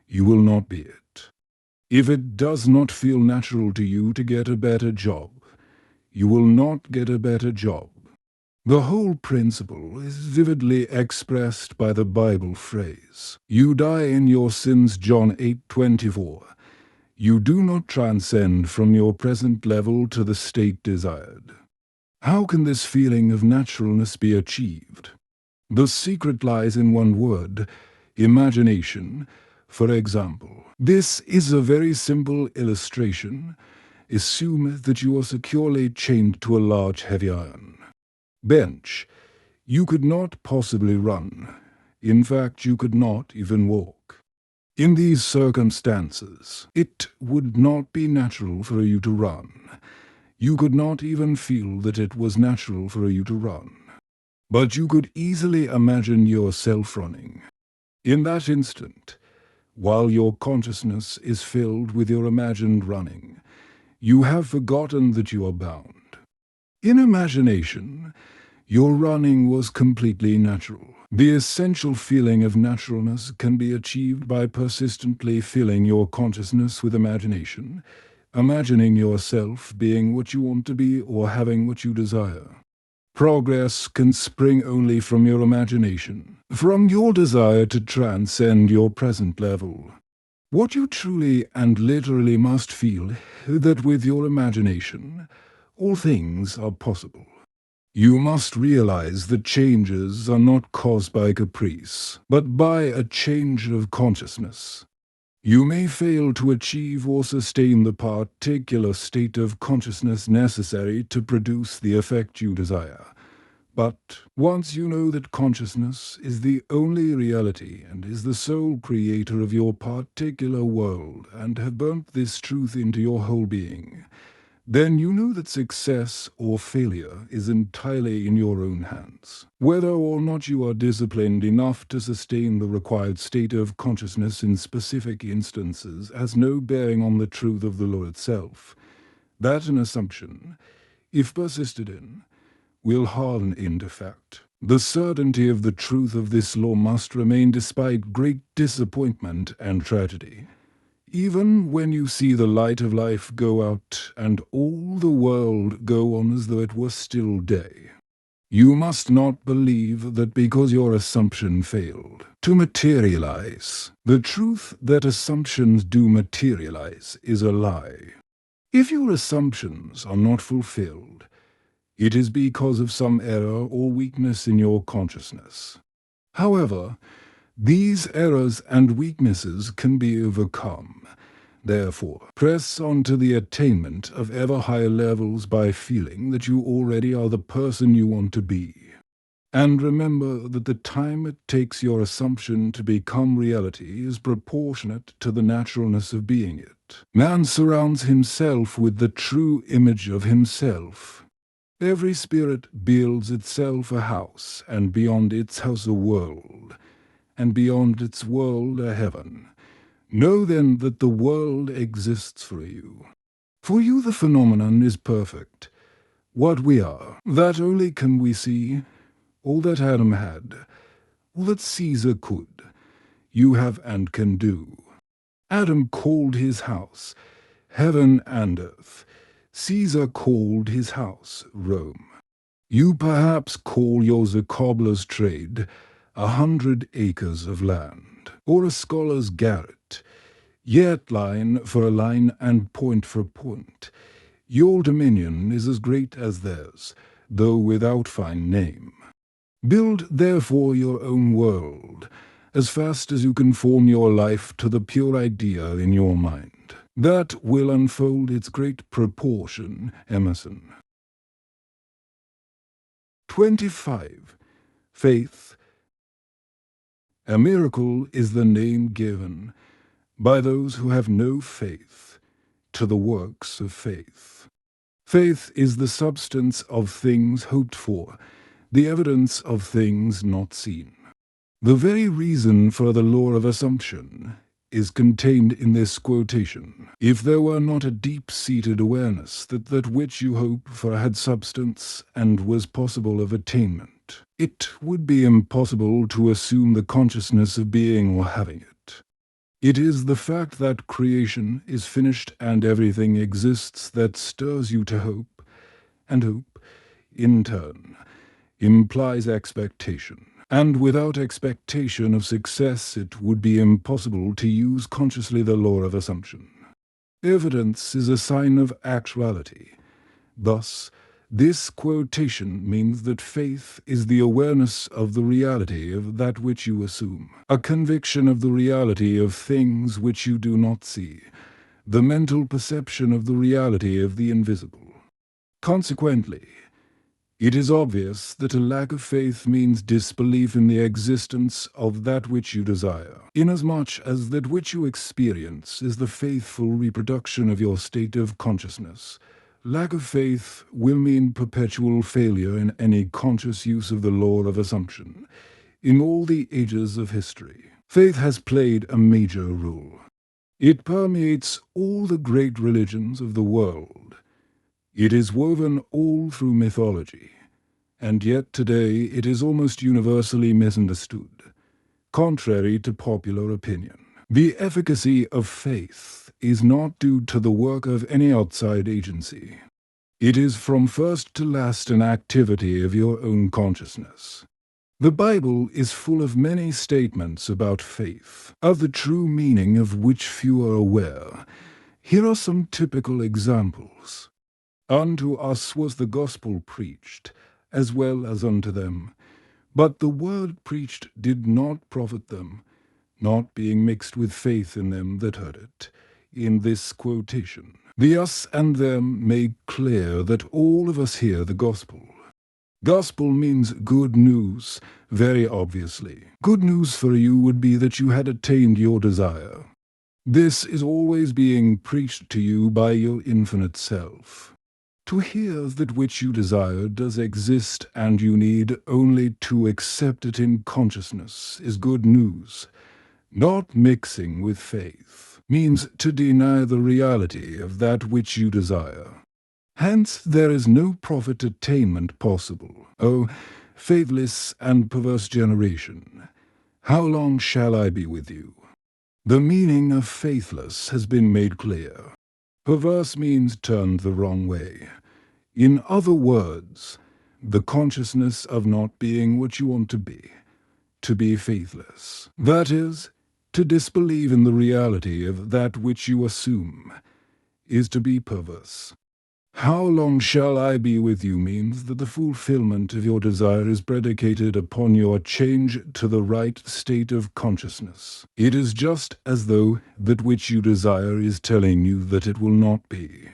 Speaker 1: you will not be it. If it does not feel natural to you to get a better job, you will not get a better job. The whole principle is vividly expressed by the Bible phrase, "You die in your sins," John 8:24. You do not transcend from your present level to the state desired. How can this feeling of naturalness be achieved? The secret lies in one word, imagination. For example, this is a very simple illustration. Assume that you are securely chained to a large heavy iron bench. You could not possibly run. In fact, you could not even walk. In these circumstances, it would not be natural for you to run. You could not even feel that it was natural for you to run. But you could easily imagine yourself running. In that instant, while your consciousness is filled with your imagined running, you have forgotten that you are bound. In imagination, Your running was completely natural. The essential feeling of naturalness can be achieved by persistently filling your consciousness with imagination, imagining yourself being what you want to be or having what you desire. Progress can spring only from your imagination, from your desire to transcend your present level. What you truly and literally must feel is that with your imagination, all things are possible. You must realize that changes are not caused by caprice, but by a change of consciousness. You may fail to achieve or sustain the particular state of consciousness necessary to produce the effect you desire. But once you know that consciousness is the only reality and is the sole creator of your particular world and have burnt this truth into your whole being, then you know that success or failure is entirely in your own hands. Whether or not you are disciplined enough to sustain the required state of consciousness in specific instances has no bearing on the truth of the law itself. That an assumption, if persisted in, will harden into fact. The certainty of the truth of this law must remain despite great disappointment and tragedy. Even when you see the light of life go out and all the world go on as though it were still day, you must not believe that because your assumption failed to materialize, the truth that assumptions do materialize is a lie. If your assumptions are not fulfilled, it is because of some error or weakness in your consciousness. However, these errors and weaknesses can be overcome. Therefore, press on to the attainment of ever higher levels by feeling that you already are the person you want to be. And remember that the time it takes your assumption to become reality is proportionate to the naturalness of being it. Man surrounds himself with the true image of himself. Every spirit builds itself a house, and beyond its house a world, and beyond its world a heaven. Know then that the world exists for you. For you the phenomenon is perfect. What we are, that only can we see. All that Adam had, all that Caesar could, you have and can do. Adam called his house heaven and earth. Caesar called his house Rome. You perhaps call yours a cobbler's trade, 100 acres of land, or a scholar's garret, yet line for a line and point for point. Your dominion is as great as theirs, though without fine name. Build therefore your own world, as fast as you can form your life to the pure idea in your mind. That will unfold its great proportion. Emerson. 25. Faith. A miracle is the name given, by those who have no faith, to the works of faith. Faith is the substance of things hoped for, the evidence of things not seen. The very reason for the law of assumption is contained in this quotation. If there were not a deep-seated awareness that that which you hope for had substance and was possible of attainment, it would be impossible to assume the consciousness of being or having it. It is the fact that creation is finished and everything exists that stirs you to hope, and hope, in turn, implies expectation. And without expectation of success, it would be impossible to use consciously the law of assumption. Evidence is a sign of actuality. Thus, this quotation means that faith is the awareness of the reality of that which you assume, a conviction of the reality of things which you do not see, the mental perception of the reality of the invisible. Consequently, it is obvious that a lack of faith means disbelief in the existence of that which you desire, inasmuch as that which you experience is the faithful reproduction of your state of consciousness. Lack of faith will mean perpetual failure in any conscious use of the law of assumption. In all the ages of history, faith has played a major role. It permeates all the great religions of the world. It is woven all through mythology. and yet today it is almost universally misunderstood, contrary to popular opinion. The efficacy of faith is not due to the work of any outside agency. It is from first to last an activity of your own consciousness. The Bible is full of many statements about faith, of the true meaning of which few are aware. Here are some typical examples. Unto us was the gospel preached, as well as unto them. But the word preached did not profit them, not being mixed with faith in them that heard it. In this quotation, the us and them make clear that all of us hear the gospel. Gospel means good news, very obviously. Good news for you would be that you had attained your desire. This is always being preached to you by your infinite self. To hear that which you desire does exist and you need only to accept it in consciousness is good news. Not mixing with faith means to deny the reality of that which you desire. Hence there is no profit attainment possible. O faithless and perverse generation, how long shall I be with you? The meaning of faithless has been made clear. Perverse means turned the wrong way. In other words, the consciousness of not being what you want to be faithless. That is, to disbelieve in the reality of that which you assume, is to be perverse. How long shall I be with you means that the fulfillment of your desire is predicated upon your change to the right state of consciousness. It is just as though that which you desire is telling you that it will not be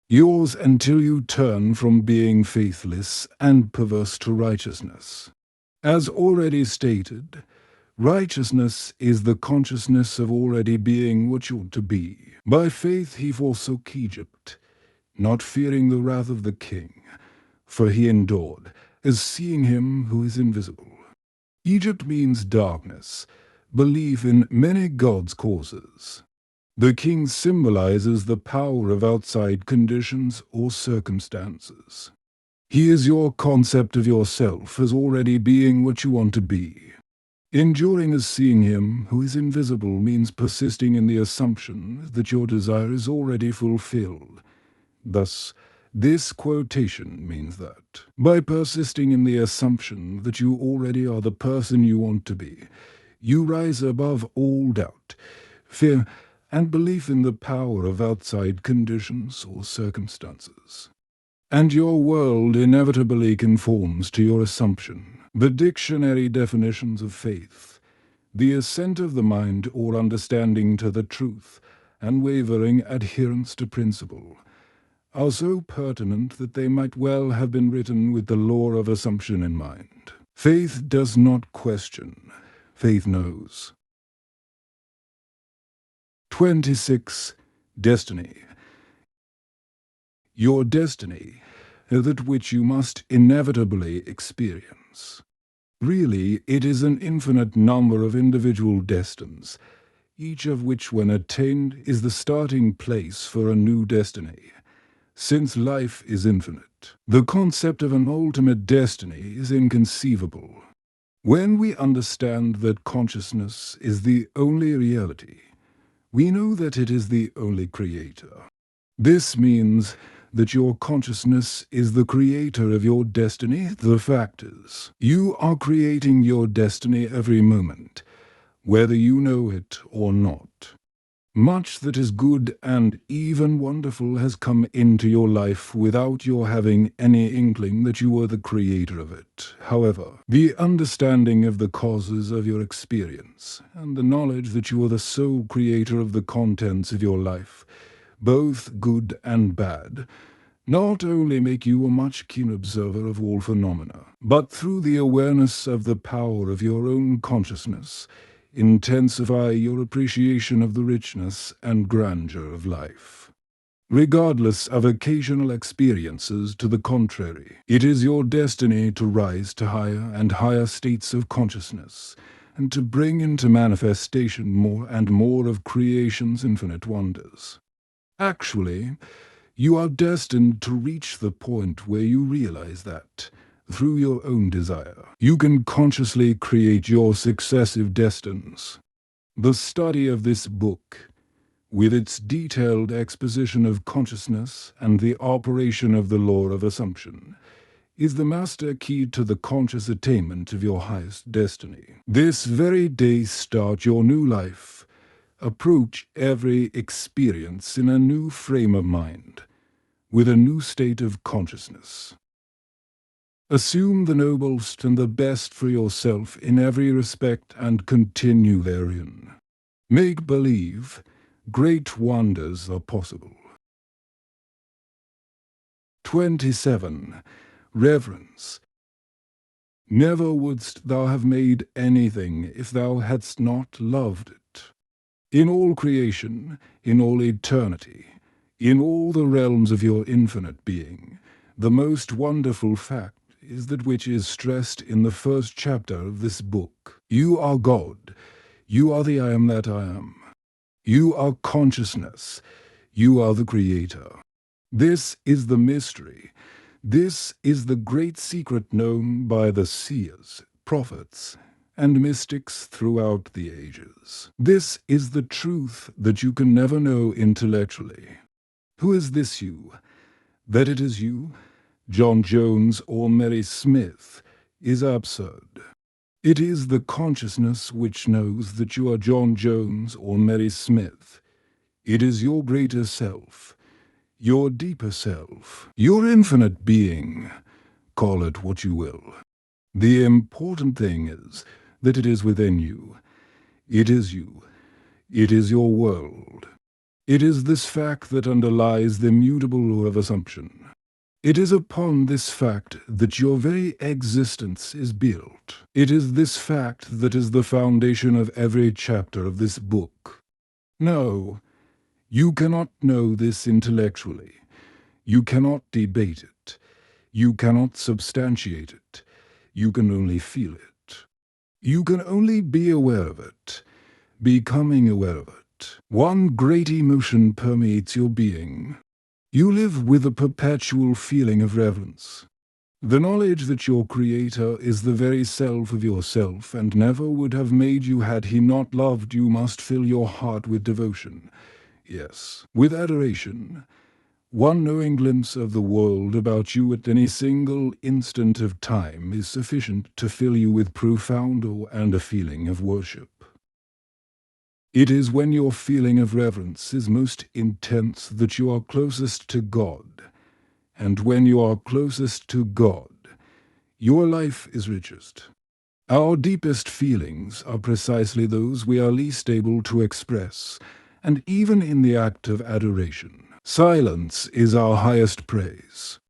Speaker 1: yours until you turn from being faithless and perverse to righteousness. As already stated, righteousness is the consciousness of already being what you ought to be. By faith he forsook Egypt, not fearing the wrath of the king, for he endured, as seeing him who is invisible. Egypt means darkness, belief in many gods' causes. The king symbolizes the power of outside conditions or circumstances. He is your concept of yourself as already being what you want to be. Enduring as seeing him who is invisible means persisting in the assumption that your desire is already fulfilled. Thus, this quotation means that, by persisting in the assumption that you already are the person you want to be, you rise above all doubt, fear, and belief in the power of outside conditions or circumstances. And your world inevitably conforms to your assumption. The dictionary definitions of faith, the assent of the mind or understanding to the truth, and wavering adherence to principle, are so pertinent that they might well have been written with the law of assumption in mind. Faith does not question, faith knows. 26. Destiny. Your destiny, that which you must inevitably experience. Really, it is an infinite number of individual destinies, each of which when attained is the starting place for a new destiny. Since life is infinite, the concept of an ultimate destiny is inconceivable. When we understand that consciousness is the only reality, we know that it is the only creator. This means that your consciousness is the creator of your destiny. The fact is, you are creating your destiny every moment, whether you know it or not. Much that is good and even wonderful has come into your life without your having any inkling that you were the creator of it. However, the understanding of the causes of your experience and the knowledge that you are the sole creator of the contents of your life, both good and bad, not only make you a much keen observer of all phenomena, but through the awareness of the power of your own consciousness, intensify your appreciation of the richness and grandeur of life. Regardless of occasional experiences to the contrary, it is your destiny to rise to higher and higher states of consciousness, and to bring into manifestation more and more of creation's infinite wonders. Actually, you are destined to reach the point where you realize that, through your own desire. You can consciously create your successive destinies. The study of this book, with its detailed exposition of consciousness and the operation of the law of assumption, is the master key to the conscious attainment of your highest destiny. This very day start your new life. Approach every experience in a new frame of mind, with a new state of consciousness. Assume the noblest and the best for yourself in every respect and continue therein. Make believe, great wonders are possible. 27. Reverence. Never wouldst thou have made anything if thou hadst not loved it. In all creation, in all eternity, in all the realms of your infinite being, the most wonderful fact is that which is stressed in the first chapter of this book. You are God. You are the I am that I am. You are consciousness. You are the Creator. This is the mystery. This is the great secret known by the seers, prophets, and mystics throughout the ages. This is the truth that you can never know intellectually. Who is this you? That it is you, John Jones or Mary Smith, is absurd. It is the consciousness which knows that you are John Jones or Mary Smith. It is your greater self, your deeper self, your infinite being. Call it what you will. The important thing is that it is within you. It is you. It is your world. It is this fact that underlies the immutable law of assumption. It is upon this fact that your very existence is built. It is this fact that is the foundation of every chapter of this book. No, you cannot know this intellectually. You cannot debate it. You cannot substantiate it. You can only feel it. You can only be aware of it, becoming aware of it. One great emotion permeates your being. You live with a perpetual feeling of reverence. The knowledge that your Creator is the very self of yourself and never would have made you had he not loved you must fill your heart with devotion. Yes, with adoration. One knowing glimpse of the world about you at any single instant of time is sufficient to fill you with profound awe and a feeling of worship. It is when your feeling of reverence is most intense that you are closest to God, and when you are closest to God, your life is richest. Our deepest feelings are precisely those we are least able to express, and even in the act of adoration, silence is our highest praise.